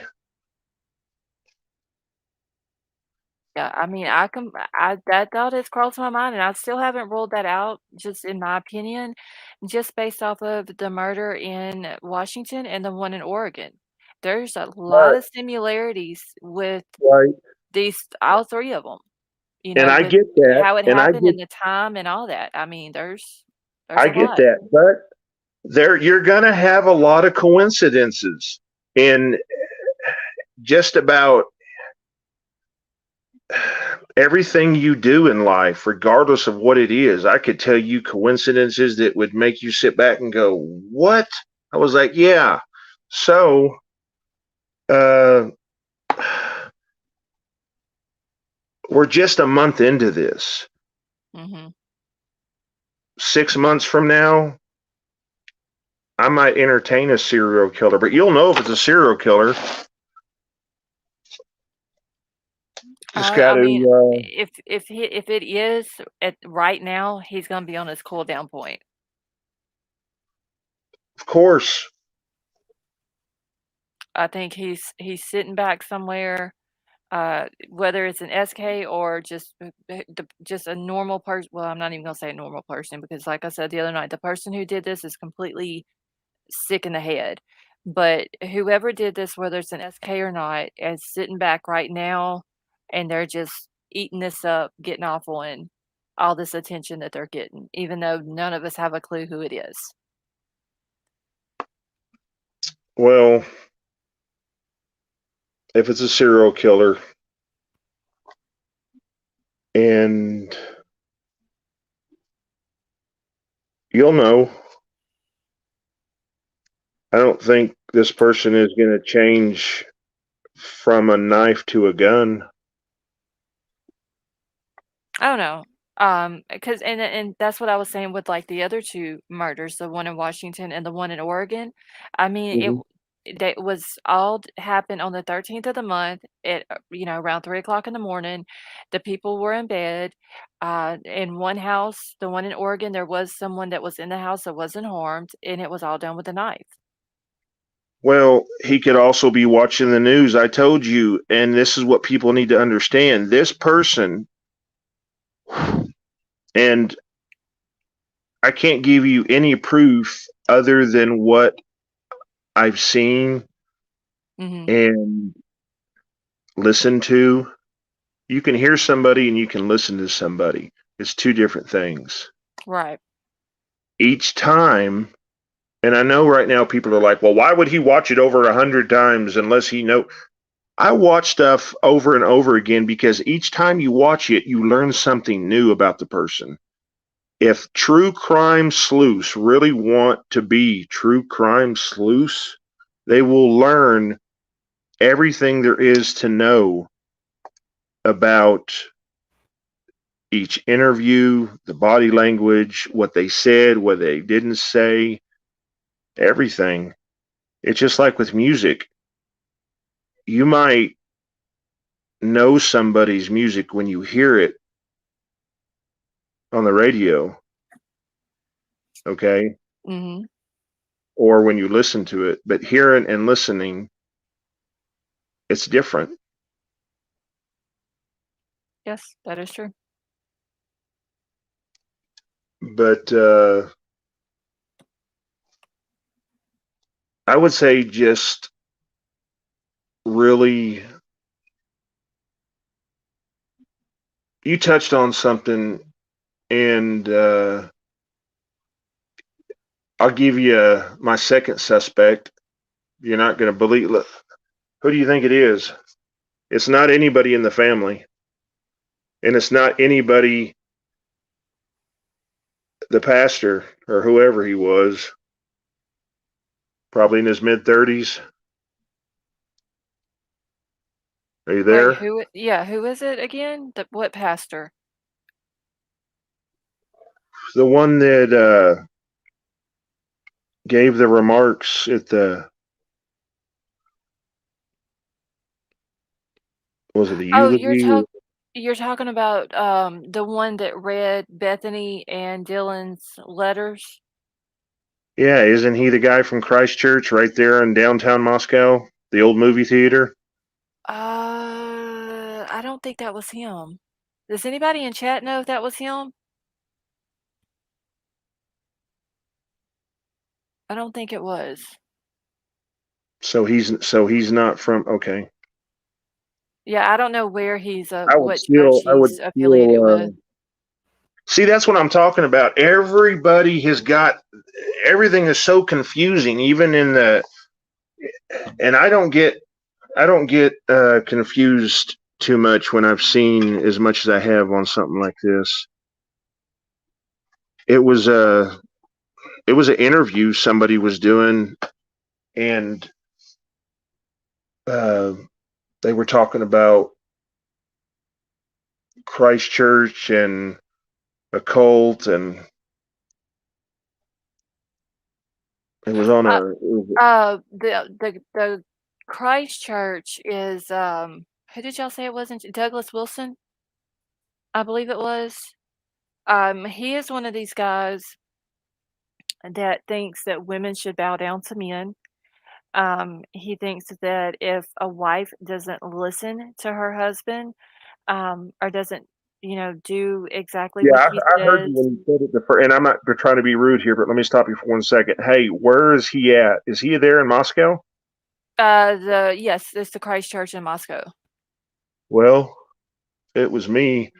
Yeah, I mean, I that thought has crossed my mind, and I still haven't ruled that out, just in my opinion, just based off of the murder in Washington and the one in Oregon. There's a lot But of similarities with right, these all 3 of them. and I With get that, how it and happened and the time and all that. I mean, there's I a get lot. that, but there you're going to have a lot of coincidences in just about everything you do in life, regardless of what it is. I could tell you coincidences that would make you sit back and go, "What?" I was like, "Yeah." So, uh, we're just a month into this. Mhm. 6 months from now, I might entertain a serial killer, but you'll know if it's a serial killer. Just got I mean, to, if it is at right now, he's gonna be on his cool down point. of course, I think he's sitting back somewhere, whether it's an SK or just a normal person. Well, I'm not even gonna say a normal person because, like I said the other night, the person who did this is completely sick in the head. But whoever did this, whether it's an SK or not, is sitting back right now, and they're just eating this up, getting off on all this attention that they're getting, even though none of us have a clue who it is. well, if it's a serial killer and you'll know, I don't think this person is going to change from a knife to a gun. I don't know. Because and that's what I was saying with, like, the other 2 murders, the one in Washington and the one in Oregon. I mean, Mhm. they was all happened on the 13th of the month at, around 3 o'clock in the morning. The people were in bed. In one house, the one in Oregon, there was someone that was in the house that wasn't harmed, and it was all done with a knife. Well, he could also be watching the news. I told you, and this is what people need to understand. This person, and I can't give you any proof other than what I've seen Mhm. and listened to. You can hear somebody and you can listen to somebody. It's two different things. Right. Each time, and I know right now people are like, well, why would he watch it over 100 times unless he know? I watch stuff over and over again because each time you watch it, you learn something new about the person. If true crime sleuths really want to be true crime sleuths, they will learn everything there is to know about each interview, the body language, what they said, what they didn't say, everything. It's just like with music. You might know somebody's music when you hear it on the radio, okay? Mhm. Or when you listen to it, but hearing and listening, it's different. Yes, that is true. But I would say just really, you touched on something, and I'll give you my second suspect. You're not going to believe. Look, who do you think it is? It's not anybody in the family, and it's not anybody, the pastor or whoever he was, probably in his mid 30s. Are you Wait, there? who is it again? What pastor? The one that gave the remarks at the, was it the Oh, eulogy? you're talking about, the one that read Bethany and Dylan's letters? Yeah, isn't he the guy from Christchurch right there in downtown Moscow, the old movie theater? I don't think that was him. Does anybody in chat know if that was him? I don't think it was. So he's not from, okay. Yeah, I don't know where he's, I would what church still I would he's affiliated still with. see, that's what I'm talking about. Everybody has got, everything is so confusing, even in the, and I don't get confused too much when I've seen as much as I have on something like this. It was a it was an interview somebody was doing, and uh, they were talking about Christchurch and a cult, and it was on Uh, a, it was, the Christ Church is, who did y'all say it wasn't? Douglas Wilson, I believe it was. He is one of these guys that thinks that women should bow down to men. He thinks that if a wife doesn't listen to her husband, or doesn't, do exactly yeah. what he I heard says, you when you said it the first, and I'm not trying to be rude here, but let me stop you for 1 second. Hey, where is he at? Is he there in Moscow? yes, it's the Christ Church in Moscow. Well, it was me.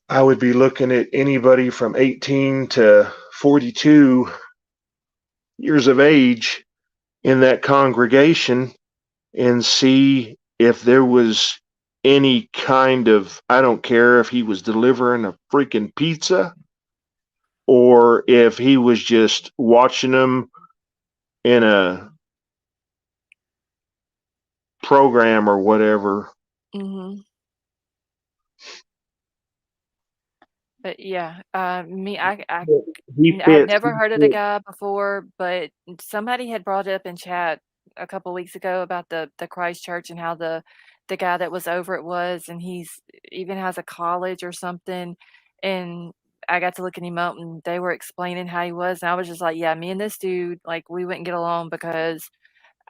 I would be looking at anybody from 18 to 42 years of age in that congregation and see if there was any kind of, I don't care if he was delivering a freaking pizza or if he was just watching them in a program or whatever. Mhm. But yeah, me, He I'd fits. never heard of the guy before, but somebody had brought it up in chat a couple weeks ago about the Christ Church and how the guy that was over it was, and he's even has a college or something. And I got to looking him up, and they were explaining how he was, and I was just like, yeah, me and this dude, like, we wouldn't get along because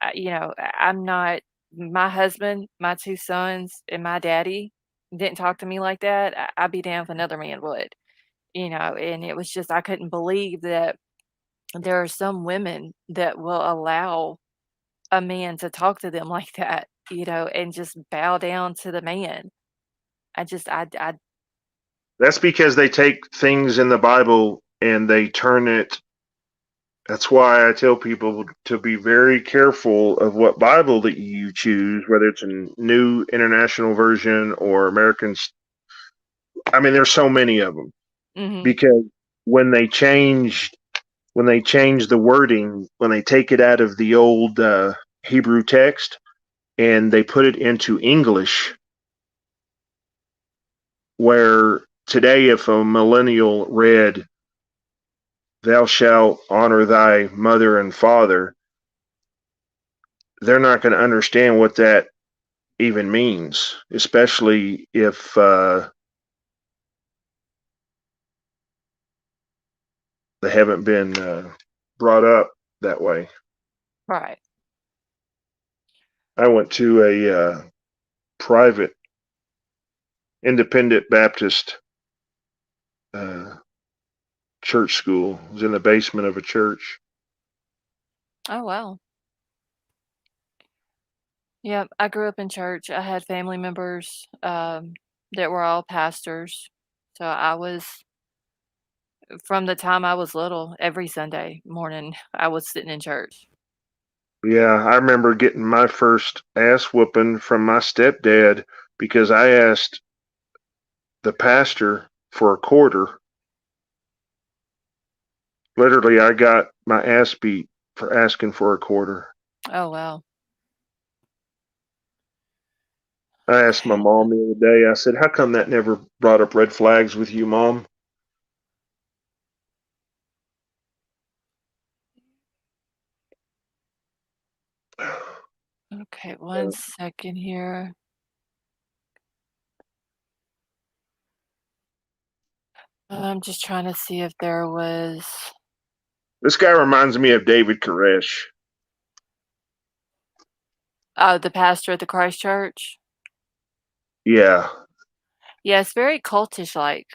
I'm not my husband, my 2 sons, and my daddy didn't talk to me like that. I'd be damned if another man would, and it was just I couldn't believe that there are some women that will allow a man to talk to them like that, and just bow down to the man. I just I That's because they take things in the Bible and they turn it. That's why I tell people to be very careful of what Bible that you choose, whether it's a new international version or American. I mean, there's so many of them Mhm. because when they change when they change the wording, when they take it out of the old Hebrew text and they put it into English, where today if a millennial read "Thou shalt honor thy mother and father," they're not going to understand what that even means, especially if they haven't been brought up that way. Right. I went to a private independent Baptist uh, church school. It was in the basement of a church. Oh, wow. Yeah, I grew up in church. I had family members, that were all pastors. So I was from the time I was little, every Sunday morning, I was sitting in church. Yeah, I remember getting my first ass whooping from my stepdad because I asked the pastor for a quarter. Literally, I got my ass beat for asking for a quarter. Oh, wow. I asked my mom the other day, I said, "How come that never brought up red flags with you, Mom?" Okay, one second here. I'm just trying to see if there was This guy reminds me of David Koresh. oh, the pastor at the Christ Church? Yeah, Yeah, it's very cultish-like.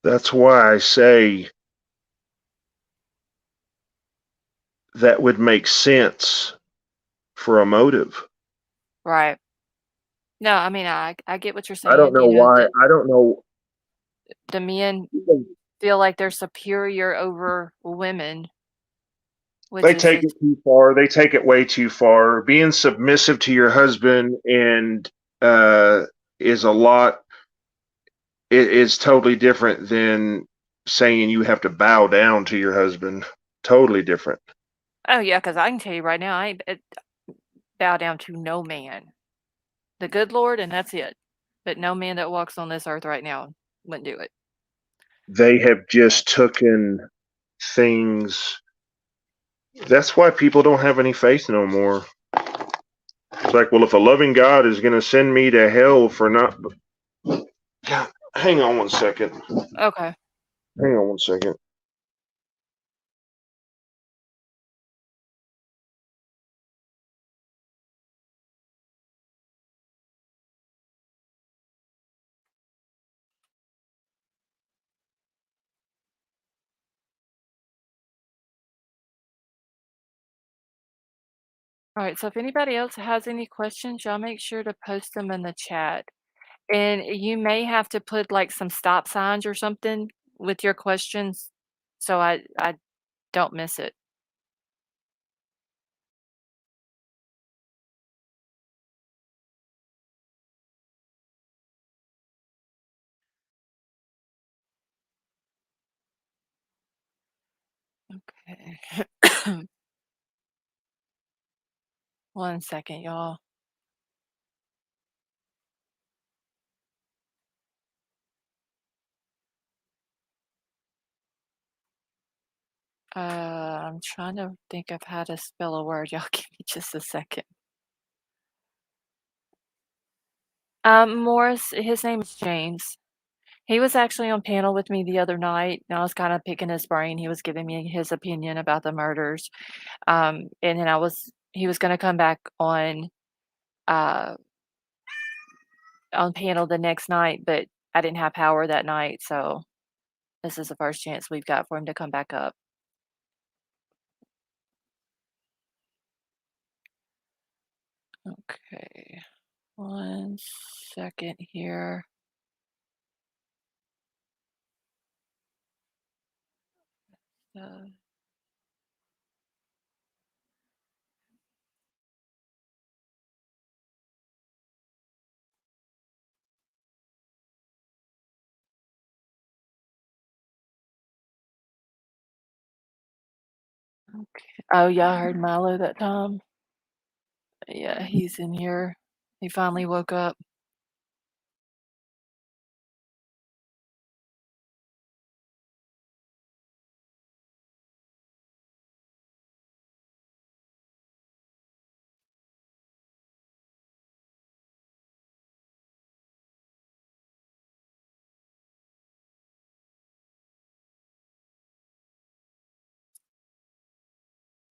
that's why I say that would make sense for a motive. Right. No, I mean, I get what you're I don't saying, know why. that I don't know. the men feel like they're superior over women, which They is take just it too far. They take it way too far. Being submissive to your husband and uh, is a lot. It is totally different than saying you have to bow down to your husband. Totally different. oh, yeah, because I can tell you right now, I ain't bow down to no man. The good Lord, and that's it. But no man that walks on this earth right now wouldn't do it. They have But just taken things. That's why people don't have any faith no more. It's like, well, if a loving God is going to send me to hell for not. God, hang on one second. okay. Hang on one second. All right, so if anybody else has any questions, y'all make sure to post them in the chat. And you may have to put like some stop signs or something with your questions so I don't miss it. Okay. One second, y'all. I'm trying to think of how to spell a word. Y'all give me just a second. Morris, his name is James. He was actually on panel with me the other night, and I was kind of picking his brain. He was giving me his opinion about the murders. And then he was going to come back uh, on panel the next night, but I didn't have power that night, so this is the first chance we've got for him to come back up. Okay, one second here. Uh, okay. Oh, yeah, I heard Milo that time. Yeah, he's in here. He finally woke up.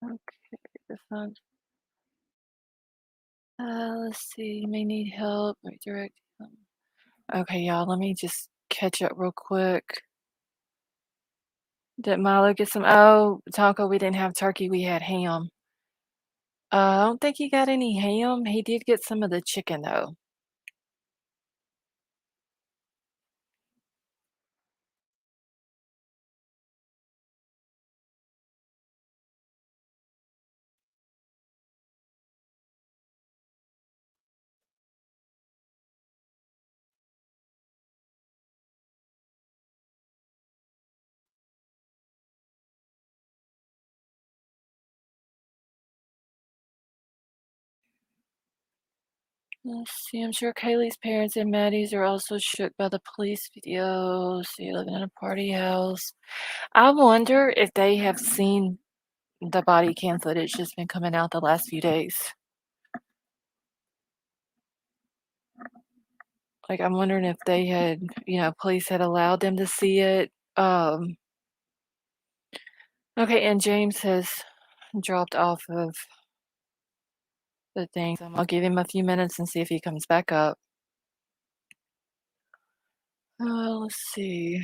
Okay, this one. Let's see. You may need help. Redirect. Okay, y'all, let me just catch up real quick. Did Milo get some? Oh, taco, we didn't have turkey, we had ham. I don't think he got any ham. He did get some of the chicken, though. Let's see. I'm sure Kaylee's parents and Maddie's are also shook by the police video. See, living in a party house. I wonder if they have seen the body cam footage that's been coming out the last few days. Like, I'm wondering if they had, police had allowed them to see it. Okay, and James has dropped off of the thing. So I'll give him a few minutes and see if he comes back up. Let's see.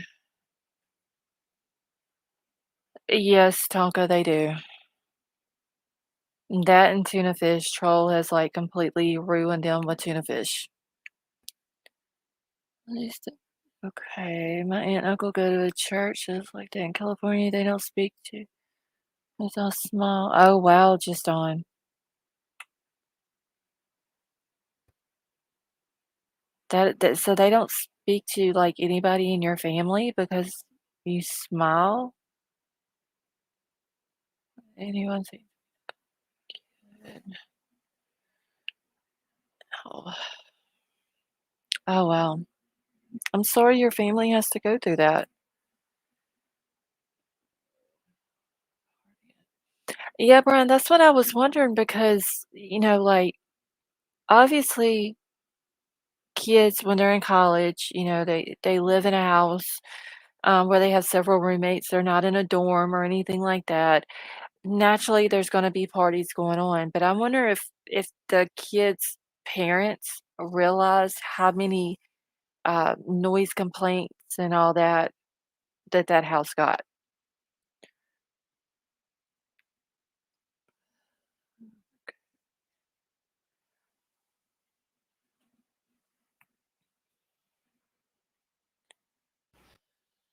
Yes, Tonka, they do. That and tuna fish. Troll has like completely ruined them with tuna fish. At least, okay. My aunt and uncle go to a church that's like that in California. They don't speak to. It's all small. Oh wow, just on. That so they don't speak to like anybody in your family because you smile. Anyone say good? Oh, oh wow. I'm sorry your family has to go through that. Yeah, Brian, that's what I was wondering because, like, obviously, kids, when they're in college, they live in a house where they have several roommates. They're not in a dorm or anything like that. Naturally, there's going to be parties going on, but I wonder if the kids' parents realize how many noise complaints and all that house got.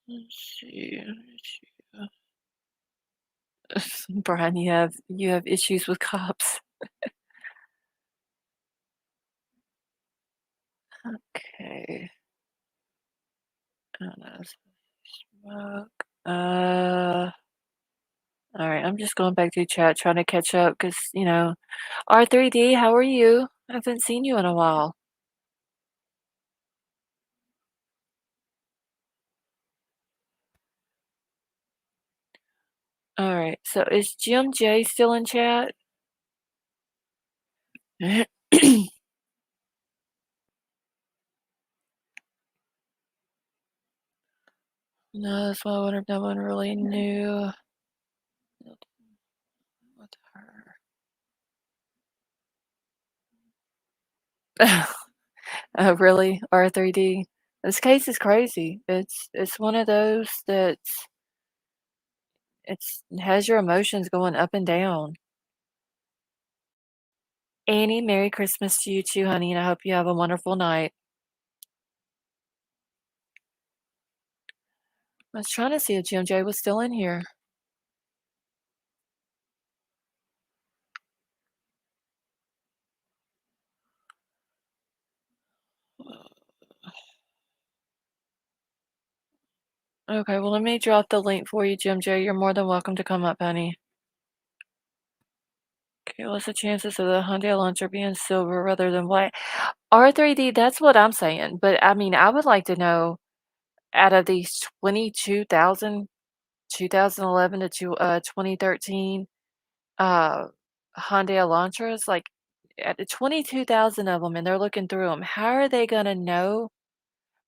Let's see. Brian, you have issues with cops. Okay. I don't know. Smoke. Alright, I'm just going back through chat trying to catch up because R3D, how are you? I haven't seen you in a while. Alright, so is Jim J still in chat? No, that's why I wonder if no one really knew with her. Oh, really? R3D? This case is crazy. It's one of those that's it has your emotions going up and down. Annie, Merry Christmas to you too, honey, and I hope you have a wonderful night. I was trying to see if Jim J was still in here. Okay, well, let me drop the link for you, Jim J. You're more than welcome to come up, honey. Okay, what's the chances of the Hyundai Elantra being silver rather than white? R3D, that's what I'm saying. But I mean, I would like to know out of these 22,000, 2011 to 2013 uh Hyundai Elantras, like at the 22,000 of them, and they're looking through them. How are they going to know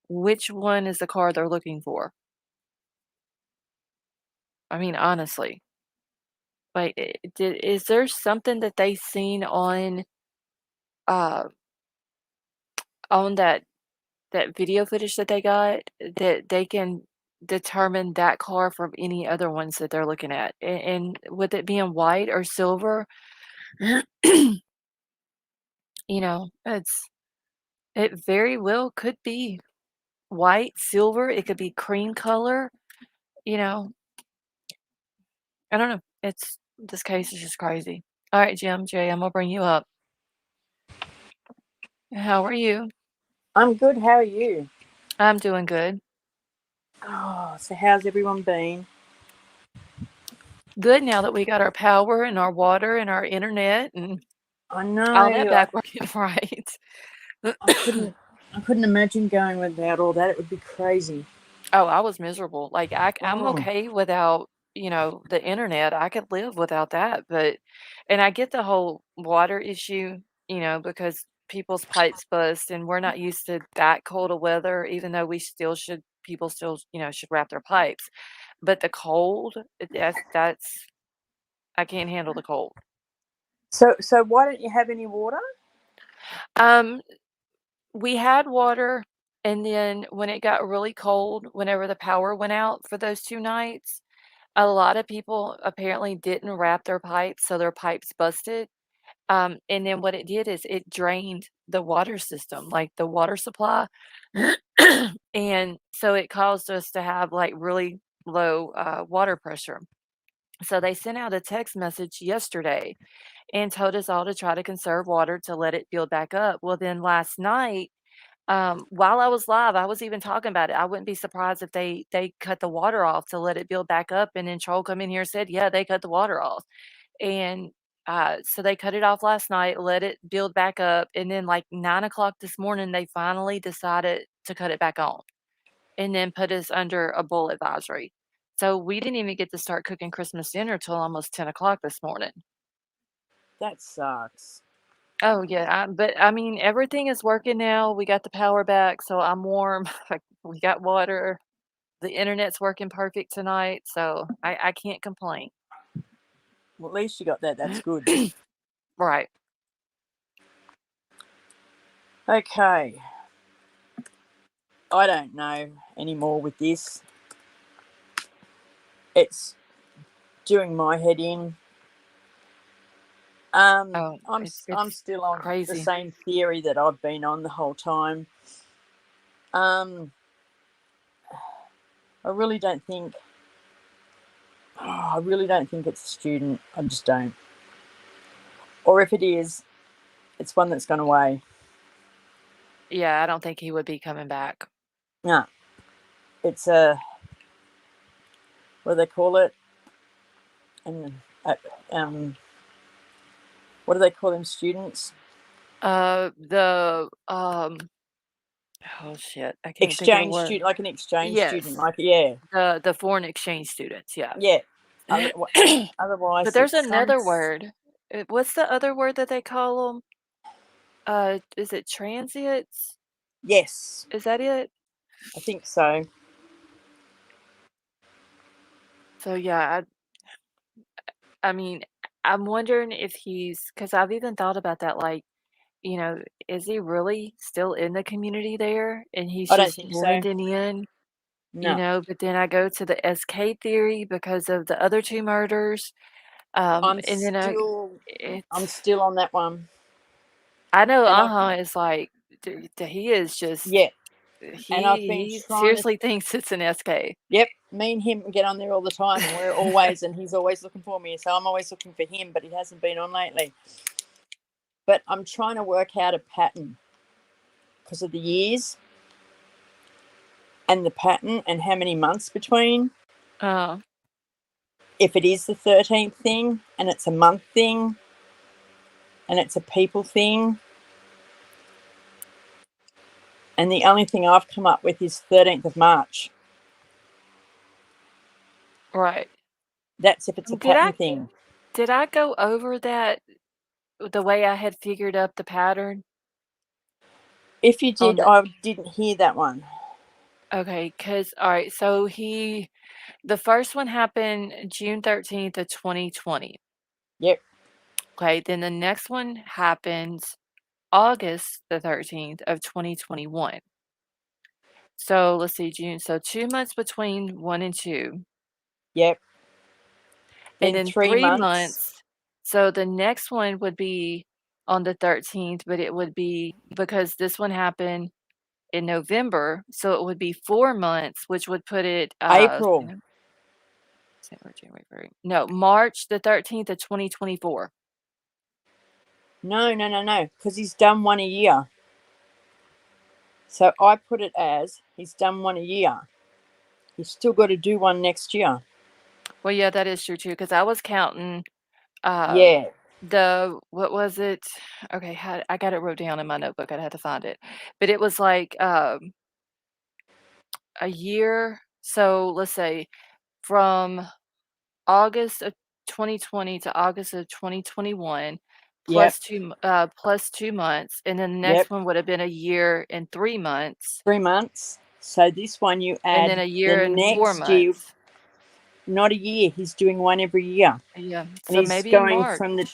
which one is the car they're looking for? I mean, honestly. Like, is there something that they seen uh, on that video footage that they got that they can determine that car from any other ones that they're looking at? And with it being white or silver, it very well could be white, silver, it could be cream color, you know, I don't know. This case is just crazy. All right, Jim J, I'm gonna bring you up. How are you? I'm good. How are you? I'm doing good. Oh, so how's everyone been? Good now that we got our power and our water and our internet and I all that know. back working right. I couldn't. I couldn't imagine going without all that. It would be crazy. Oh, I was miserable. Like I'm Oh, okay without, the internet. I could live without that, and I get the whole water issue, because people's pipes bust and we're not used to that cold of weather, even though people still, should wrap their pipes. But the cold, that's I can't handle the cold. so why don't you have any water? Um, we had water, and then when it got really cold, whenever the power went out for those 2 nights, a lot of people apparently didn't wrap their pipes, so their pipes busted. And then what it did is it drained the water system, like the water supply. And so it caused us to have like really low water pressure. So they sent out a text message yesterday and told us all to try to conserve water to let it build back up. Well, then last night, while I was live, I was even talking about it. I wouldn't be surprised if they cut the water off to let it build back up. And then Troll come in here and said, yeah, they cut the water off. And so they cut it off last night, let it build back up, and then like 9 o'clock this morning, they finally decided to cut it back on, and then put us under a bull advisory. So we didn't even get to start cooking Christmas dinner till almost 10 o'clock this morning. That sucks. Oh, yeah, but, I mean, everything is working now, we got the power back, so I'm warm, like, we got water, the internet's working perfect tonight, so I can't complain. Well, at least you got that. That's good. Right. Okay. I don't know anymore with this. It's doing my head in. Oh, I'm it's still on the crazy. same theory that I've been on the whole time. Um, I really don't think. I really don't think it's a student. I just don't. Or if it is, it's one that's gone away. Yeah, I don't think he would be coming back. No, it's a, what do they call it? and what do they call them, students? The oh shit, I can't think of the Exchange word. student, like an exchange student, Yes, like yeah, the foreign exchange students, yeah. yeah. But Otherwise, there's it's some. another word. What's the other word that they call them? Is it transients? Yes, Is that it? I think so. So yeah, I mean, I'm wondering if because I've even thought about that, like, you know, is he really still in the community there and he's I don't just think so. blending in, No, but then I go to the SK theory because of the other two murders. I'm And then still, I'm it's, still on that one, I know and I've is like, he is just, yeah, and I've been he trying to. seriously thinks it's an SK. Yep, me and him get on there all the time, and we're always, and he's always looking for me. So I'm always looking for him, but he hasn't been on lately. But I'm trying to work out a pattern because of the years and the pattern and how many months between. Uh, If it is the 13th thing and it's a month thing and it's a people thing, and the only thing I've come up with is 13th of March. right. That's if it's a Did pattern I thing. did I go over that the way I had figured up the pattern If you on did, the I didn't hear that one. okay, because all right, so the first one happened June 13th of 2020. Yep, Okay, then the next one happens August the 13th of 2021. So let's see, June. So 2 months between one and two, yep. and Then then 3 months. So the next one would be on the 13th, but it would be because this one happened in November, so it would be 4 months, which would put it April. January, February. No, March the 13th of 2024. No, because he's done one a year. So I put it as he's done one a year. He's still got to do one next year. Well, yeah, that is true too, because I was counting uh Yeah, what was it? Okay, I got it wrote down in my notebook. I'd have to find it. But it was like a year. So let's say from August of 2020 to August of 2021 yep, plus 2 months, and then the yep. next one would have been a year and 3 months, 3 months. So this one you and then add a the year and four next year, months. not a year. He's doing one every year, Yeah, and so he's maybe in going March. from the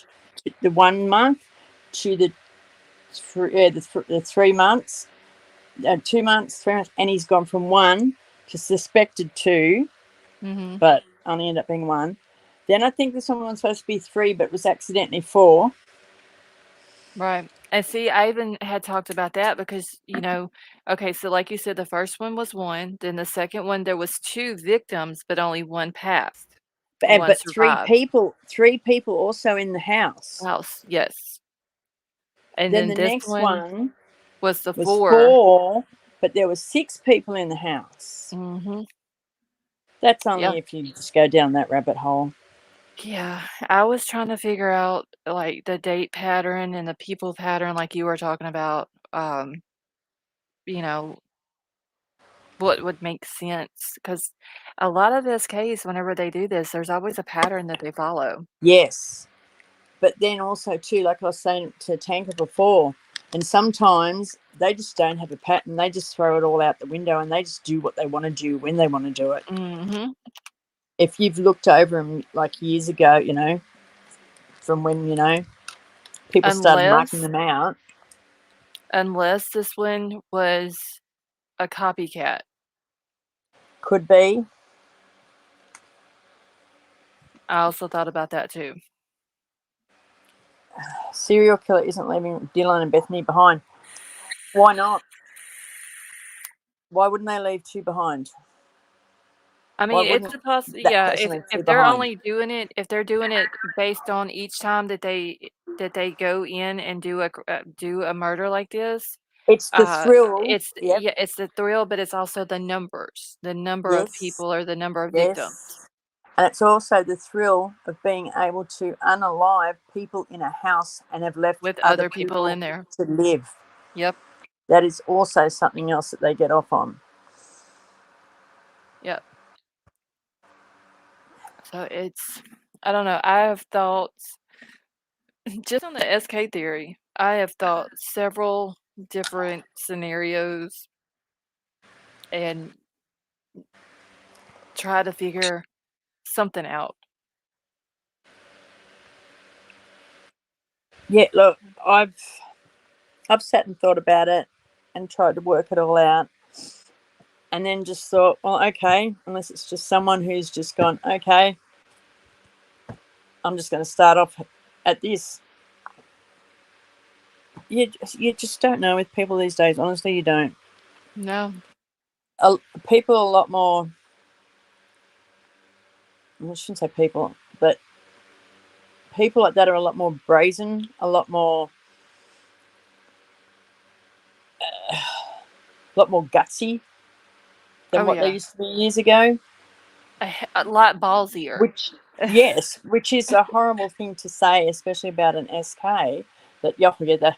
1 month to the 3 months, 2 months, 3 months, and he's gone from one to suspected two, Mhm. but only ended up being one. Then I think this one was supposed to be three, but was accidentally four. Right. And see, I even had talked about that because, okay, so like you said, the first one was one, then the second one, there was two victims, but only one passed. One But three survived. people, three people also in the house. House, yes. And Then then the this next one one was the was four. four, but there was six people in the house. Mhm. That's Yeah. only if you just go down that rabbit hole. Yeah. I was trying to figure out like the date pattern and the people pattern like you were talking about. You know, what would make sense? Because a lot of SKs, whenever they do this, there's always a pattern that they follow. Yes. But then also too, like I was saying to Tanker before, and sometimes they just don't have a pattern. They just throw it all out the window and they just do what they want to do when they want to do it. Mhm. If you've looked over them like years ago, from when, people started marking Unless them out. unless this one was a copycat. Could be. I also thought about that too. Serial killer isn't leaving Dylan and Bethany behind. Why not? Why wouldn't they leave two behind? I Why mean, wouldn't it's a that yeah, person leave two if they're behind? only doing it if they're doing it based on each time that they go in and do a murder like this, It's the thrill. Yep. it's the thrill, but it's also the numbers, the number of Yes. people or the number of victims. Yes. And it's also the thrill of being able to unalive people in a house and have left with other other people people in there. to live. Yep. That is also something else that they get off on. Yep. So I don't know. I have thought, just on the SK theory, I have thought several different scenarios and try to figure something out. Yeah, look, I've sat and thought about it and tried to work it all out, and then just thought, well, okay, unless it's just someone who's just gone, okay, I'm just going to start off at this. You just don't know with people these days. Honestly, you don't. No. People are a lot more. I shouldn't say people, but people like that are a lot more brazen, a lot more gutsy than Oh what they yeah. used to be years ago. A lot ballsier. Which, yes, which is a horrible thing to say, especially about an SK. That yeah, they're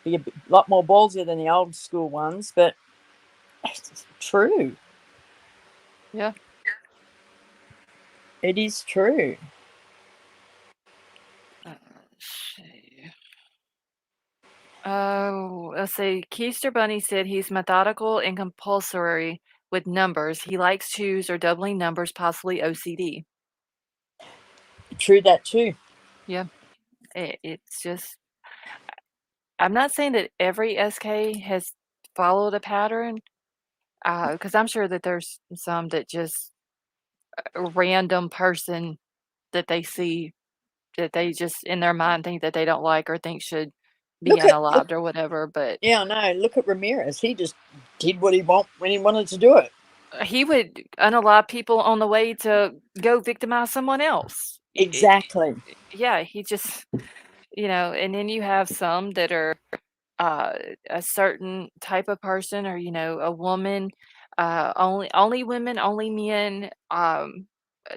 be a lot more ballsier than the old school ones, but it's true. Yeah. It is true. Let's see. Oh, let's see. Keister Bunny said he's methodical and compulsory with numbers. He likes twos or doubling numbers, possibly OCD. True that too. Yeah. It's just, I'm not saying that every SK has followed a pattern, because I'm sure that there's some that just a random person that they see that they just in their mind think that they don't like or think should be Look. unalived or whatever. But Yeah, no. Look at Ramirez. He just did what he want when he wanted to do it. he would unalive people on the way to go victimize someone else. Exactly. Yeah, he just, and then you have some that are uh, a certain type of person, or a woman, only women, only men,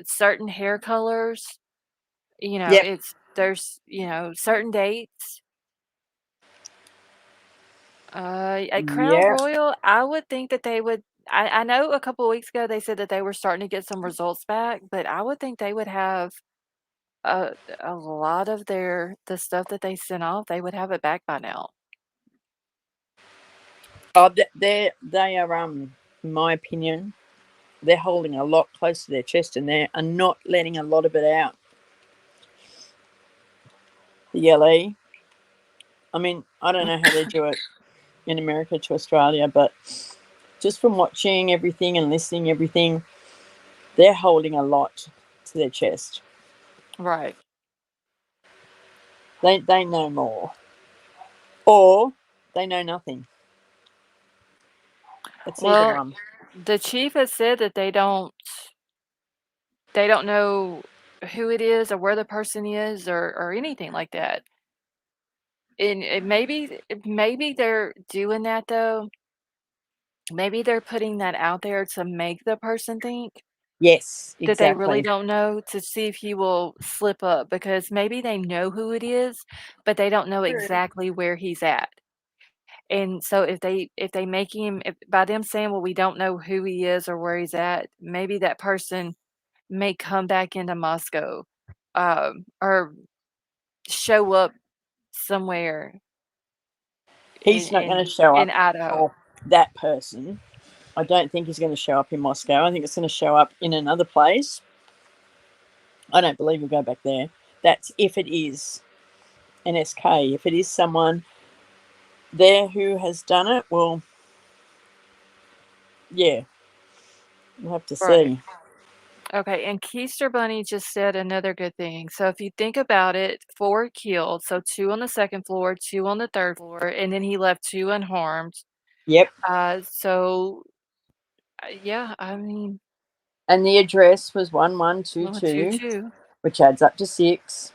certain hair colors. Yep. There's certain dates. At Crown Yeah. Royal, I would think that they would. I know a couple of weeks ago they said that they were starting to get some results back, but I would think they would have a lot of the stuff that they sent off. They would have it back by now. Oh, they are in my opinion, they're holding a lot close to their chest and they are not letting a lot of it out. The LE. I mean, I don't know how they do it in America to Australia, but just from watching everything and listening everything, they're holding a lot to their chest. Right. They know more, or they know nothing. It's either Well, one. the chief has said that they don't know who it is or where the person is or anything like that. And maybe they're doing that though. Maybe they're putting that out there to make the person think Yes, that they really exactly. don't know, to see if he will slip up, because maybe they know who it is, but they don't know True. exactly where he's at. And so if they make him, if by them saying, "Well, we don't know who he is or where he's at," maybe that person may come back into Moscow, or show up somewhere in He's not going in to show in up Idaho. for that person. I don't think he's going to show up in Moscow. I think it's going to show up in another place. I don't believe he'll go back there. That's if it is an SK. If it is someone there who has done it, well, yeah, we'll have to Right. see. Okay, and Keister Bunny just said another good thing. So if you think about it, 4 killed, so 2 on the 2nd floor, 2 on the 3rd floor, and then he left 2 unharmed. Yep. Yeah, I mean, And the address was 2, 1122, 2. which adds up to 6.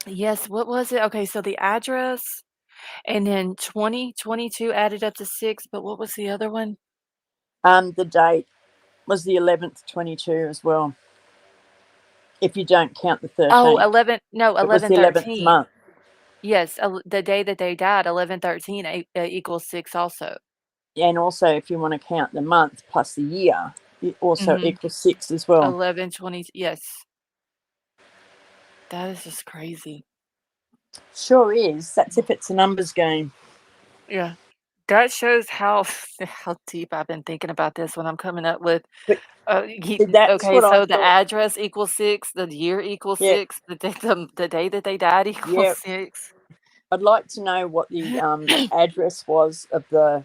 Yes, what was it? Okay, so the address, and then 2022 added up to 6, but what was the other one? The date was the 11th, 22 as well. if you don't count the Oh, 13th. 11, no, It was the 11th 11/13. month. Yes, the day that they died, 11/13 equals 6 also. And also, if you want to count the month plus the year, it also Mhm. equals 6 as well. 11/20, yes. That is just crazy. Sure is. That's if it's a numbers game. Yeah. That shows how how deep I've been thinking about this when I'm coming up with, But he see, that's okay, what I so the thought. address equals 6, the year equals Yeah, 6, the day that they died equals yeah. 6. I'd like to know what the address was of the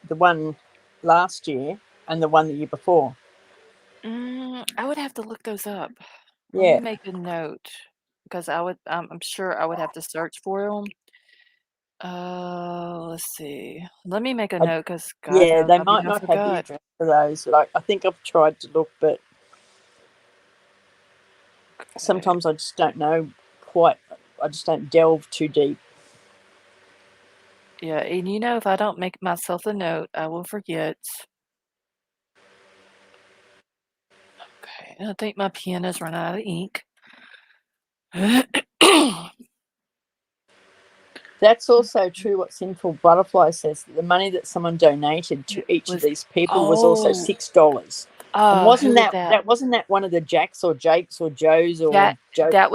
one last year and the one the year before. I would have to look those up. Let me Yeah, make a note because I'm sure I would have to search for them. Let's see. Let me make a I, note because God yeah. knows They I've might even not have the forgot. address for those. Like I think I've tried to look, but Okay. sometimes I just don't know quite. I just don't delve too deep. Yeah, and if I don't make myself a note, I will forget. Okay, I think my pen has run out of ink. That's also true what Sinful Butterfly says, that the money that someone donated to It each of was these people was also oh, $6. And who was that? wasn't that one of the Jacks or Jakes or Joes or That Joe that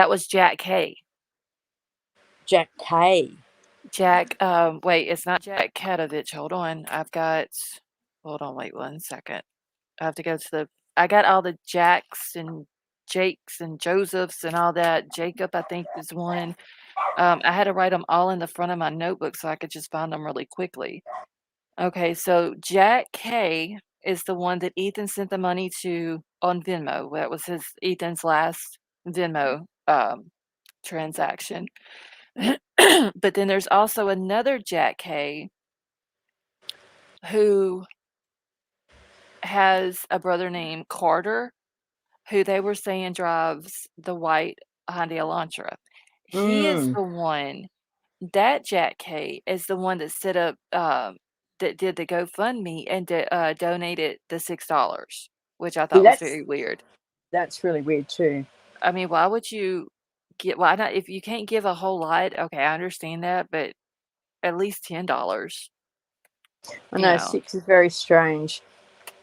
was Jack K. Jack K? Jack, wait, it's not Jack Katovich. Hold on, wait 1 second. I have to go to I got all the Jacks and Jakes and Josephs and all that. Jacob, I think, is one. I had to write them all in the front of my notebook so I could just find them really quickly. Okay, so Jack K is the one that Ethan sent the money to on Venmo. That was Ethan's last Venmo transaction. But then there's also another Jack K who has a brother named Carter, who they were saying drives the white Hyundai Elantra. He is Mm. the one that Jack K is the one that set up, that did the GoFundMe and donated the $6, which I See, thought was very weird. that's really weird too. I mean, why would you why not if you can't give a whole lot, okay, I understand that, but at least $10, I you know know? 6 is very strange.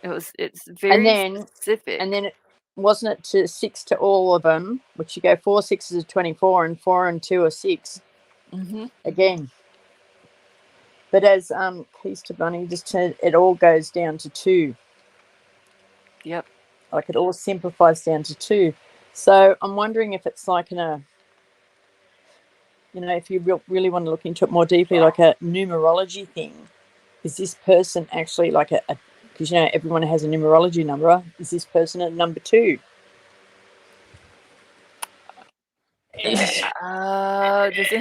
It's And very then specific. it wasn't it to 6 to all of them, which you go 4 sixes are 24 and 4 and 2 are 6 Mhm. again. But as Keys to Bunny just said, it all goes down to 2. Yep. Like it all simplifies down to 2. So I'm wondering if it's like if you really want to look into it more deeply, like a numerology thing. Is this person actually like because everyone has a numerology number? Is this person at number 2? Does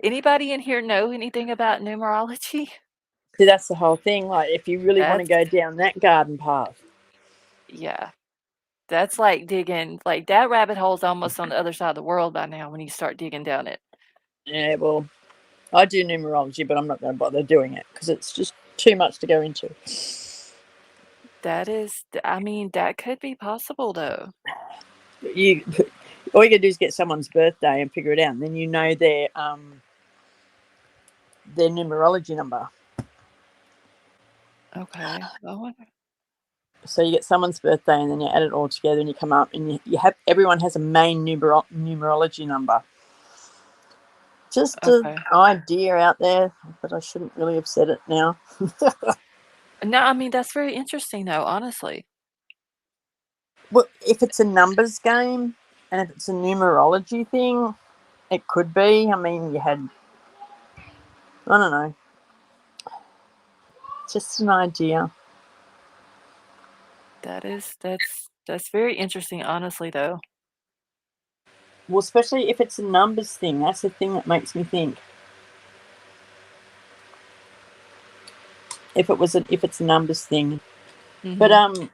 anybody in here know anything about numerology? See, that's the whole thing. Like, if you really want to That's go down that garden path, yeah. That's like digging like that rabbit hole's almost on the other side of the world by now when you start digging down it. yeah. Well, I do numerology, but I'm not going to bother doing it because it's just too much to go into. I mean, that could be possible though. You all you got to do is get someone's birthday and figure it out, and then you know their numerology number. Okay. So you get someone's birthday, and then you add it all together, and you come up, and you have everyone has a main numerology number. Just an Okay. idea out there, but I shouldn't really have said it now. No, I mean that's very interesting though, honestly. Well, if it's a numbers game and if it's a numerology thing, it could be. I mean, I don't know, just an idea. That's very interesting, honestly though. Well, especially if it's a numbers thing, that's the thing that makes me think. If it's a numbers thing, but Mhm.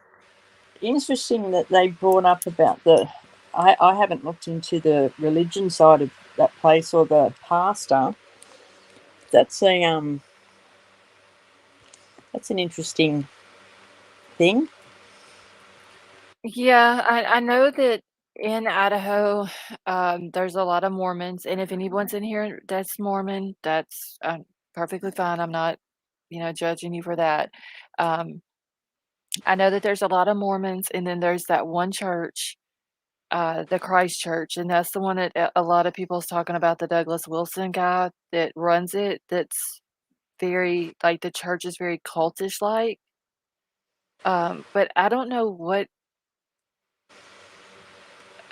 interesting that they brought up about the. I haven't looked into the religion side of that place or the pastor. That's that's an interesting thing. Yeah, I know that in Idaho, there's a lot of Mormons, and if anyone's in here that's Mormon, that's perfectly fine. I'm not, judging you for that. Um, I know that there's a lot of Mormons, and then there's that one church, the Christ Church, and that's the one that a lot of people's talking about, the Douglas Wilson guy that runs it. That's very like the church is very cultish like. But I don't know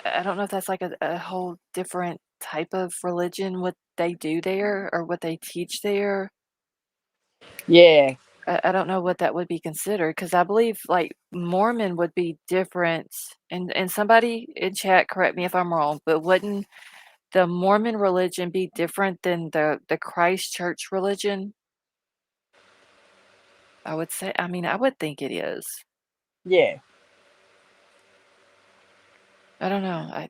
if that's like a whole different type of religion, what they do there or what they teach there. Yeah. I don't know what that would be considered because I believe like Mormon would be different. And somebody in chat, correct me if I'm wrong, but wouldn't the Mormon religion be different than the Christ Church religion? I would say, I mean, I would think it is. Yeah. I don't know.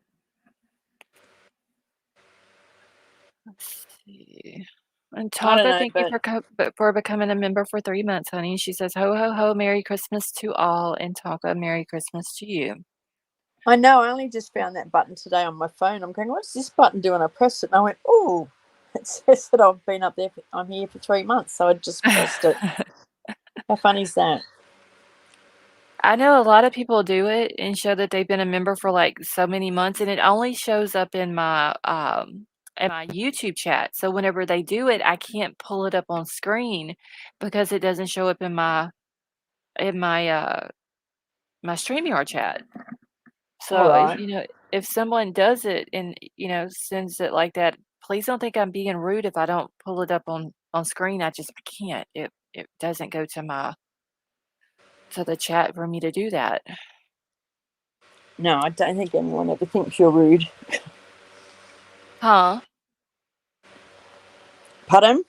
Let's see. And I don't Tonka, know, thank you but for becoming a member for 3 months, honey. She says, "Ho, ho, ho, Merry Christmas to all," and Tonka, Merry Christmas to you. I know I only just found that button today on my phone. I'm going, what's this button do? And I pressed it and I went, oh, it says that I've been up there. I'm here for 3 months. So I just pressed it. How funny is that? I know a lot of people do it and show that they've been a member for, like, so many months, and it only shows up in my YouTube chat. So whenever they do it, I can't pull it up on screen because it doesn't show up in my my StreamYard chat. All So, right. if someone does it and, sends it like that, please don't think I'm being rude if I don't pull it up on screen. I can't. It doesn't go to the chat for me to do that. No, I don't think anyone ever thinks you're rude. Huh? Pardon?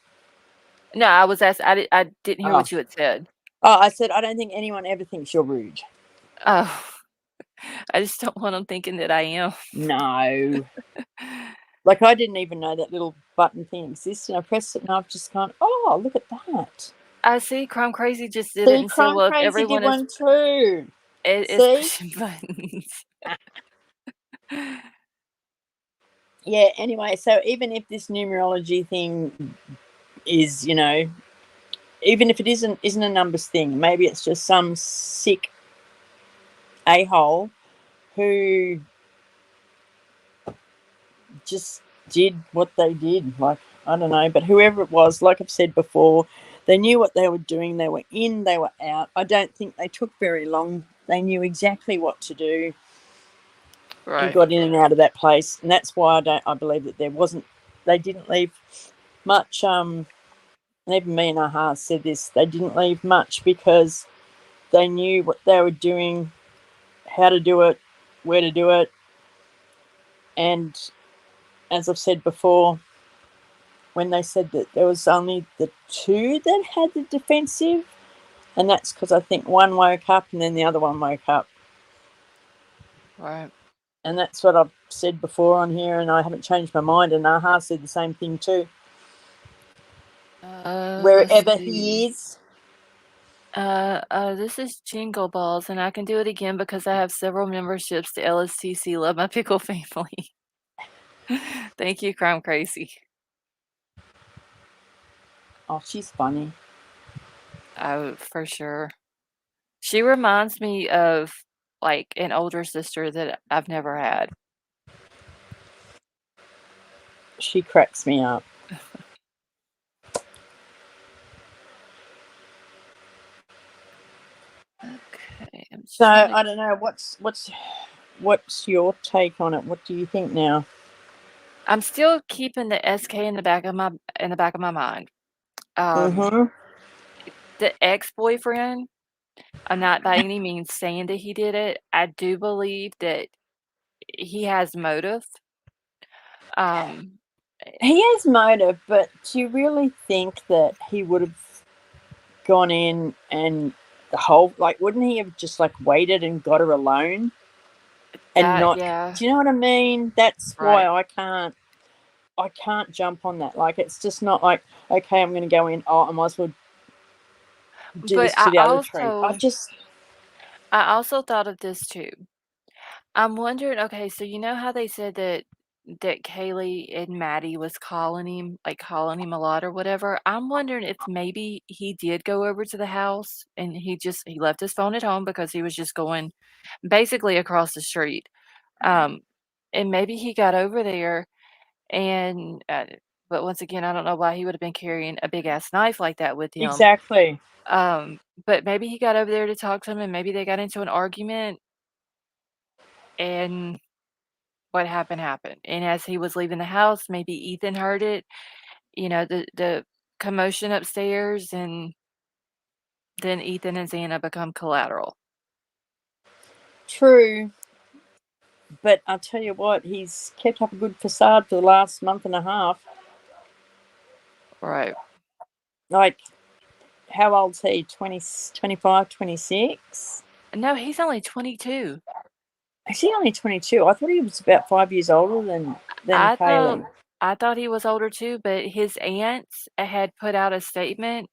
No, I was asked I didn't hear Oh. what you had said. Oh, I said, I don't think anyone ever thinks you're rude. Oh, I just don't want them thinking that I am. No. Like, I didn't even know that little button thing existed. I pressed it and I've just gone, oh, look at that. I see Chrome Crazy just did it See, and said, Crime "Well, if Crazy did everyone one too. is See? pushing buttons." Yeah, anyway, so even if this numerology thing is, even if it isn't a numbers thing, maybe it's just some sick a-hole who just did what they did. Like, I don't know, but whoever it was, like I've said before, they knew what they were doing. They were in, they were out. I don't think they took very long. They knew exactly what to do and Right. got in and out of that place. And that's why I believe that they didn't leave much. And even me and Aha said this, they didn't leave much because they knew what they were doing, how to do it, where to do it. And as I've said before, when they said that there was only the two that had the defensive, and that's because I think one woke up and then the other one woke up. Right. And that's what I've said before on here, and I haven't changed my mind. And Aha said the same thing too. Let's Wherever see. he is. This is Jingle Balls, and I can do it again because I have several memberships to LSTC. Love my pickle family. Thank you, Crime Crazy. Oh, she's funny. Oh, for sure. She reminds me of like an older sister that I've never had. She cracks me up. Okay, I'm So trying to. I don't know what's your take on it. What do you think now? I'm still keeping the SK in the back of my mind. Mm-hmm. The ex-boyfriend, I'm not by any means saying that he did it. I do believe that he has motive. Um, He has motive, but do you really think that he would have gone in and the whole, like, wouldn't he have just like waited and got her alone and that not? yeah, Do you know what I mean? That's why right. I can't jump on that. Like, it's just not like, okay, I'm going to go in. Oh, I might as well do But this to I the other tree. I also just I also thought of this too. I'm wondering, okay, so you know how they said that Kaylee and Maddie was calling him a lot or whatever? I'm wondering if maybe he did go over to the house and he left his phone at home because he was just going basically across the street. Um, and maybe he got over there and but once again, I don't know why he would have been carrying a big ass knife like that with him. Exactly. But maybe he got over there to talk to him and maybe they got into an argument and what happened happened. And as he was leaving the house, maybe Ethan heard it, the commotion upstairs, and then Ethan and Xana become collateral. True. But I'll tell you what, he's kept up a good facade for the last month and a half. Right. Like, how old's he? 20, 25, 26? No, he's only 22. Is he only 22? I thought he was about 5 years older than I thought Kaylee. I thought he was older too, but his aunts had put out a statement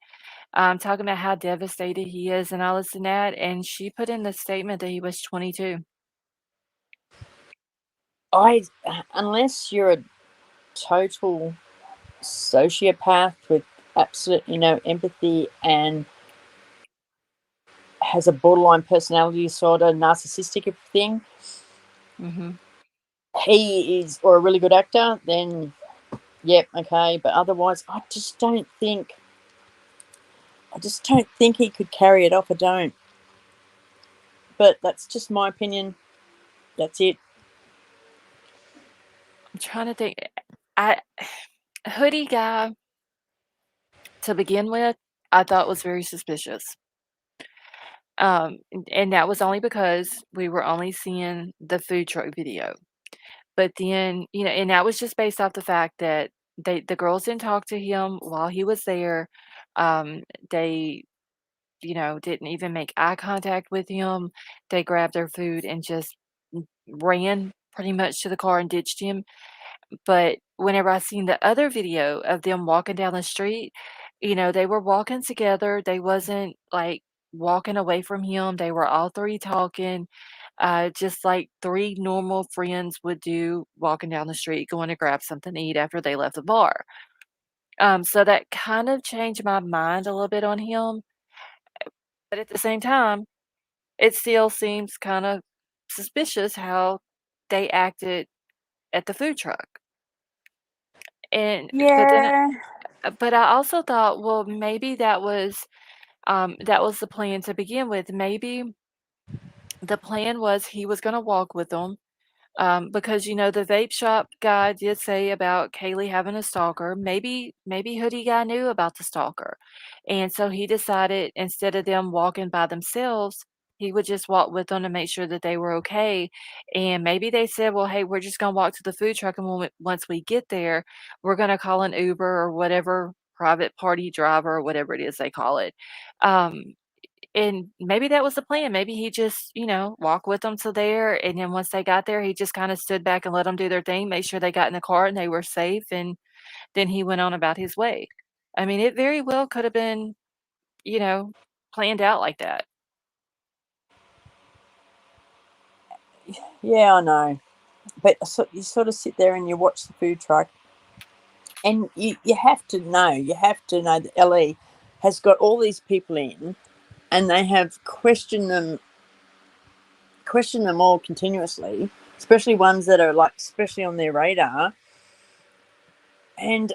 talking about how devastated he is and all this and that, and she put in the statement that he was 22. Unless you're a total sociopath with absolutely no empathy and has a borderline personality disorder, narcissistic thing, Hmm. he is, or a really good actor, then yep, okay. But otherwise, I just don't think he could carry it off. I don't. But that's just my opinion. That's it. I'm trying to think. I hoodie guy to begin with, I thought was very suspicious. And that was only because we were only seeing the food truck video. But then, and that was just based off the fact that the girls didn't talk to him while he was there. They, didn't even make eye contact with him. They grabbed their food and just ran pretty much to the car and ditched him. But whenever I seen the other video of them walking down the street, they were walking together. They wasn't like walking away from him. They were all three talking, just like three normal friends would do, walking down the street, going to grab something to eat after they left the bar. So that kind of changed my mind a little bit on him. But at the same time, it still seems kind of suspicious how they acted at the food truck. And but then Yeah. But I also thought, well, maybe that was the plan to begin with. Maybe the plan was he was gonna walk with them, because, the vape shop guy did say about Kaylee having a stalker. Maybe Hoodie guy knew about the stalker, and so he decided instead of them walking by themselves, he would just walk with them to make sure that they were okay. And maybe they said, "Well, hey, we're just gonna walk to the food truck, and once we get there, we're gonna call an Uber or whatever private party driver or whatever it is they call it." Um, and maybe that was the plan. Maybe he just, walked with them to there, and then once they got there, he just kinda stood back and let them do their thing, made sure they got in the car and they were safe, and then he went on about his way. I mean, it very well could have been, you know, planned out like that. Yeah, I know. But so you sort of sit there and you watch the food truck, and you have to know, that LA has got all these people in, and they have questioned them all continuously, especially ones that are like especially on their radar. And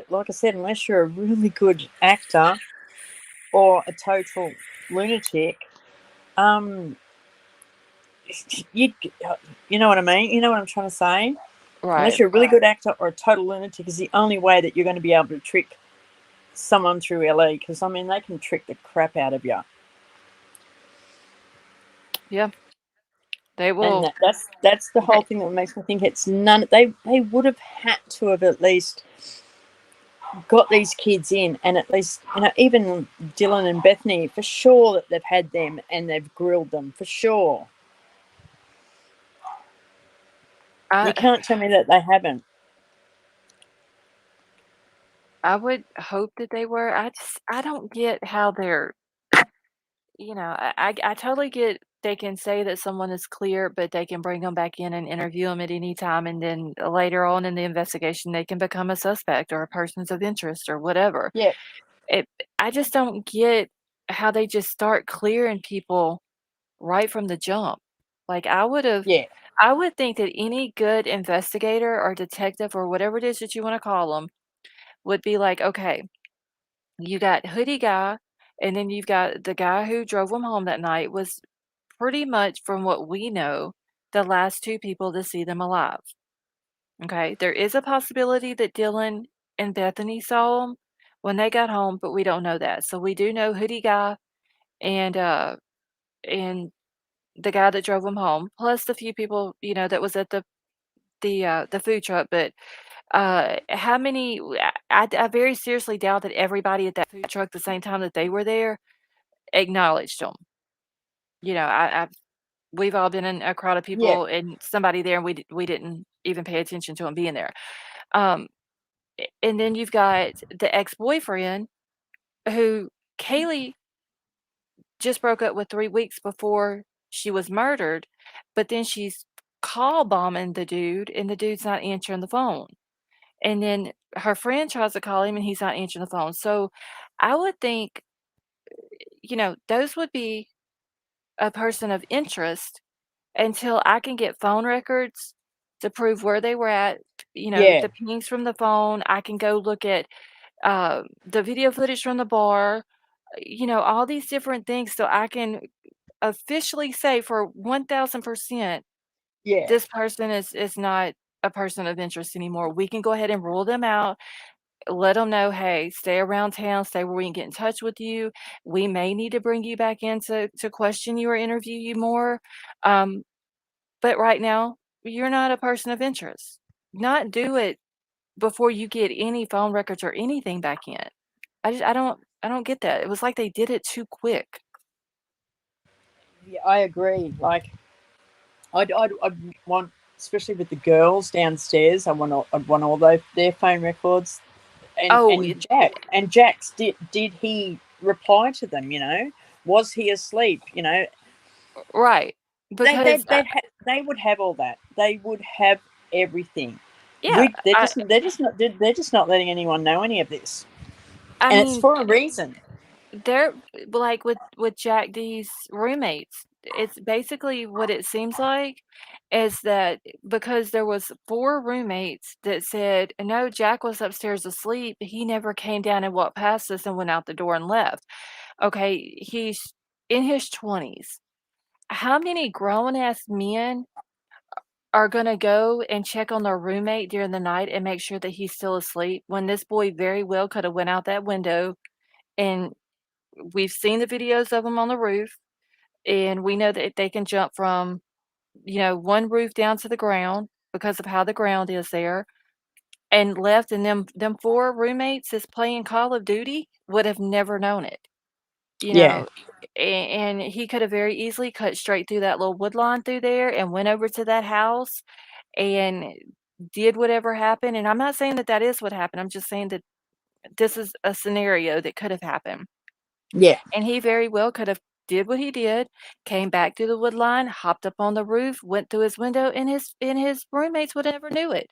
like I said, unless you're a really good actor or a total lunatic, um, you you know what I mean. You know what I'm trying to say. Unless Right. you're a really good actor or a total lunatic, is the only way that you're going to be able to trick someone through LA. Because I mean, they can trick the crap out of you, Yeah. They and will that's the whole they thing that makes me think it's none. They would have had to have at least got these kids in, and at least even Dylan and Bethany for sure that they've had them and they've grilled them for sure. You I can't tell me that they haven't. I would hope that they were. I don't get how they're I totally get they can say that someone is clear, but they can bring them back in and interview them at any time, and then later on in the investigation, they can become a suspect or a persons of interest or whatever. Yeah. It I just don't get how they just start clearing people right from the jump. Like, Yeah. I would think that any good investigator or detective or whatever it is that you wanna call call them would be like, "Okay, you got hoodie guy, and then you've got the guy who drove him home that night was pretty much, from what we know, the last 2 people to see them alive." Okay? There is a possibility that Dylan and Bethany saw them when they got home, but we don't know that. So we do know hoodie guy and, and the guy that drove him home, plus the few people, that was at the food truck, but, how many I very seriously doubt that everybody at that food truck the same time that they were there acknowledged them. I we've all been in a crowd of Yeah. people and somebody there, and we didn't even pay attention to 'em being there. Um, and then you've got the ex-boyfriend who Kaylee just broke up with 3 weeks before she was murdered, but then she's call bombing the dude, and the dude's not answering the phone. And then her friend tries to call him, and he's not answering the phone. So I would think, those would be a person of interest until I can get phone records to prove where they were at, Yeah. the pings from the phone. I can go look at, the video footage from the bar, all these different things so I can officially say for 1000% Yeah. this person is not a person of interest anymore. We can go ahead and rule them out, let them know, "Hey, stay around town, stay where we can get in touch with you. We may need to bring you back in to question you or interview you more, um, but right now, you're not a person of interest." Not do it before you get any phone records or anything back in. I don't get that. It was like they did it too quick. Yeah, I agree. Like, I'd want, especially with the girls downstairs, I'd want all their phone records. And Oh, and Jack's, did he reply to them? Was he asleep? right, because, They would have all that. They would have everything. yeah, They're just not letting anyone know any of this, I and it's mean, for a reason. they're like with Jack D's roommates, it's basically what it seems like is that because there was 4 roommates that said, "No, Jack was upstairs asleep. He never came down and walked past us and went out the door and left." Okay, he's in his 20s. How many grown ass men are gonna go and check on their roommate during the night and make sure that he's still asleep when this boy very well could have went out that window, and we've seen the videos of them on the roof, and we know that they can jump from, one roof down to the ground because of how the ground is there, and left, and them 4 roommates that's playing Call of Duty would have never known it, you Yeah, know, and he could have very easily cut straight through that little wood line through there and went over to that house and did whatever happened, and I'm not saying that that is what happened, I'm just saying that this is a scenario that could have happened. yeah, And he very well could have did what he did, came back through the wood line, hopped up on the roof, went through his window, and his roommates would have never knew it,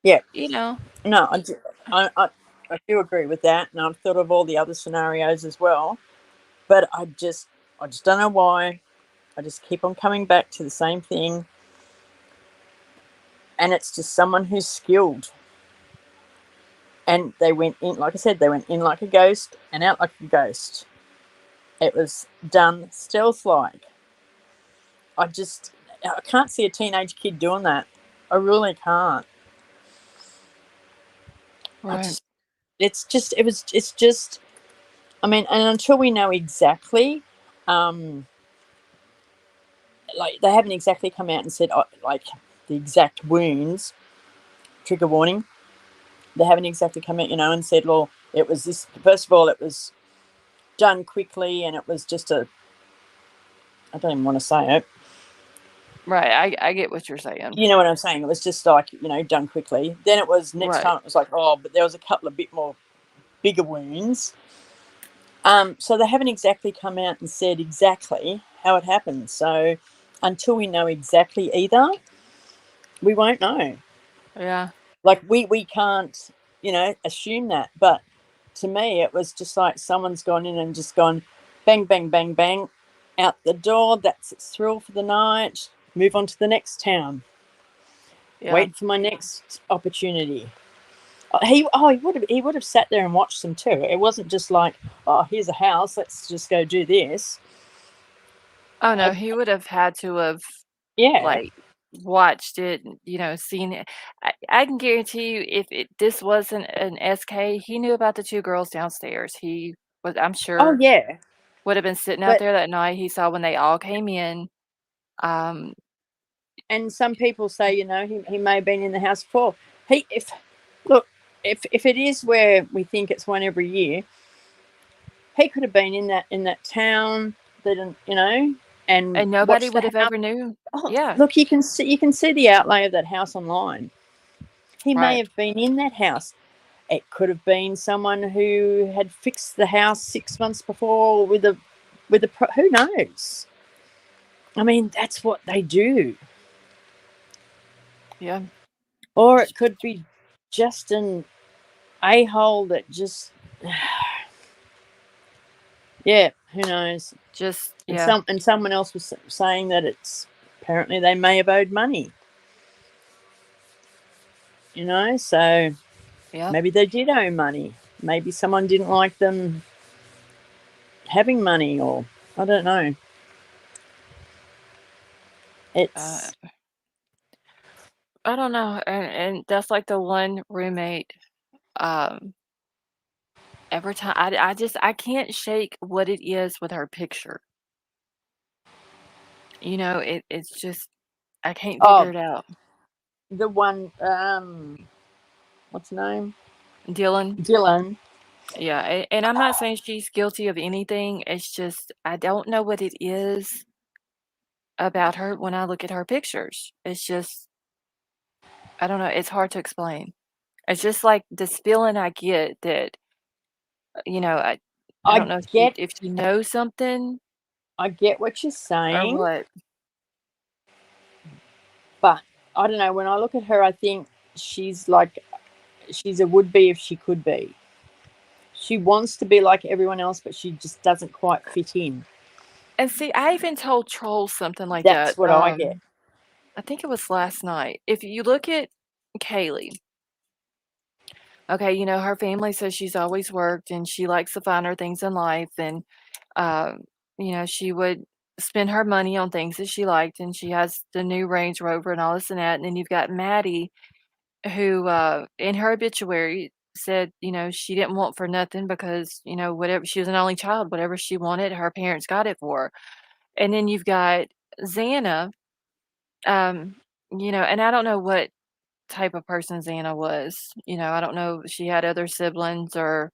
yeah. you know? No, I do agree with that, and I've thought of all the other scenarios as well. But I just don't know why. I just keep on coming back to the same thing, and it's just someone who's skilled. And they went in, like I said, they went in like a ghost and out like a ghost. It was done stealth like. I can't see a teenage kid doing that. I really can't. I Right, just it's just, I mean, and until we know exactly, um like they haven't exactly come out and said, like, the exact wounds, trigger warning. They haven't exactly come out, and said, well, it was this. First of all, it was done quickly, and it was just a. I don't even want to say it. right, I get what you're saying. You know what I'm saying? It was just like, done quickly. Then it was next Right, time. It was like, oh, but there was a couple of bit more bigger wounds. So they haven't exactly come out and said exactly how it happens. So until we know exactly either, we won't know. Yeah. Like we can't, assume that. But to me, it was just like someone's gone in and just gone bang, bang, bang, bang, out the door. That's its thrill for the night. Move on to the next town. Yeah. Wait for my next opportunity. He would have sat there and watched them too. It wasn't just like, oh, here's a house, let's just go do this. Oh, no, Uh, he would have had to have, yeah. like, watched it, seen it. I can guarantee you if this wasn't an SK, he knew about the 2 girls downstairs. He was, I'm Oh sure, yeah. would have been sitting out But there that night. He saw when they all came in. Um, and some people say, he may have been in the house before. He if look, if it is where we think it's one every year, he could have been in that town that and and nobody watched the would have house. ever knew. Oh, Yeah, look, you can see the outlay of that house online. He may right. have been in that house. It could have been someone who had fixed the house 6 months before who knows? I mean, that's what they do. Yeah. Or it could be just an a-hole that just, yeah, who knows? Just And yeah. someone else was saying that it's apparently they may have owed money, so Yep. maybe they did owe money. Maybe someone didn't like them having money, or I don't know. Uh, It's I don't know, and that's like the one roommate, um, every time I can't shake what it is with her picture. It's just I can't figure oh it out. the one, what's the name? Dylan, Dylan. yeah, and I'm not saying she's guilty of anything. It's just I don't know what it is about her when I look at her pictures. It's just I don't know. It's hard to explain. It's just like this feeling I get that I I don't know get if she knows something I get what you're or saying, what. but I don't know. When I look at her, I think she's like she's a would be if she could be. She wants to be like everyone else, but she just doesn't quite fit in. And see, I even told Trolls something like That's that. what I get. I think it was last night. If you look at Kaylee, okay, her family says she's always worked and she likes the finer things in life, and um, she would spend her money on things that she liked, and she has the new Range Rover and all this and that. And then you've got Maddie, who in her obituary said, she didn't want for nothing because, whatever she was an only child, whatever she wanted, her parents got it for her. And then you've got Xana, um, and I don't know what type of person Xana was. I don't know if she had other siblings or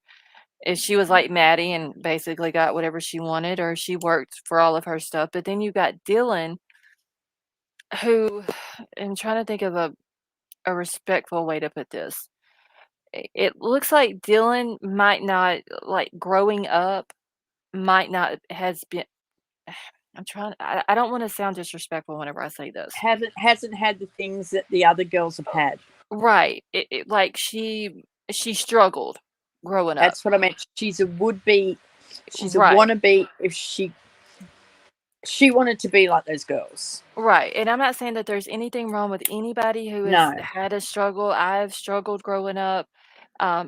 if she was like Maddie and basically got whatever she wanted or she worked for all of her stuff. But then you got Dylan, who I'm trying to think of a respectful way to put this. It looks like Dylan might not like growing up might not has been I don't wanna sound disrespectful whenever I say this. Hasn't had the things that the other girls have had. Right. Like, she struggled growing up. That's what I meant. She's a would be. She's a Right. wannabe if she wanted to be like those girls. Right, and I'm not saying that there's anything wrong with anybody who has No. had a struggle. I've struggled growing up.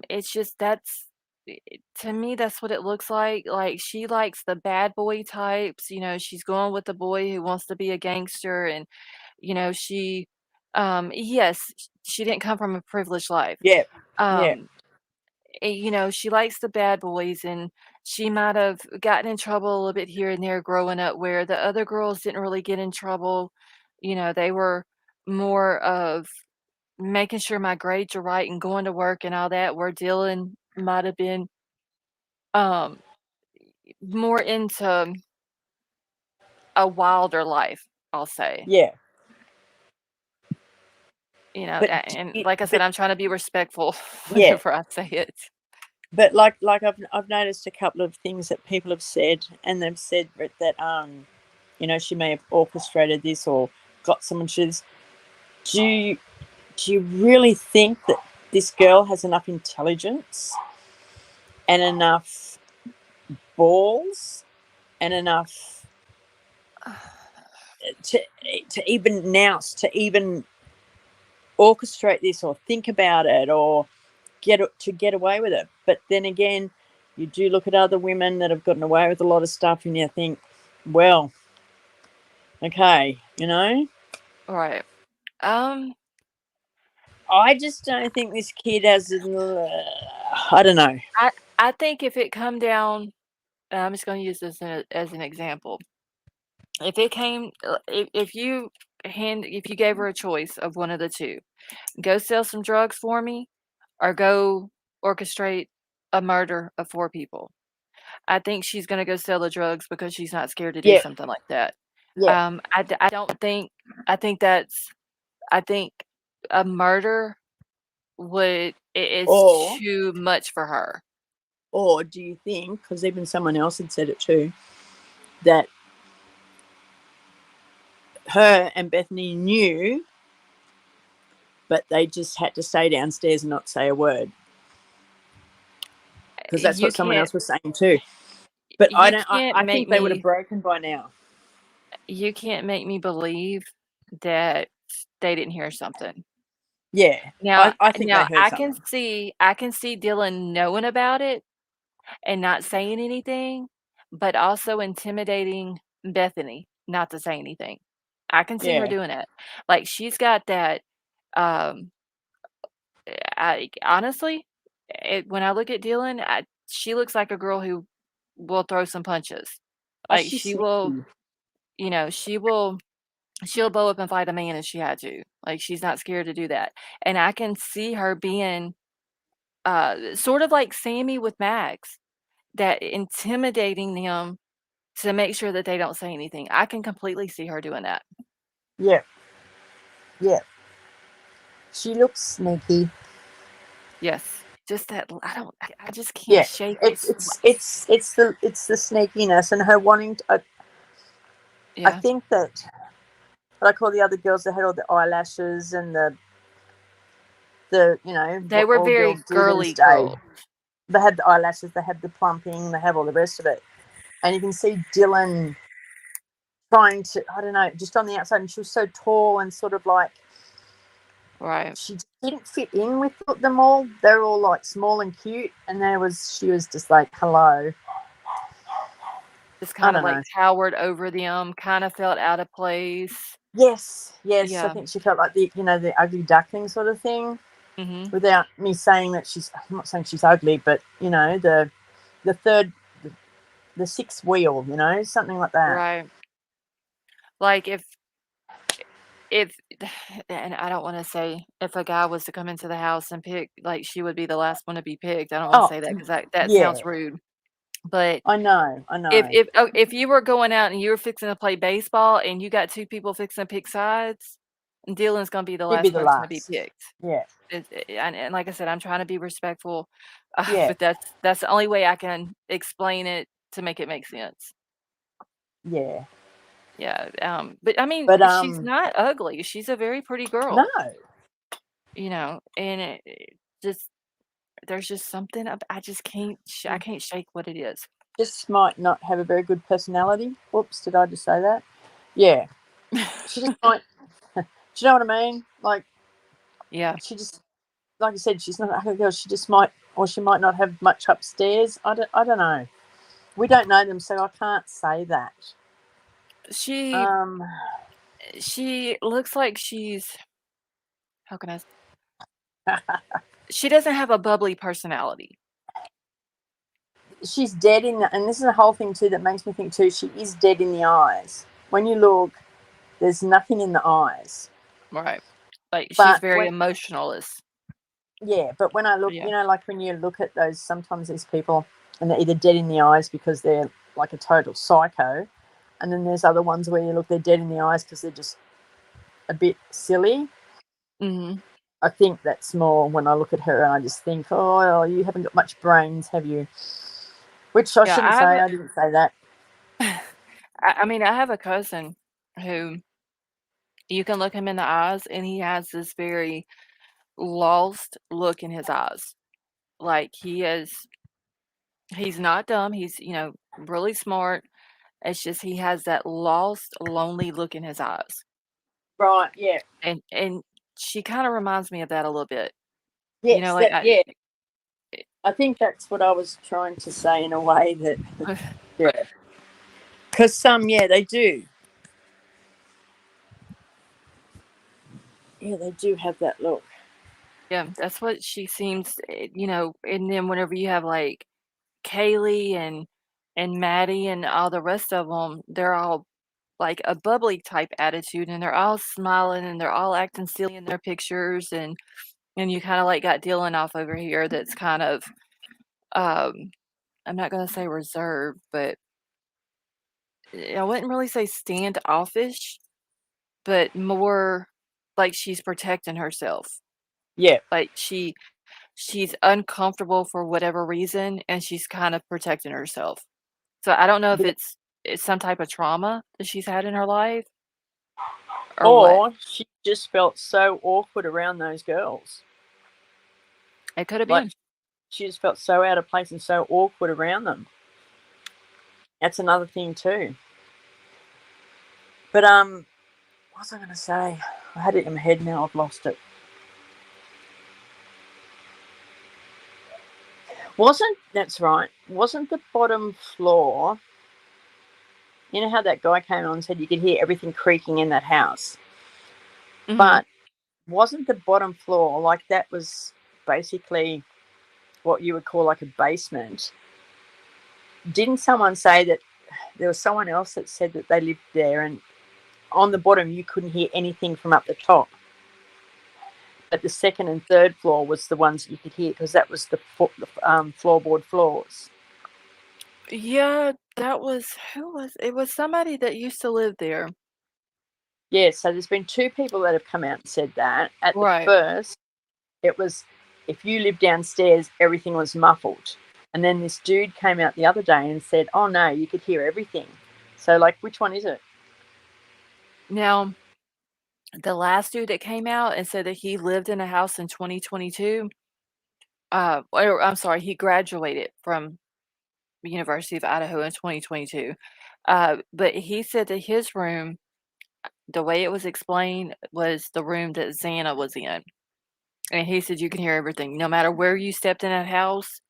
It's just to me, that's what it looks like, she likes the bad boy types, she's going with the boy who wants to be a gangster and, she yes, she didn't come from a privileged life. Yeah. Yeah. Um, she likes the bad boys, and she might have gotten in trouble a little bit here and there growing up where the other girls didn't really get in trouble. They were more of making sure my grades are right and going to work and all that, where Dylan might have been um more into a wilder life, I'll say. Yeah. But And like I said, I'm trying to be respectful yeah. whenever I say it. But like I've noticed a couple of things that people have said, and they've said that she may have orchestrated this or got someone to do this. Do you really think that this girl has enough intelligence and enough balls and enough to even nous, to even orchestrate this or think about it or get away with it? But then again, you do look at other women that have gotten away with a lot of stuff, and you think, well, okay, Right. I just don't think this kid has. I don't know. I think if it come down, I'm just going to use this as an example. If it came, if you gave her a choice of one of the two, go sell some drugs for me, or go orchestrate a murder of 4 people. I think she's going to go sell the drugs because she's not scared to do Yeah, something like that. yeah. I don't think. I think a murder is Or too much for her. or do you think? Because even someone else had said it too, that her and Bethany knew, but they just had to stay downstairs and not say a word, because that's You what someone can't else was saying too. But I you don't. can't I make think they would have me broken by now. you can't make me believe that they didn't hear something. Yeah, Now I think they now heard something. I can see Dylan knowing about it and not saying anything, but also intimidating Bethany not to say anything. I can see her Yeah, doing it. Like, she's got that, um, I honestly, when I look at Dylan, she looks like a girl who will throw some punches. oh, Like, she's she will, sneaky. she'll bow up and fight a man if she had to. Like, she's not scared to do that. And I can see her being, sort of like Sammy with Max, that intimidating them to make sure that they don't say anything. I can completely see her doing that. Yeah, yeah. She looks sneaky. Yes. Just that I just can't Yeah, shake it. it's the sneakiness and her wanting to. I Yeah. think that, like all the other girls that had all the eyelashes and the They what were all very girls do these girly days. girls. They had the eyelashes, they had the plumping, they have all the rest of it, and you can see Dylan trying to, I don't know, just on the outside, and she was so tall and sort of like Right. she didn't fit in with them all. They're all like small and cute, and she was just like, hello. Just I kind of don't like know. towered over them, kind of felt out of place. Yes, I Yeah. think she felt like the ugly duckling sort of thing. Mhm. Without me saying that I'm not saying she's ugly, but the third, the sixth wheel, something like that. Right. Like, if and I don't wanna say if a guy was to come into the house and pick, like, she would be the last one to be picked. I don't wanna Oh, say that because that yeah, sounds rude. But I know, if you were going out and you were fixing to play baseball and you got 2 people fixing to pick sides, Dylan's gonna be the she'd be last the person to be last. picked. Yeah, And like I said, I'm trying to be respectful, yeah, but that's the only way I can explain it to make it make sense. yeah. Yeah, but I mean, But she's not ugly. She's a very pretty no, girl, and it just there's just something I just I can't shake what it is. just might not have a very good personality. Whoops, did I just say that? Yeah, she just might. Do you know what I mean? Like Yeah. she just, like I said, she's not a ugly girl. She just might, or she might not have much upstairs. I don't know. We don't know them, so I can't say that. She Um, she looks like how can I she doesn't have a bubbly personality. she's dead and this is the whole thing too that makes me think too. She is dead in the eyes. When you look, there's nothing in the eyes. Right. Like, she's But very emotionalist. but when I look, Yeah. like when you look at those, sometimes these people, and they're either dead in the eyes because they're like a total psycho, and then there's other ones where you look, they're dead in the eyes because they're just a bit silly. Mhm. I think that's more when I look at her and I just think, oh, you haven't got much brains, have you? Which I Yeah, shouldn't say. I didn't say that. I mean, I have a cousin who you can look him in the eyes, and he has this very lost look in his eyes. Like, he's not dumb, he's, really smart. It's just he has that lost, lonely look in his eyes. Right, yeah. And she kinda reminds me of that a little bit. Yes, Like, yeah. I think that's what I was trying to say in a way that, yeah. Because some, yeah, they do. Yeah, they do have that look. yeah, that's what she seems, and then whenever you have, like, Kaylee and Maddie and all the rest of them, they're all, like, a bubbly type attitude, and they're all smiling, and they're all acting silly in their pictures, and you kinda, like, got Dylan off over here that's kind of, um, I'm not gonna say reserved, but I wouldn't really say standoffish, but more like she's protecting herself. Yeah. Like, she's uncomfortable for whatever reason, and she's kind of protecting herself. So I don't know if it's some type of trauma that she's had in her life or what. Or she just felt so awkward around those girls. It could have Like, been. she just felt so out of place and so awkward around them. That's another thing too. But what was I going to say? I had it in my head, now I've lost it. That's right? Wasn't the bottom floor? You know how that guy came on and said you could hear everything creaking in that house, Mhm. but wasn't the bottom floor, like, that was basically what you would call like a basement? Didn't someone say that there was someone else that said that they lived there, and on the bottom you couldn't hear anything from up the top, but the second and third floor was the ones that you could hear because that was the floorboard floors. Yeah, that was who was it was somebody that used to live there. Yeah, so there's been two people that have come out and said that. At the Right. first, it was, if you lived downstairs, everything was muffled. And then this dude came out the other day and said, oh no, you could hear everything. So, like, which one is it? Now, the last dude that came out and said that he lived in a house in 2022, or I'm sorry, he graduated from the University of Idaho in 2022. But he said that his room, the way it was explained, was the room that Xana was in. And he said you can hear everything. No matter where you stepped in that house,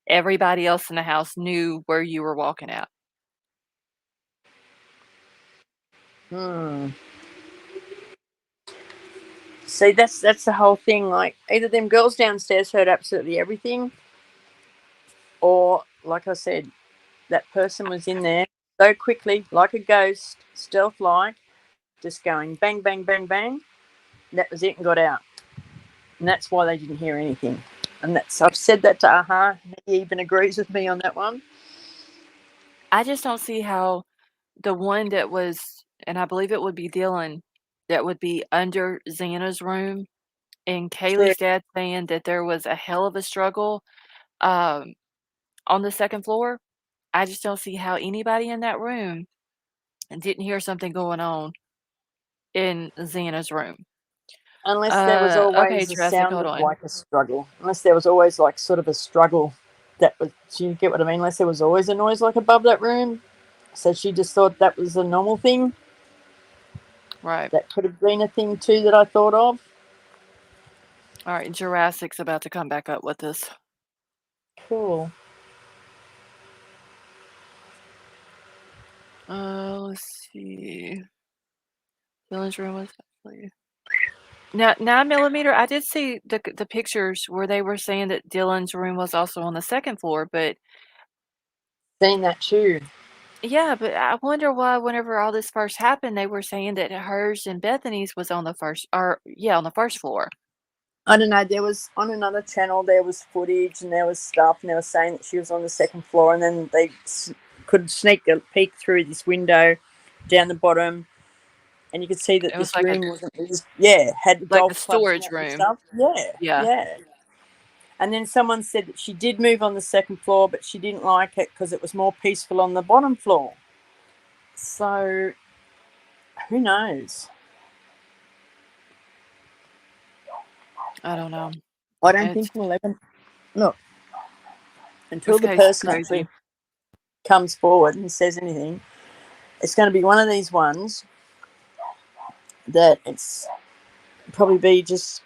everybody else in the house knew where you were walking at. Hmm. See, that's the whole thing. Like, either them girls downstairs heard absolutely everything, or, like I said, that person was in there so quickly, like a ghost, stealth-like, just going bang, bang, bang, bang. That was it, and got out. And that's why they didn't hear anything. And I've said that to Aha. He even agrees with me on that one. I just don't see how the one that was, and I believe it would be Dylan, that would be under Xana's room, and True. Kaylee's dad saying that there was a hell of a struggle, um, on the second floor. I just don't see how anybody in that room didn't hear something going on in Xana's room. Unless there was Okay, always a Jurassic, sound hold of on. like a struggle. Unless there was always like sort of a struggle that was, do you get what I mean? Unless there was always a noise like above that room. So she just thought that was a normal thing. Right. That could have been a thing too that I thought of. Alright, Jurassic's about to come back up with us. Cool. Let's see. Dylan's room was actually now 9 millimeter. I did see the pictures where they were saying that Dylan's room was also on the second floor, but Seen that too. yeah, but I wonder why whenever all this first happened, they were saying that hers and Bethany's was on the first, or yeah, on the first floor. I don't know. There was on another channel. There was footage and there was stuff, and they were saying that she was on the second floor, and then they could sneak a peek through this window down the bottom, and you could see that It was this room had like a golf clubs and storage that and room. stuff. Yeah, Yeah. yeah. And then someone said that she did move on the second floor, but she didn't like it because it was more peaceful on the bottom floor. So who knows? I don't know. I don't It's think we'll ever look until this the case is person crazy. actually comes forward and says anything. It's going to be one of these ones that it's probably be just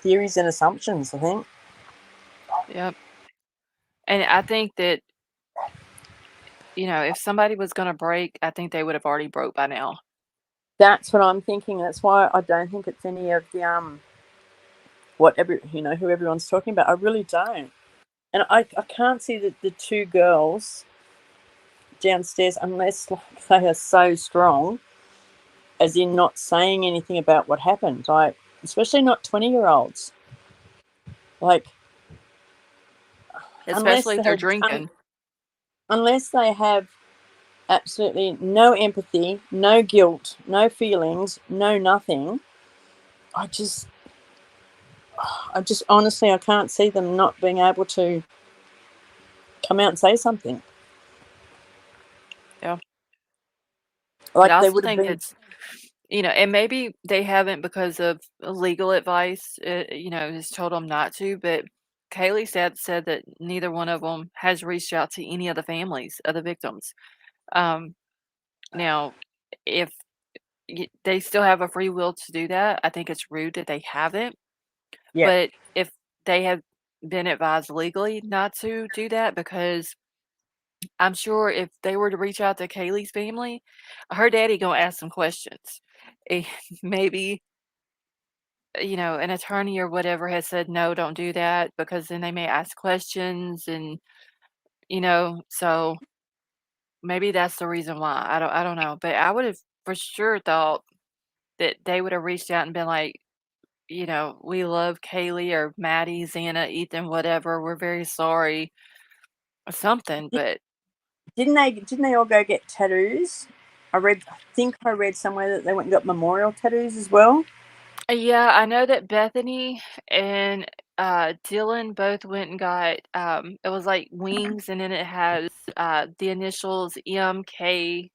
theories and assumptions, I think. Yep. And I think that, if somebody was gonna break, I think they would have already broke by now. That's what I'm thinking. That's why I don't think it's any of the whatever who everyone's talking about. I really don't. And I can't see the two girls downstairs unless like they are so strong, as in not saying anything about what happened. Like especially not 20-year-olds. Like unless Especially if they they're had drinking. unless they have absolutely no empathy, no guilt, no feelings, no nothing. I just honestly I can't see them not being able to come out and say something. Yeah. But I Like they also would have think been. it's, and maybe they haven't because of legal advice, has told them not to, but Kaylee said that neither one of them has reached out to any of the families of the victims. Um, Now, if they still have a free will to do that, I think it's rude that they haven't. Yeah. But if they have been advised legally not to do that, because I'm sure if they were to reach out to Kaylee's family, her daddy gonna ask some questions. Eh, maybe, an attorney or whatever has said, "No, don't do that," because then they may ask questions and, so maybe that's the reason why. I don't know, but I would have for sure thought that they would have reached out and been like, "We love Kaylee or Maddie, Xana, Ethan, whatever. We're very sorry," or something, but Didn't they all go get tattoos? I read somewhere that they went and got memorial tattoos as well. yeah, I know that Bethany and, Dylan both went and got, it was like wings, and then it has, the initials MKXE,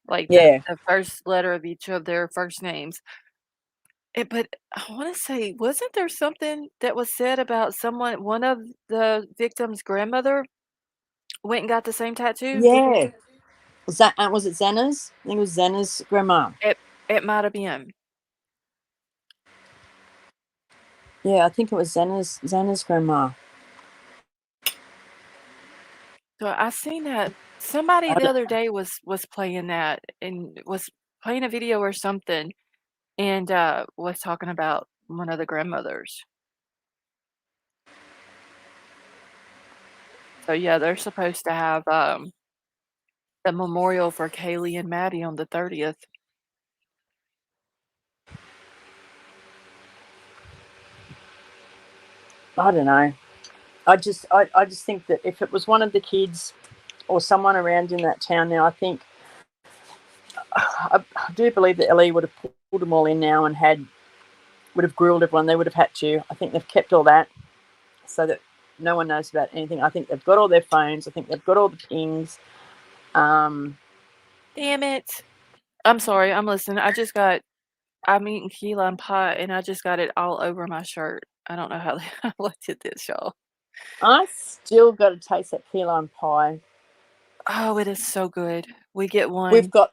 like the Yeah. the first letter of each of their first names. But I wanna say, wasn't there something that was said about one of the victim's grandmother went and got the same tattoo? Yeah. Was it Xana's? I think it was Xana's grandma. It might have been. Yeah, I think it was Xana's grandma. So I seen that somebody I the don't- other day was playing that and was playing a video or something and, was talking about one of the grandmothers. So, yeah, they're supposed to have, a memorial for Kaylee and Maddie on the 30th. I don't know. I just think that if it was one of the kids or someone around in that town now, I think I do believe that Ellie would have pulled them all in now and would have grilled everyone. They would have had to. I think they've kept all that so that no one knows about anything. I think they've got all their phones. I think they've got all the pings. Um, Damn it. I'm sorry, I'm listening. I'm eating key lime pie, and I just got it all over my shirt. I don't know how I looked at this, y'all. I still got to taste that key lime pie. Oh, it is so good. We get We've one. got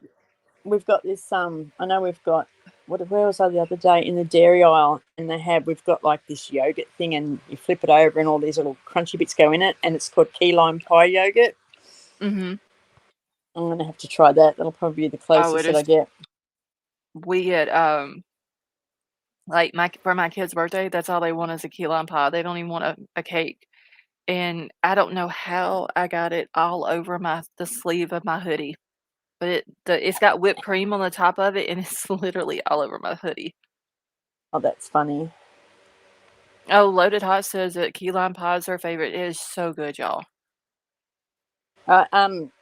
we've got this. I know we've got. Where was I the other day in the dairy aisle? And we've got like this yogurt thing, and you flip it over, and all these little crunchy bits go in it, and it's called key lime pie yogurt. Mhm. I'm gonna have to try that. That'll probably be the Oh, it closest that I is. get. We get, like, for my kid's birthday, that's all they want is a key lime pie. They don't even want a cake, and I don't know how I got it all over the sleeve of my hoodie, but it's got whipped cream on the top of it, and it's literally all over my hoodie. Oh, that's funny. Oh, Loaded Hot says that key lime pie is her favorite. It is so good, y'all. Uh, um,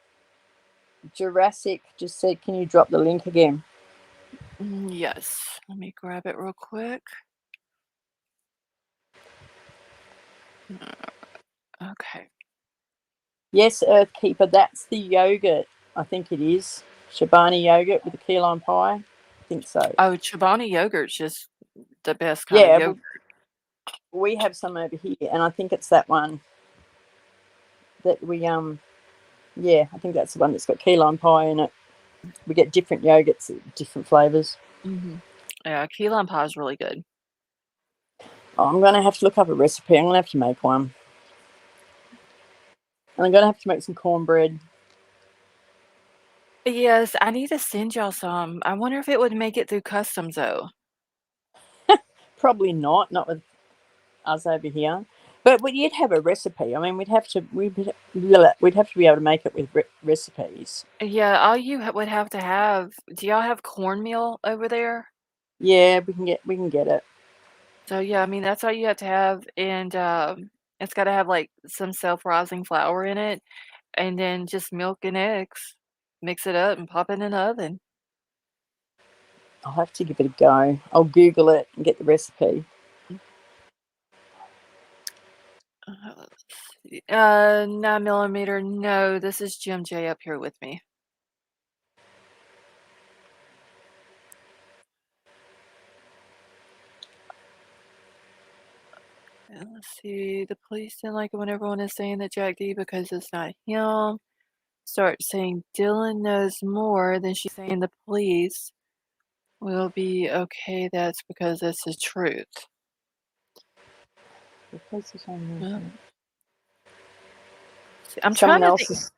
Jurassic just said, "Can you drop the link again?" Yes. Let me grab it real quick. Okay. Yes, Earth Keeper. That's the yogurt. I think it is Shabani yogurt with the key lime pie. I think so. Oh, Chobani yogurt's just the best kind of Yeah, yogurt. we have some over here, and I think it's that one that we Yeah, I think that's the one that's got key lime pie in it. We get different yogurts, different flavors. Yeah, key lime pie is really good. Oh, I'm gonna have to look up a recipe. I'm gonna have to make one, and I'm gonna have to make some cornbread. Yes, I need to send y'all some. I wonder if it would make it through customs though. Probably not with us over here. But you'd have a recipe. I mean, we'd have to be able to make it with recipes. Yeah, all you would have to have. Do y'all have cornmeal over there? Yeah, we can get it. So yeah, I mean that's all you have to have, and it's got to have like some self-rising flour in it, and then just milk and eggs. Mix it up and pop it in the oven. I'll have to give it a go. I'll Google it and get the recipe. 9 millimeter. No, this is Jim J up here with me. And let's see. The police didn't like it when everyone is saying that Jack D because it's not him. Start saying Dylan knows more than she's saying the police will be okay. That's because it's the truth. The police are saying Yeah. that. I'm Someone trying to else think. is.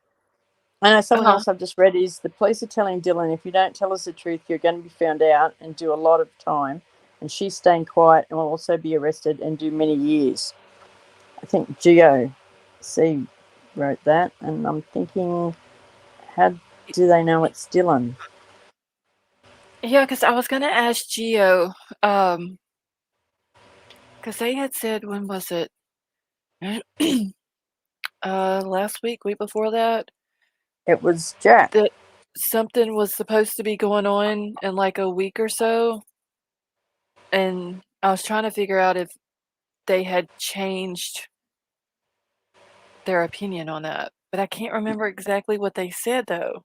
I know someone Uh-huh. else I've just read is the police are telling Dylan, if you don't tell us the truth, you're going to be found out and do a lot of time. And she's staying quiet and will also be arrested and do many years. I think Geo C wrote that, and I'm thinking, how do they know it's Dylan? Yeah, because I was gonna ask Geo, because they had said, when was it? Last week before that, It was Jack. that something was supposed to be going on in like a week or so, and I was trying to figure out if they had changed their opinion on that, but I can't remember exactly what they said though.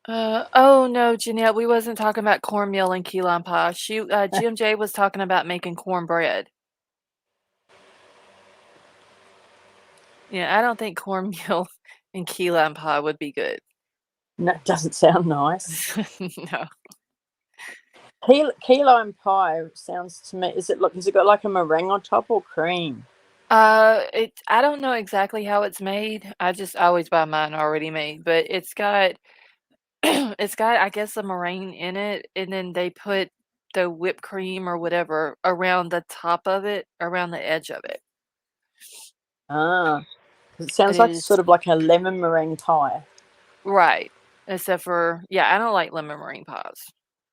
Oh no, Jeanette, we wasn't talking about cornmeal and key lime pie. Jim J was talking about making cornbread. Yeah, I don't think cornmeal and key lime pie would be good. No, it doesn't sound nice. No. Key lime pie sounds to me. Has it got like a meringue on top or cream? I don't know exactly how it's made. I always buy mine already made, but it's got it's got, I guess, a meringue in it, and then they put the whipped cream or whatever around the top of it, around the edge of it. Ah, it But sounds it like is sort of like a lemon meringue pie. right. Except for, yeah, I don't like lemon meringue pies.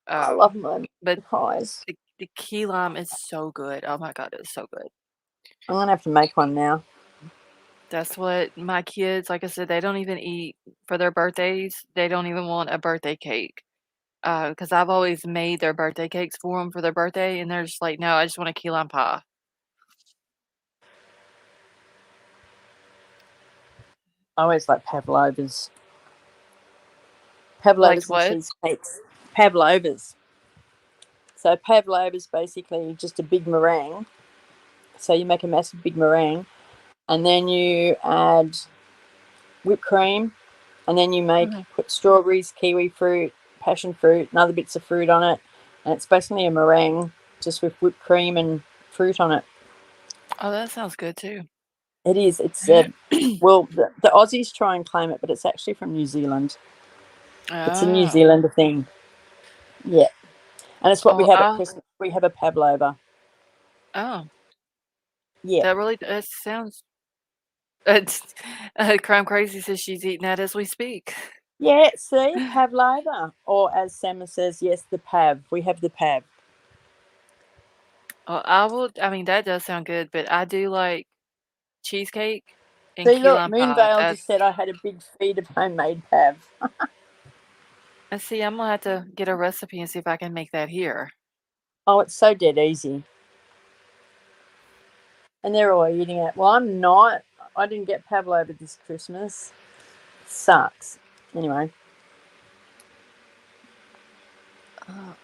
I love lemon But pies. the key lime is so good. Oh my God, it's so good. I'm gonna have to make one now. That's what my kids, like I said, they don't even eat for their birthdays. They don't even want a birthday cake. Because I've always made their birthday cakes for them for their birthday, and they're just like, "No, I just want a key lime pie." I always like pavlovas. Like Pavlovas and what? cheesecakes. Pavlovas. So pavlova's basically just a big meringue. So you make a massive big meringue, and then you add whipped cream, and then you Mhm. put strawberries, kiwi fruit, passion fruit, and other bits of fruit on it, and it's basically a meringue just with whipped cream and fruit on it. Oh, that sounds good too. It is. It's well, the Aussies try and claim it, but it's actually from New Zealand. It's a New Oh. Zealander thing. Yeah, and it's what we Oh, have at Christmas. We have a pavlova. oh, Yeah, that sounds. Crime Crazy says she's eating that as we speak. yeah. See, pavlova, or as Sam says, yes, the pav. We have the pav. Well, I mean, that does sound good, but I do like cheesecake and See, key look, lime pie. Moonvale just said I had a big feed of homemade pav. Let's see, I'm gonna have to get a recipe and see if I can make that here. Oh, it's so dead easy. and they're all eating it. Well, I'm not. I didn't get pavlova this Christmas. Sucks. Anyway. Oh,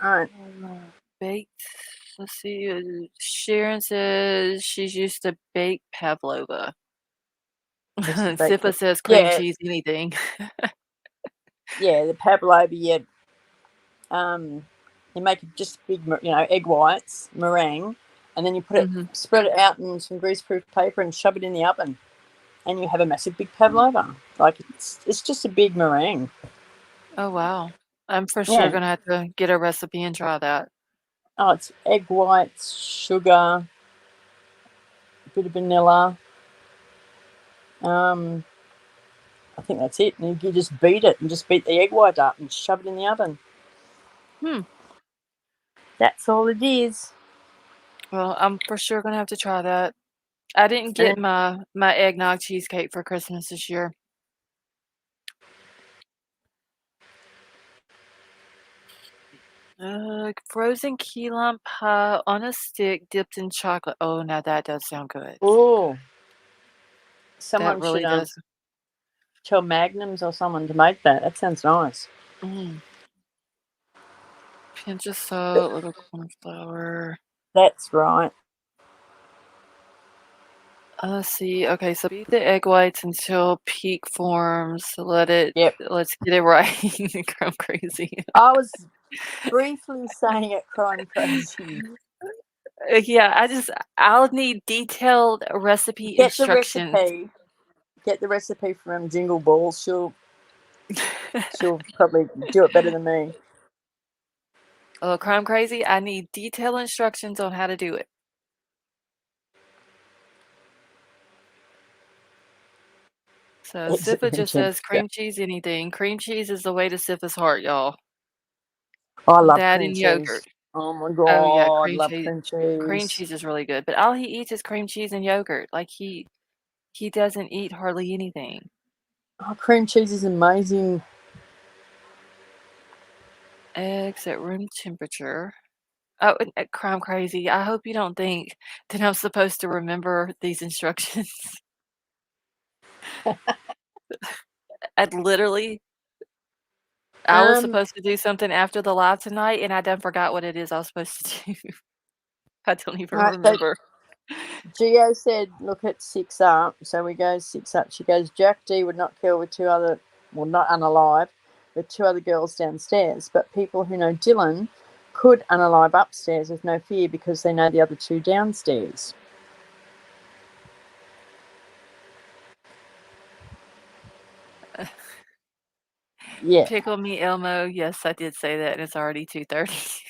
All right. baked. Let's see. Sharon says she's used to baked pavlova. It's the Sifa baked. says cream Yeah, cheese anything. yeah. The pavlova. Yeah. You make just big, egg whites, meringue, and then you spread it out in some greaseproof paper and shove it in the oven, and you have a massive big pavlova. Like it's just a big meringue. Oh wow. I'm for sure Yeah. gonna have to get a recipe and try that. Oh, it's egg whites, sugar, a bit of vanilla. I think that's it. And you just beat it and just beat the egg white up and shove it in the oven. Hmm. That's all it is. Well, I'm for sure gonna have to try that. I didn't And get my eggnog cheesecake for Christmas this year. Frozen key lime pie on a stick dipped in chocolate. Oh, now that does sound good. oh, That someone should really does. tell Magnums or someone to make that. That sounds nice. Mm. Pinch of salt, little corn flour. That's right. Let's see. Okay, so beat the egg whites until peak forms. Yep. Let's get it right. I'm crazy. I was briefly saying it crime crazy. Yeah, I'll need detailed recipe Get the instructions. recipe. Get the recipe from Jingle Balls. She'll probably do it better than me. Oh, crime crazy. I need detailed instructions on how to do it. So Sifa just says cream cheese anything. Cream cheese is the way to Sifa's heart, y'all. I love That cream and cheese. yogurt. Oh my Oh yeah, god, cream love cheese. cream Cream cheese. cheese is really good, but all he eats is cream cheese and yogurt. Like he doesn't eat hardly anything. Oh, cream cheese is amazing. Eggs at room temperature. Oh, and crime crazy. I hope you don't think that I'm supposed to remember these instructions. I literally I was supposed to do something after the live tonight, and I done forgot what it is I was supposed to do. I don't even Right, so remember. Geo said, look at 6 up. So we go 6 up. She goes, Jack D would not kill with not unalive, with 2 other girls downstairs. But people who know Dylan could unalive upstairs with no fear because they know the other 2 downstairs. Yeah. Pickle me Elmo. Yes, I did say that, and it's already 2:30.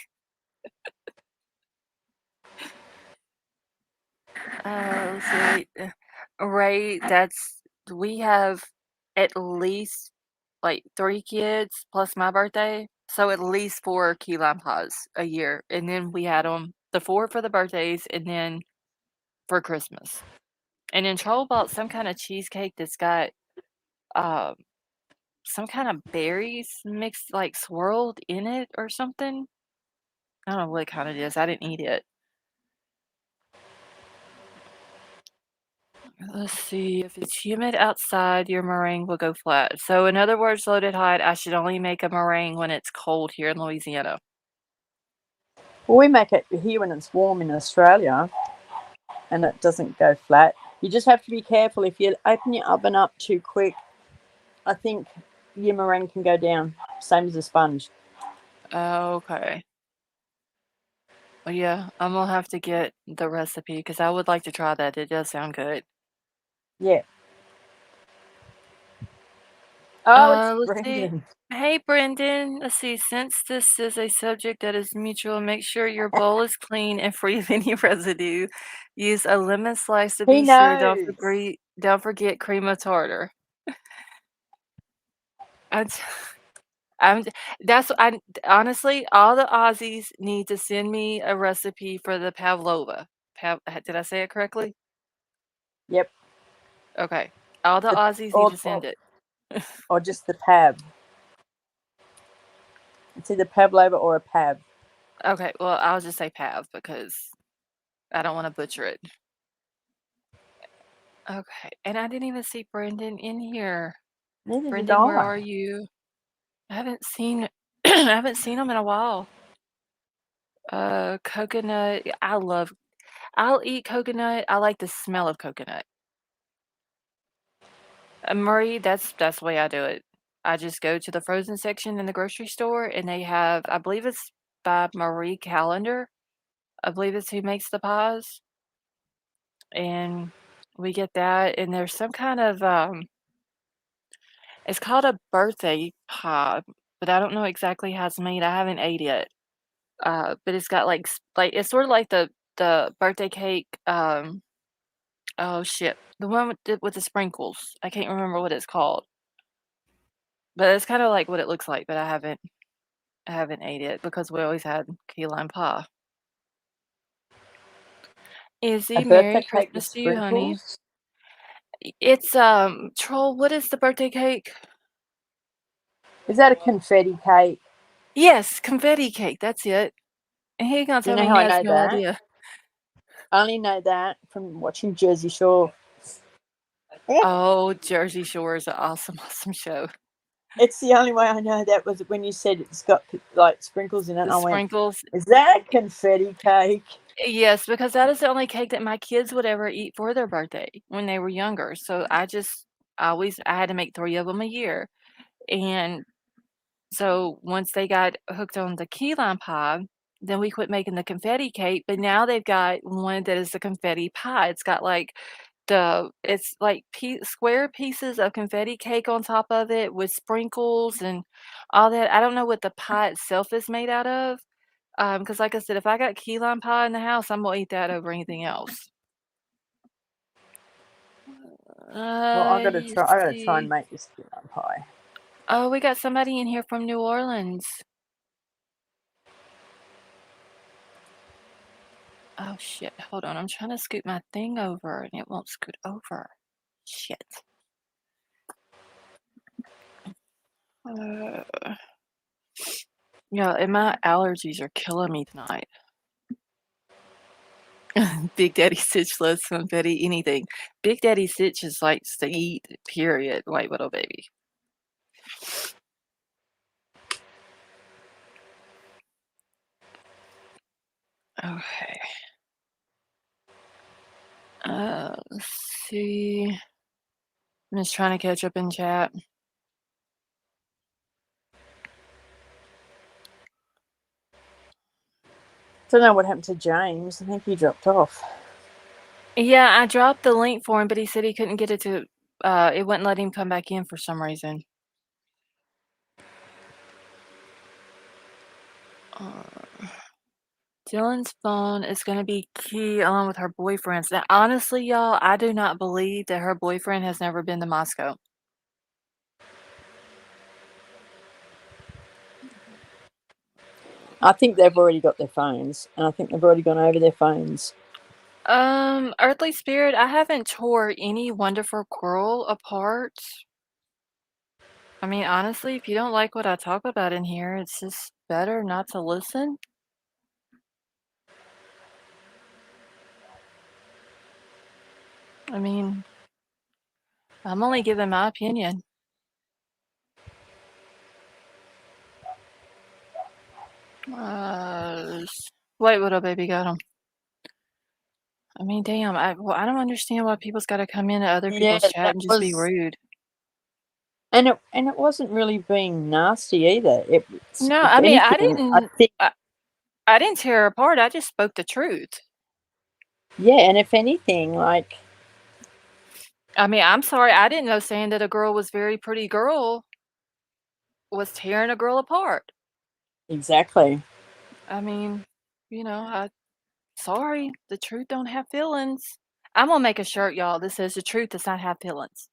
Let's see. Right, we have at least, like, 3 kids plus my birthday, so at least 4 key lime pies a year, and then we had them the 4 for the birthdays and then for Christmas. And then Troll bought some kinda cheesecake that's got, um, some kinda berries mixed, like, swirled in it or something. I don't know what kind it is, I didn't eat it. Let's see, if it's humid outside, your meringue will go flat. So in other words, Loaded Hot, I should only make a meringue when it's cold here in Louisiana. Well, we make it here when it's warm in Australia and it doesn't go flat. You just have to be careful. If you open your oven up too quick, I think your meringue can go down, same as a sponge. Okay. Well, yeah, I'm gonna have to get the recipe because I would like to try that. It does sound good. Yeah. Oh, it's Let's see. Brendan. Hey, Brendan. Let's see. Since this is a subject that is mutual, make sure your bowl is clean and free of any residue. Use a lemon slice to He be sure. knows. Don't forget cream of tartar. I I'm that's I honestly, all the Aussies need to send me a recipe for the pavlova. Did I say it correctly? Yep. Okay. All the Aussies need Or, to send it. or just the pab. It's either pavlova or a pab. Okay, well, I'll just say Pav because I don't want to butcher it. Okay, and I didn't even see Brendan in here. Neither did Brendan, where are I. you? I haven't seen I haven't seen him in a while. Coconut. I'll eat coconut. I like the smell of coconut. Murray, that's the way I do it. I just go to the frozen section in the grocery store and they have, I believe it's by Marie Callender. I believe it's who makes the pies. And we get that and there's some kind of it's called a birthday pie, but I don't know exactly how it's made. I haven't ate it. But it's got like it's sort of like the birthday cake. Oh shit, the one with the sprinkles. I can't remember what it's called, but it's kind of like what it looks like. But I haven't ate it because we always had key lime pie. A Izzy, Merry birthday cake with Christmas to you, honey. sprinkles. It's Troll. What is the birthday cake? Is that a confetti cake? Yes, confetti cake. That's it. And he gonna Do you tell know me how he I has know no that? idea. I only know that from watching Jersey Shore. Oh, Jersey Shore is an awesome, awesome show. It's the only way I know that was when you said it's got like sprinkles in it. And The I went, sprinkles. "Is that a confetti cake?" Yes, because that is the only cake that my kids would ever eat for their birthday when they were younger. So I had to make 3 of them a year. And so once they got hooked on the key lime pie, then we quit making the confetti cake, but now they've got one that is the confetti pie. It's got it's like square pieces of confetti cake on top of it with sprinkles and all that. I don't know what the pie itself is made out of. Because like I said, if I got key lime pie in the house, I'm gonna eat that over anything else. Well, I got to You try. I got to try and see. make this pie. Oh, we got somebody in here from New Orleans. Oh shit, hold on. I'm trying to scoot my thing over and it won't scoot over. Shit. Uh, yeah, and my allergies are killing me tonight. Big Daddy Stitch loves confetti, anything. Big Daddy Stitch is likes to eat, period. White Widow baby. Okay. Let's see. I'm just trying to catch up in chat. Don't know what happened to James. I think he dropped off. Yeah, I dropped the link for him, but he said he couldn't get it to, it wouldn't let him come back in for some reason. Dylan's phone is going to be key along with her boyfriend's. Now, honestly, y'all, I do not believe that her boyfriend has never been to Moscow. I think they've already got their phones, and I think they've already gone over their phones. Earthly Spirit, I haven't tore any Wonderful Girl apart. I mean, honestly, if you don't like what I talk about in here, it's just better not to listen. I mean, I'm only giving my opinion. Wait, what up, baby? Got him. I mean, damn, I don't understand why people's got to come into other Yeah, people's chat that and just be was, rude. and it wasn't really being nasty either. It's, No, if I mean, anything, I think, I didn't tear her apart. I just spoke the truth. yeah, and if anything, like, I mean, I'm sorry. I didn't know saying that a girl was very pretty girl was tearing a girl apart. exactly. I mean, sorry, the truth don't have feelings. I'm gonna make a shirt, y'all, that says the truth does not have feelings.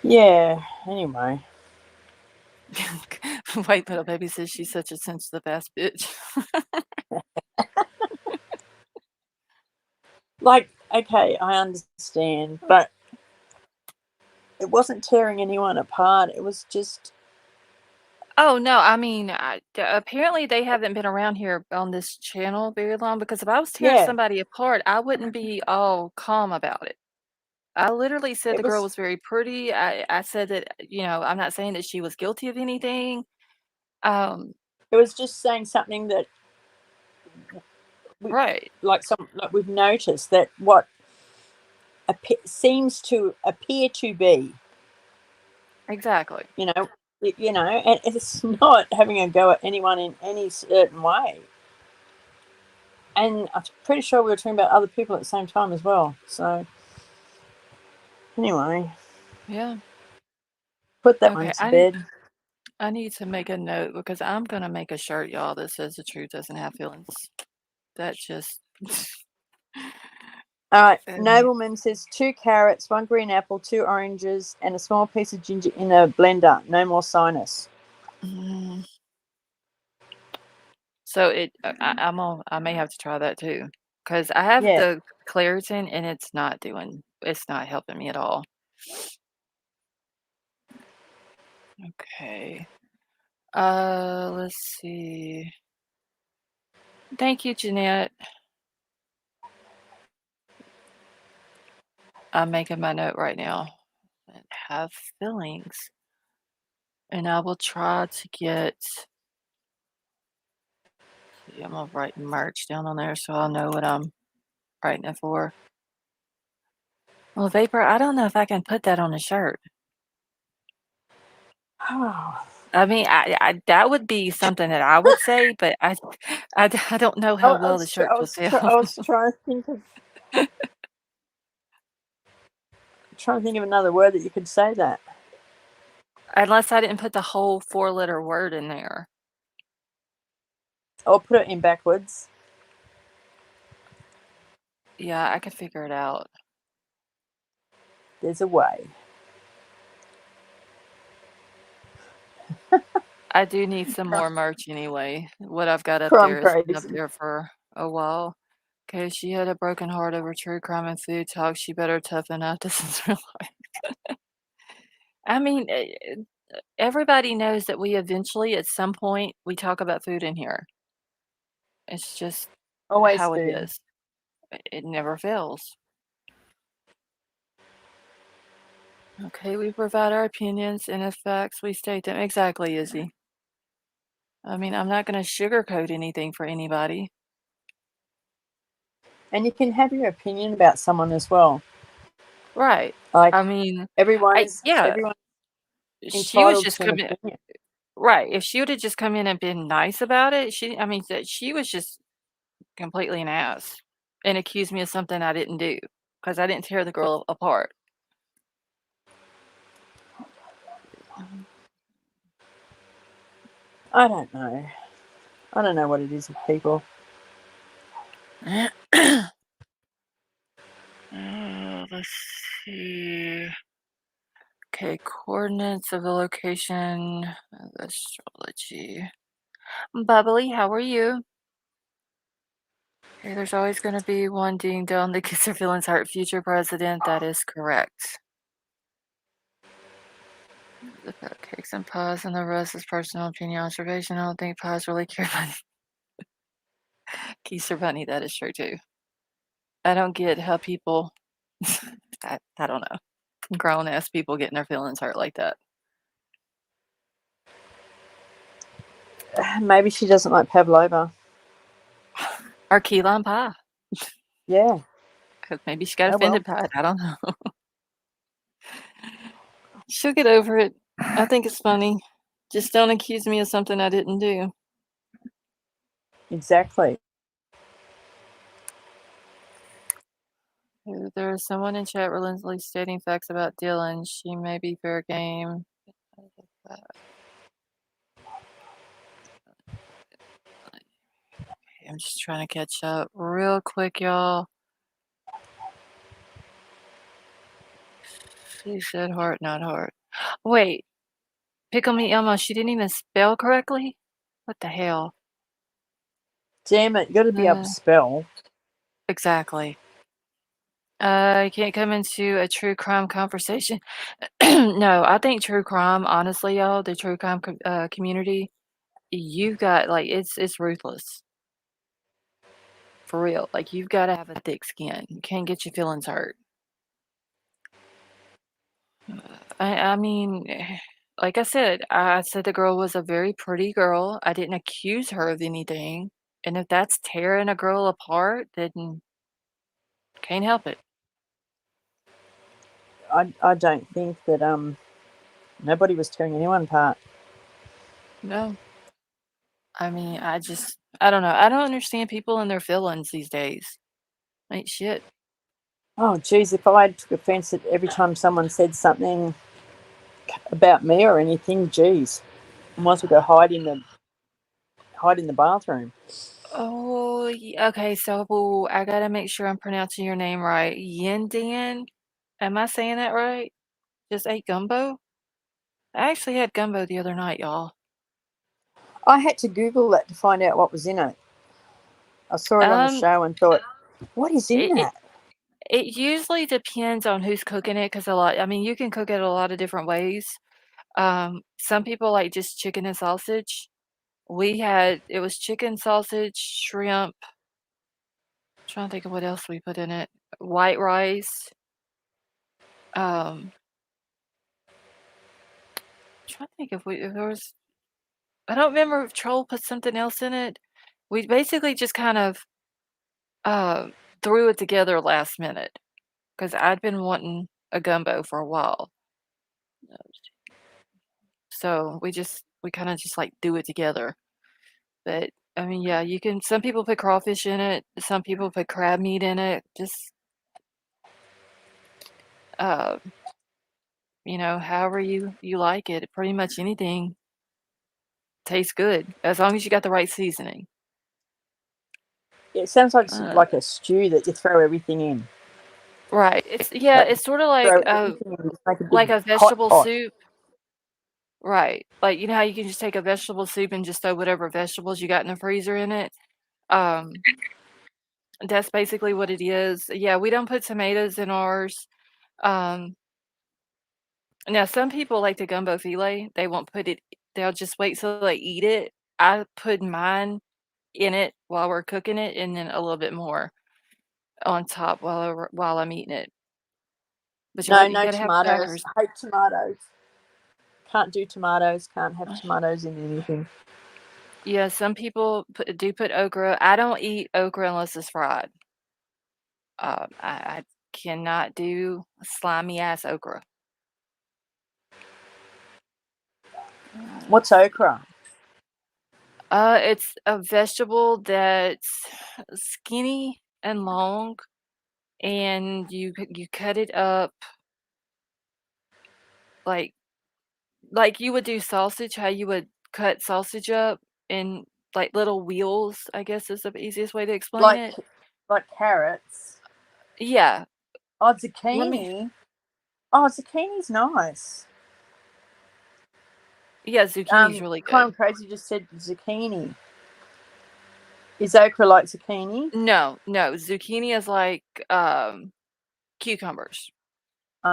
Yeah. Anyway, White little baby says she's such a sensitive ass bitch. like, okay, I understand, but it wasn't tearing anyone apart. It was just, Oh, no, I mean, apparently they haven't been around here on this channel very long because if I was tearing yeah, somebody apart, I wouldn't be all calm about it. I literally said it the girl was was very pretty. I said that, I'm not saying that she was guilty of anything. Um, it was just saying something that we right, like we've noticed that what seems to appear to be, exactly. you know, and it's not having a go at anyone in any certain way. And I'm pretty sure we were talking about other people at the same time as well. So anyway, Yeah. put that one Okay, to bed. I need to make a note because I'm gonna make a shirt, y'all, that says the truth doesn't have feelings. That's just All right, um, Nobleman says 2 carrots, 1 green apple, 2 oranges, and a small piece of ginger in a blender. No more sinus. mm, so I may have to try that too. Because I have Yeah. the Claritin and it's not helping me at all. Okay. Let's see. Thank you, Jeanette. I'm making my note right now. And have feelings. And I will try to get see, I'm gonna write merch down on there so I'll know what I'm writing it for. Well, vapor, I don't know if I can put that on a shirt. Oh, I mean, that would be something that I would say, but I don't know how well the shirts will sell. I was trying to think of another word that you could say that. Unless I didn't put the whole four-letter word in there. Or put it in backwards. Yeah, I could figure it out. There's a way. I do need some more merch anyway. What I've got up Crime there has been up crazy. there for a while. Okay, she had a broken heart over true crime and food talk. She better toughen up. This is her life. I mean, everybody knows that we eventually, at some point, we talk about food in here. It's just Always how it food. is. It never fails. Okay, we provide our opinions, and if facts, we state them. Exactly, Izzy. I mean, I'm not going to sugarcoat anything for anybody. And you can have your opinion about someone as well. Right. Like I mean, yeah, everyone's she was entitled just to an coming. opinion. Right. If she would have just come in and been nice about it, she was just completely an ass and accused me of something I didn't do because I didn't tear the girl apart. I don't know. I don't know what it is with people. Let's see. Okay, coordinates of the location of astrology. Bubbly, how are you? Okay, there's always going to be one ding dong that gets their feelings hurt. Future president, that is correct. The cupcakes and pies, and the rest is personal opinion observation. I don't think pies really care about Keister Bunny. That is true too. I don't get how people, I don't know, grown ass people getting their feelings hurt like that. Maybe she doesn't like pavlova. Or key lime pie. Yeah. Because maybe she got Oh well. offended by it. I don't know. She'll get over it. I think it's funny. Just don't accuse me of something I didn't do. Exactly. There is someone in chat relentlessly stating facts about Dylan. She may be fair game. I'm just trying to catch up real quick, y'all. She said heart, not heart. Wait, Pickle Me Elmo, she didn't even spell correctly? What the hell? Damn it, you got to be able to spell. Exactly. I can't come into a true crime conversation. No, I think true crime, honestly, y'all, the true crime community, you've got like it's ruthless for real. Like you've got to have a thick skin. You can't get your feelings hurt. I mean, like I said the girl was a very pretty girl. I didn't accuse her of anything. And if that's tearing a girl apart, then can't help it. I don't think that nobody was tearing anyone apart. No. I mean, I don't know. I don't understand people and their feelings these days. Ain't shit. Oh, geez, if I took offence at every time someone said something about me or anything, geez, I might as well go hide in the bathroom. Oh, okay. So I gotta make sure I'm pronouncing your name right. Yindan? Am I saying that right? Just ate gumbo? I actually had gumbo the other night, y'all. I had to Google that to find out what was in it. I saw it on a Um, show and thought, what is in it, it that? it usually depends on who's cooking it, because I mean, you can cook it a lot of different ways. Some people like just chicken and sausage. It was chicken, sausage, shrimp. Trying to think of what else we put in it. White rice. Um, trying to think if there was. I don't remember if Troll put something else in it. We basically just kind of uh, threw it together last minute because I'd been wanting a gumbo for a while. So we kind of just like do it together. But I mean, yeah, you can. Some people put crawfish in it. Some people put crab meat in it. Just uh, however you like it. Pretty much anything tastes good as long as you got the right seasoning. It sounds Uh, like a stew that you throw everything in. right. Like It's sort of throw everything in, just make a big like a hot vegetable pot. soup. Right. Like you know how you can just take a vegetable soup and just throw whatever vegetables you got in the freezer in it. Um, that's basically what it is. Yeah, we don't put tomatoes in ours. Um, Now some people like the gumbo filet. They won't put it. They'll just wait till they eat it. I put mine in it while we're cooking it, and then a little bit more on top while I'm eating it. But No, you no gotta have tomatoes. crackers. I hate tomatoes. Can't do tomatoes. Can't have tomatoes in anything. Yeah, some people do put okra. I don't eat okra unless it's fried. I cannot do slimy ass okra. What's Let's see. okra? It's a vegetable that's skinny and long, and you cut it up like you would do sausage, how you would cut sausage up in like little wheels, I guess is the easiest way to explain Like it. carrots. Yeah, Oh, let me. zucchini. Oh, zucchini's nice. Yeah, zucchini's really Crime good. Crazy just said zucchini. Is okra like zucchini? No, no, zucchini is like cucumbers. Oh,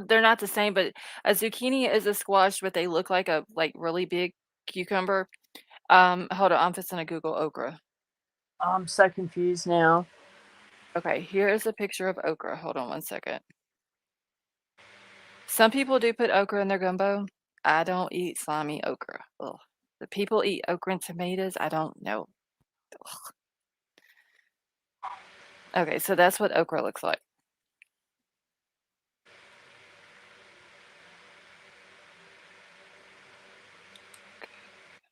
They're not the same, but a zucchini is a squash, but they look like a really big cucumber. Hold on, I'm just gonna Google okra. I'm so confused now. Okay, here is a picture of okra. Hold on one second. Some people do put okra in their gumbo. I don't eat slimy okra. Ugh. The people eat okra and tomatoes. I don't know. Okay, so that's what okra looks like.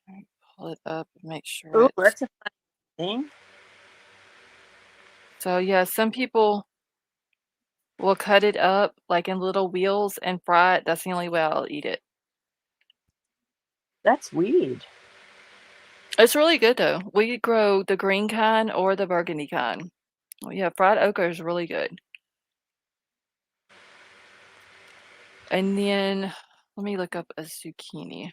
Let me pull it up and make sure Oh, it's. that's a thing. So yeah, some people will cut it up like in little wheels and fry it. That's the only way I'll eat it. That's weird. It's really good though. We grow the green kind or the burgundy kind. Oh, yeah, fried okra is really good. And then let me look up a zucchini.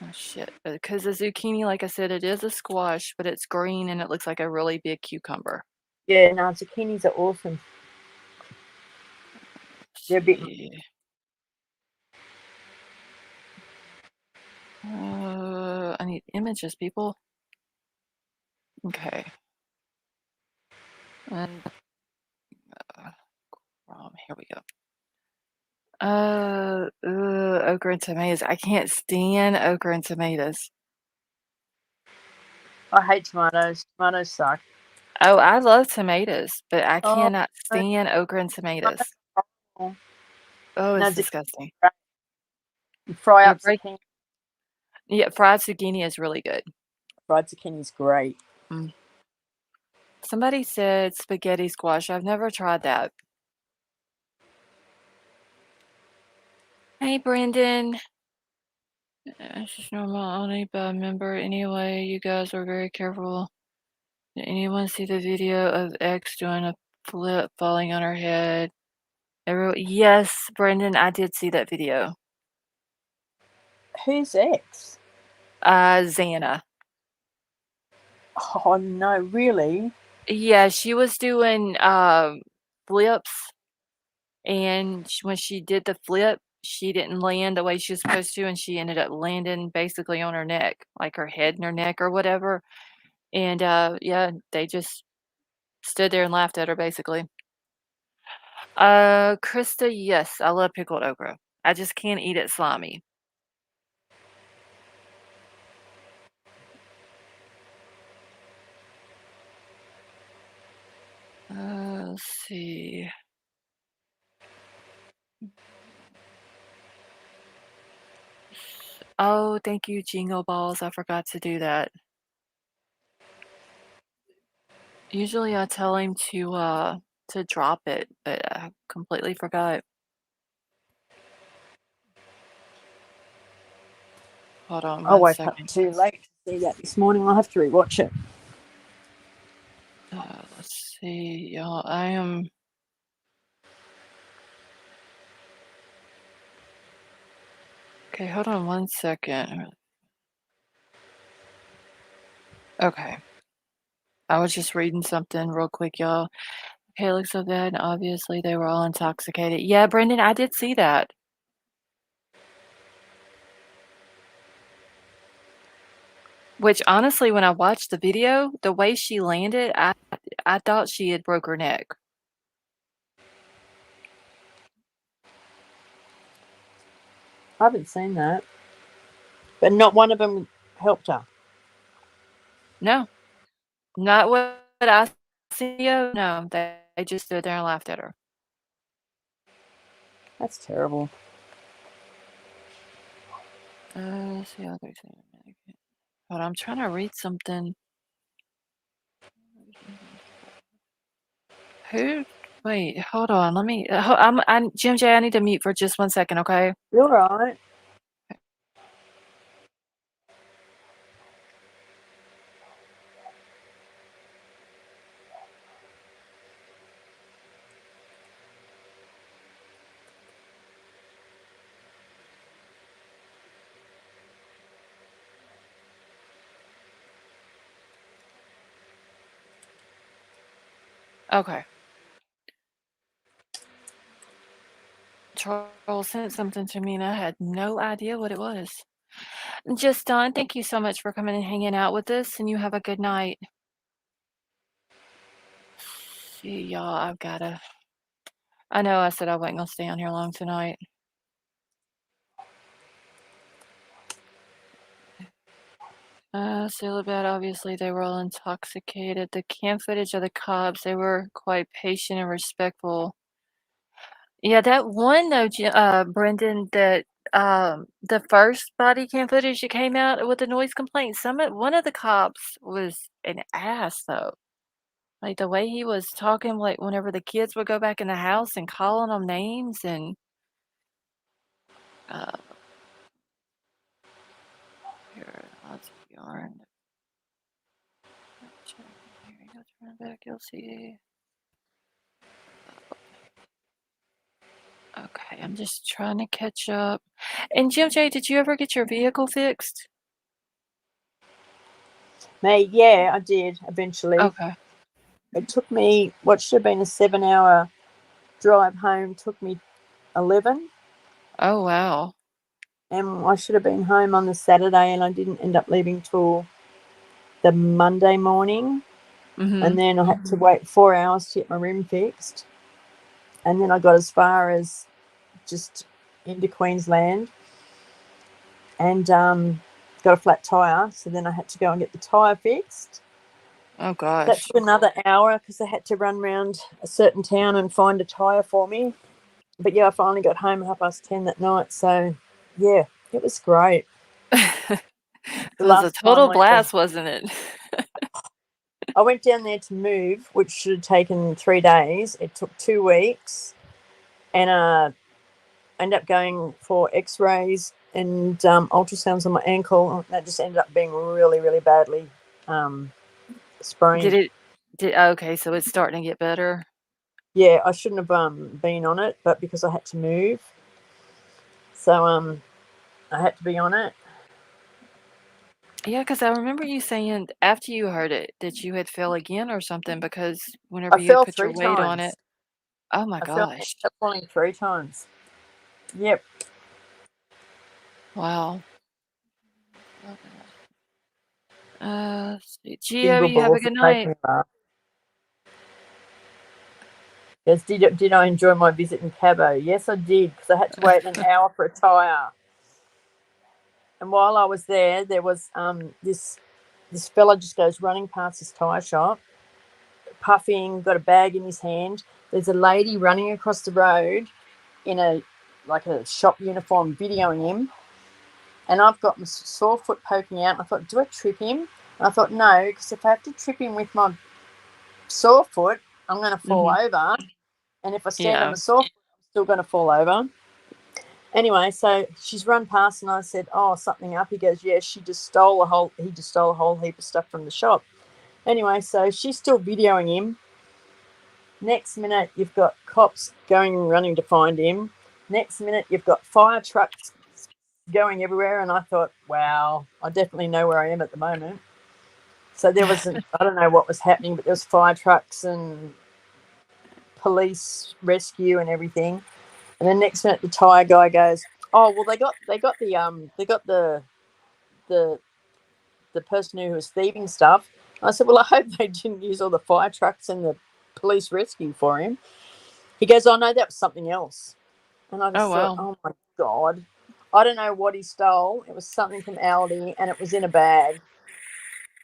Oh shit. Because the zucchini, like I said, it is a squash, but it's green and it looks like a really big cucumber. Yeah, no, zucchinis are awesome. They're a bit. See. I need images, people. Okay. And here we go. Okra and tomatoes. I can't stand okra and tomatoes. I hate tomatoes. Tomatoes suck. Oh, I love tomatoes, but I Oh, cannot stand okra and tomatoes. no. Oh, No, it's disgusting. you fry You're up zucchini. Yeah, fried zucchini is really good. Fried zucchini's great. Somebody said spaghetti squash. I've never tried that. Hey, Brendan. It's just normal. Only by member anyway. You guys were very careful. Did anyone see the video of X doing a flip falling on her head? Yes, Brendan, I did see that video. Who's X? Xana. Oh no, really? Yeah, she was doing flips, and when she did the flip, she didn't land the way she was supposed to, and she ended up landing basically on her neck, like her head and her neck or whatever. And yeah, they just stood there and laughed at her basically. Krista, yes, I love pickled okra. I just can't eat it slimy. Let's see. Oh, thank you, Jingle Balls. I forgot to do that. Usually I tell him to drop it, but I completely forgot. Hold on I one woke up second. too late to see that this morning. I'll have to rewatch it. Let's see, y'all. I am. Okay, hold on one second. Okay. I was just reading something real quick, y'all. Okay, it looks so bad. Obviously, they were all intoxicated. Yeah, Brendan, I did see that. Which honestly, when I watched the video, the way she landed, I thought she had broke her neck. I haven't seen that, but not one of them helped her. No, not what I see. No, they just stood there and laughed at her. That's terrible. Let's see how they say it. Hold on, I'm trying to read something. Who? Wait, hold on. Let me. I'm Jim J. I need to mute for just 1 second, okay? You're right. Okay. Charles sent something to me and I had no idea what it was. Just done. Thank you so much for coming and hanging out with us, and you have a good night. See y'all. I know I said I wasn't gonna stay on here long tonight. Still bad. Obviously, they were all intoxicated. The cam footage of the cops, they were quite patient and respectful. Yeah, that one though, Brendan, that the first body cam footage that came out with the noise complaint, one of the cops was an ass though. Like the way he was talking, like whenever the kids would go back in the house and calling them names and uh, here, lots of yarn. Check here, you go turn back, you'll see. Okay, I'm just trying to catch up. And Jim J, did you ever get your vehicle fixed? Me, yeah, I did eventually. Okay. It took me what should have been a 7-hour drive home. Took me 11, Oh, wow. and I should have been home on the Saturday, and I didn't end up leaving till the Monday morning. And Mhm. then I had to wait 4 hours to get my room fixed, and then I got as far as just into Queensland, and got a flat tire. So then I had to go and get the tire fixed. Oh, That gosh. took another hour because they had to run around a certain town and find a tire for me. But yeah, I finally got home at 10:30 that night. So yeah, it was great. It The was a last time total I ever, blast, wasn't it? I went down there to move, which should have taken 3 days. It took 2 weeks, and ended up going for X-rays and ultrasounds on my ankle. That just ended up being really, really badly Did sprained. it did okay, so it's starting to get better? Yeah, I shouldn't have been on it, but because I had to move, so I had to be on it. Yeah, because I remember you saying after you heard it that you had fell again or something because whenever I you had fell put your three weight on it. times. Oh my I fell gosh. kept falling 3 times. Yep. Wow. Oh gosh. Let's see. Gio, Jingle you have a balls good that make night. me laugh. Yes, did I enjoy my visit in Cabo? Yes, I did, because I had to wait an hour for a tyre. And while I was there, there was this fella just goes running past this tyre shop, puffing, got a bag in his hand. There's a lady running across the road in a shop uniform videoing him, and I've got my sore foot poking out. And I thought, do I trip him? And I thought, no, because if I have to trip him with my sore foot, I'm going to fall Mhm. over. And if I stand on Yeah. my sore foot, I'm still going to fall over. Anyway, so she's run past, and I said, "Oh, something up." He goes, "Yeah, she just stole a whole. He just stole a whole heap of stuff from the shop." Anyway, so she's still videoing him. Next minute, you've got cops going and running to find him. Next minute, you've got fire trucks going everywhere, and I thought, "Wow, I definitely know where I am at the moment." So there wasn't. I don't know what was happening, but there was fire trucks and police rescue and everything. And then next minute, the tire guy goes, "Oh, well, the the person who was thieving stuff." I said, "Well, I hope they didn't use all the fire trucks and the police rescue for him." He goes, "Oh no, that was something else." And I Oh, just thought, wow. "Oh my god, I don't know what he stole. It was something from Aldi, and it was in a bag.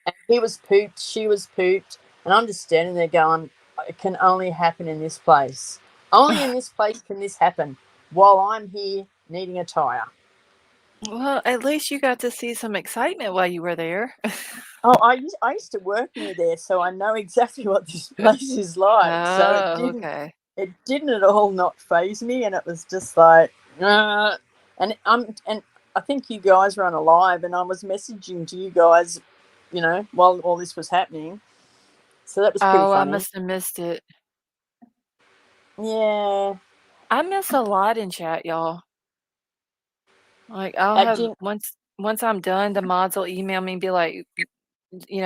And he was pooped, she was pooped, and I'm just standing there going, it can only happen in this place. Only in this place can this happen while I'm here needing a tire." Well, at least you got to see some excitement while you were there. Oh, I used to work near there, so I know exactly what this place is like. So Oh, okay. it didn't at all not phase me, and it was just like, and I think you guys were on a live, and I was messaging to you guys, while all this was happening. So that was pretty Oh, I funny. must have missed it. Yeah. I miss a lot in chat, y'all. Like, I'll Uh, have Jin, once I'm done, the mods will email me and be like,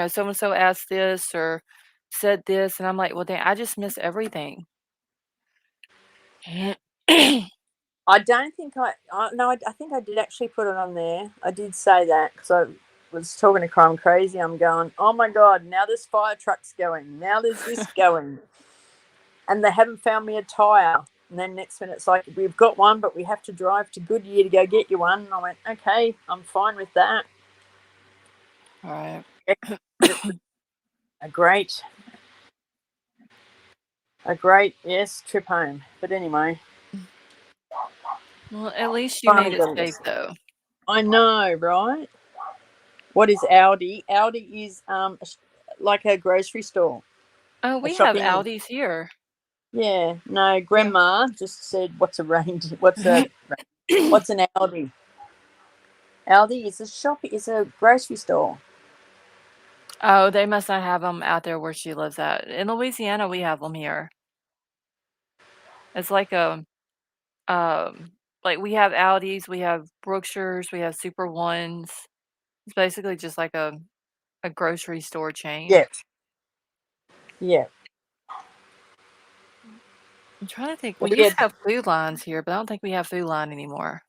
"So and so asked this or said this," and I'm like, "Well, then I just miss everything." I don't think no, I think I did actually put it on there. I did say that because I was talking to Crime Crazy. I'm going, oh my God, now there's fire trucks going. Now there's this going. And they haven't found me a tyre. And then next minute it's like, we've got one, but we have to drive to Goodyear to go get you one. And I went, okay, I'm fine with that. Alright. But it was a great, yes, trip home. But anyway, Well, at least you made finally it got safe, this. though. I know, right? What is Aldi? Aldi is like a grocery store, Oh, a we have shopping. Aldi's here. Yeah, no, Yeah. Grandma just said, "What's a range? What's an Aldi?" Aldi is a grocery store. Oh, they must not have them out there where she lives at. In Louisiana, we have them here. It's um, like, we have Aldi's, we have Brookshire's, we have Super Ones. It's basically just like a grocery store chain. Yeah, yeah. I'm trying to think. We used Weird. to have Food Lines here, but I don't think we have Food Line anymore.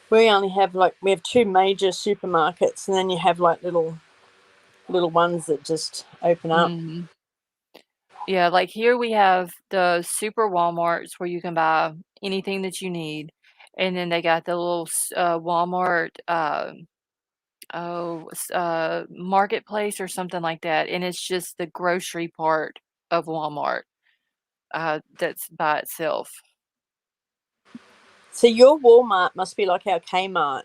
We only have we have two major supermarkets, and then you have like little ones that just open up. Mhm. Yeah, like here we have the super Walmarts where you can buy anything that you need, and then they got the little Walmart marketplace or something like that, and it's just the grocery part of Walmart that's by itself. So your Walmart must be like our Kmart.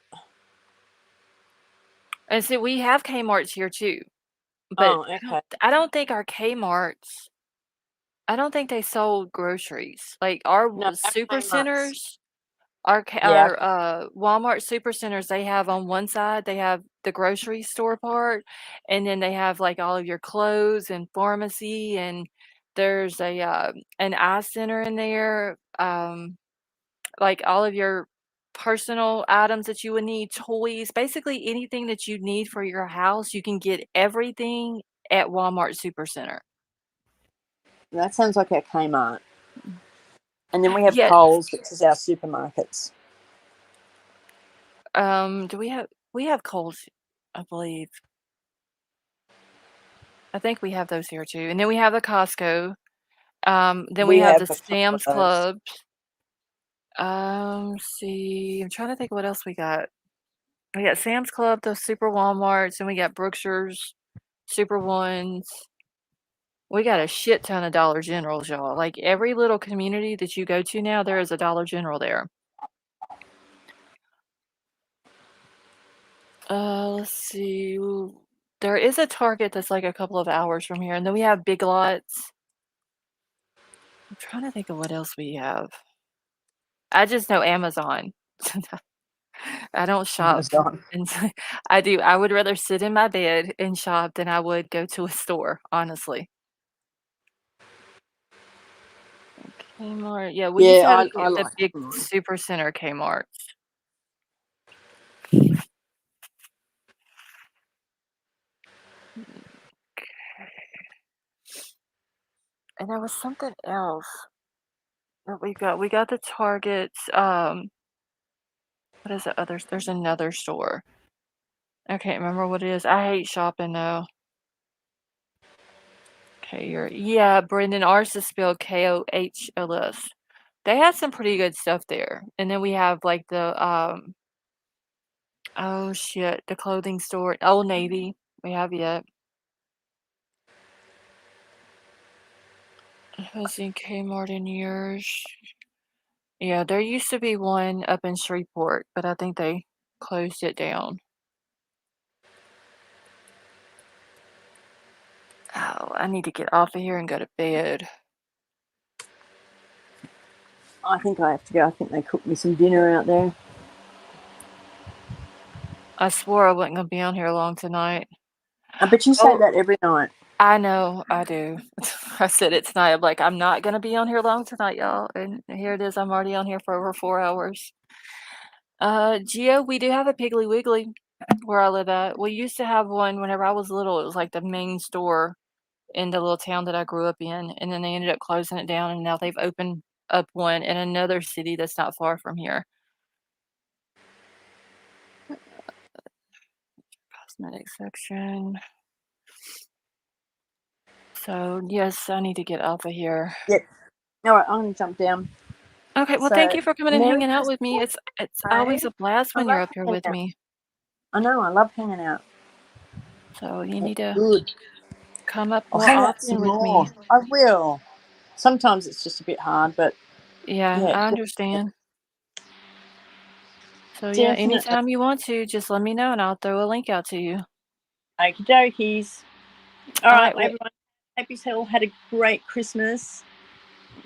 And so we have Kmart's here too, but Oh, okay. I don't think our Kmart's. I don't think they sold groceries. Like our No, our super Kmart's. centers, Yeah. Walmart supercenters, they have on one side, they have the grocery store part, and then they have, like, all of your clothes and pharmacy, and there's an eye center in there, like, all of your personal items that you would need, toys, basically anything that you need for your house, you can get everything at Walmart Supercenter. That sounds like our Kmart. And then we have Yeah, Coles, which is our supermarkets. do we have Kohl's, I believe. I think we have those here too, and then we have the Costco, then we We have the have a couple of Sam's those. Club. See, I'm trying to think what else we got. We got Sam's Club, the Super Walmarts, and we got Brookshire's, Super Ones. We got a shit ton of Dollar Generals, y'all. Like every little community that you go to now, there is a Dollar General there. Let's see. Ooh, there is a Target that's like a couple of hours from here, and then we have Big Lots. I'm trying to think of what else we have. I just know Amazon. I don't shop, Amazon. and I do. I would rather sit in my bed and shop than I would go to a store, honestly. Kmart, yeah, we used Yeah, to have I the like big mine. supercenter Kmarts. And there was something else that we got. We got the Targets, what is the others? There's another store. I can't remember what it is. I hate shopping though. Yeah, Brendan, ours is spelled Kohls. They have some pretty good stuff there. And then we have like oh shit, the clothing store, Old Navy. We have yet. I haven't seen Kmart in years. Yeah, there used to be one up in Shreveport, but I think they closed it down. Oh, I need to get off of here and go to bed. I think I have to go. I think they cooked me some dinner out there. I swore I wasn't gonna be on here long tonight. But you say Oh, that every night. I know, I do. I said it tonight. I'm like, I'm not gonna be on here long tonight, y'all. And here it is. I'm already on here for over 4 hours. Gio, we do have a Piggly Wiggly where I live at. We used to have one whenever I was little. It was like the main store in the little town that I grew up in, and then they ended up closing it down, and now they've opened up one in another city that's not far from here. Cosmetic section. So, yes, I need to get off of here. Yep. All right, I'm going to jump down. Okay, well, thank So, you for coming and Merry hanging out with me. Christmas, It's Ray. always a blast I when you're love up here hanging with out. me. I know, I love hanging out. So you It's need to good. come up I'll more hang out often some with more. me. I will. Sometimes it's just a bit hard, but Yeah, yeah, I understand. So yeah, definitely. anytime you want to, just let me know and I'll throw a link out to you. Okie dokies. All All right, right, well, well, everyone. Hope you all had a great Christmas.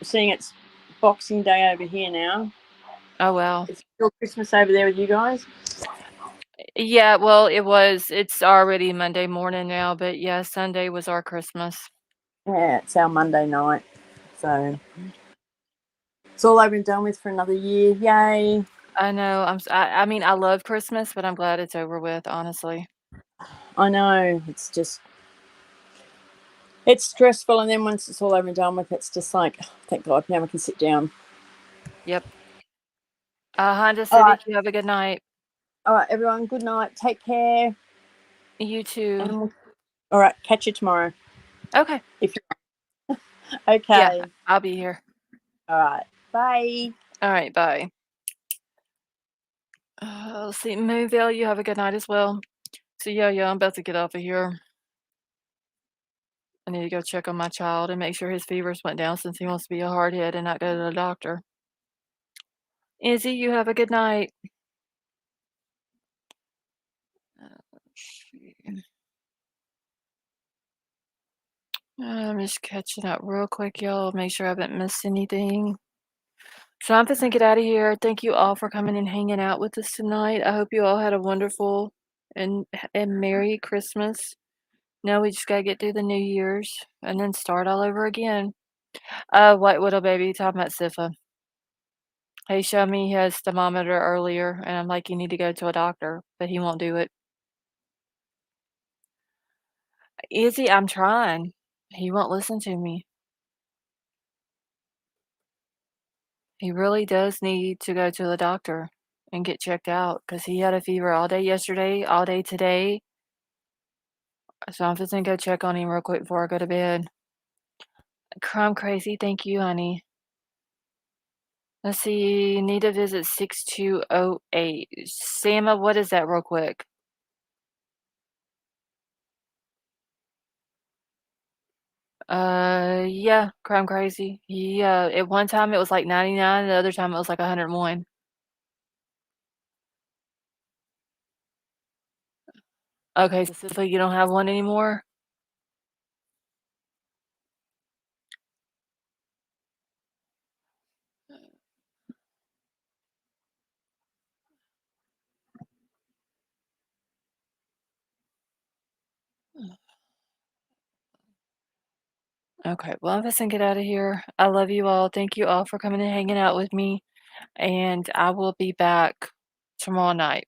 Seeing it's Boxing Day over here now. oh well. It's still Christmas over there with you guys. Yeah, well, it's already Monday morning now, but yeah, Sunday was our Christmas. Yeah, it's our Monday night. So it's all over and done with for another year. Yay. I know. I mean, I love Christmas, but I'm glad it's over with, honestly. I know. It's just It's stressful, and then once it's all over and done with, it's just like, oh, thank God, now we can sit down. Yep. Honda All right, Civic, you have a good night. all right, everyone. Good night. Take care. You too. All right, catch you tomorrow. Okay. If you Yeah, okay. I'll be here. All right. Bye. All right, bye. Let's see, Moonville, you have a good night as well. So yeah, I'm about to get off of here. I need to go check on my child and make sure his fevers went down since he wants to be a hardhead and not go to the doctor. Izzy, you have a good night. Let's see. I'm just catching up real quick, y'all. Make sure I haven't missed anything. So I'm just gonna get out of here. Thank you all for coming and hanging out with us tonight. I hope you all had a wonderful and Merry Christmas. Now we just gotta get through the New Year's and then start all over again. White Widow Baby talking about Sifa. He showed me his thermometer earlier, and I'm like, you need to go to a doctor, but he won't do it. Izzy, I'm trying. He won't listen to me. He really does need to go to the doctor and get checked out because he had a fever all day yesterday, all day today. So I'm just gonna go check on him real quick before I go to bed. Crime Crazy, thank you, honey. Let's see, need to visit 6208. Sama, what is that real quick? Yeah, Crime Crazy. Yeah, at one time it was like 99, the other time it was like 101. Okay, so you don't have one anymore? Okay, well, I'm just gonna get out of here. I love you all. Thank you all for coming and hanging out with me, and I will be back tomorrow night.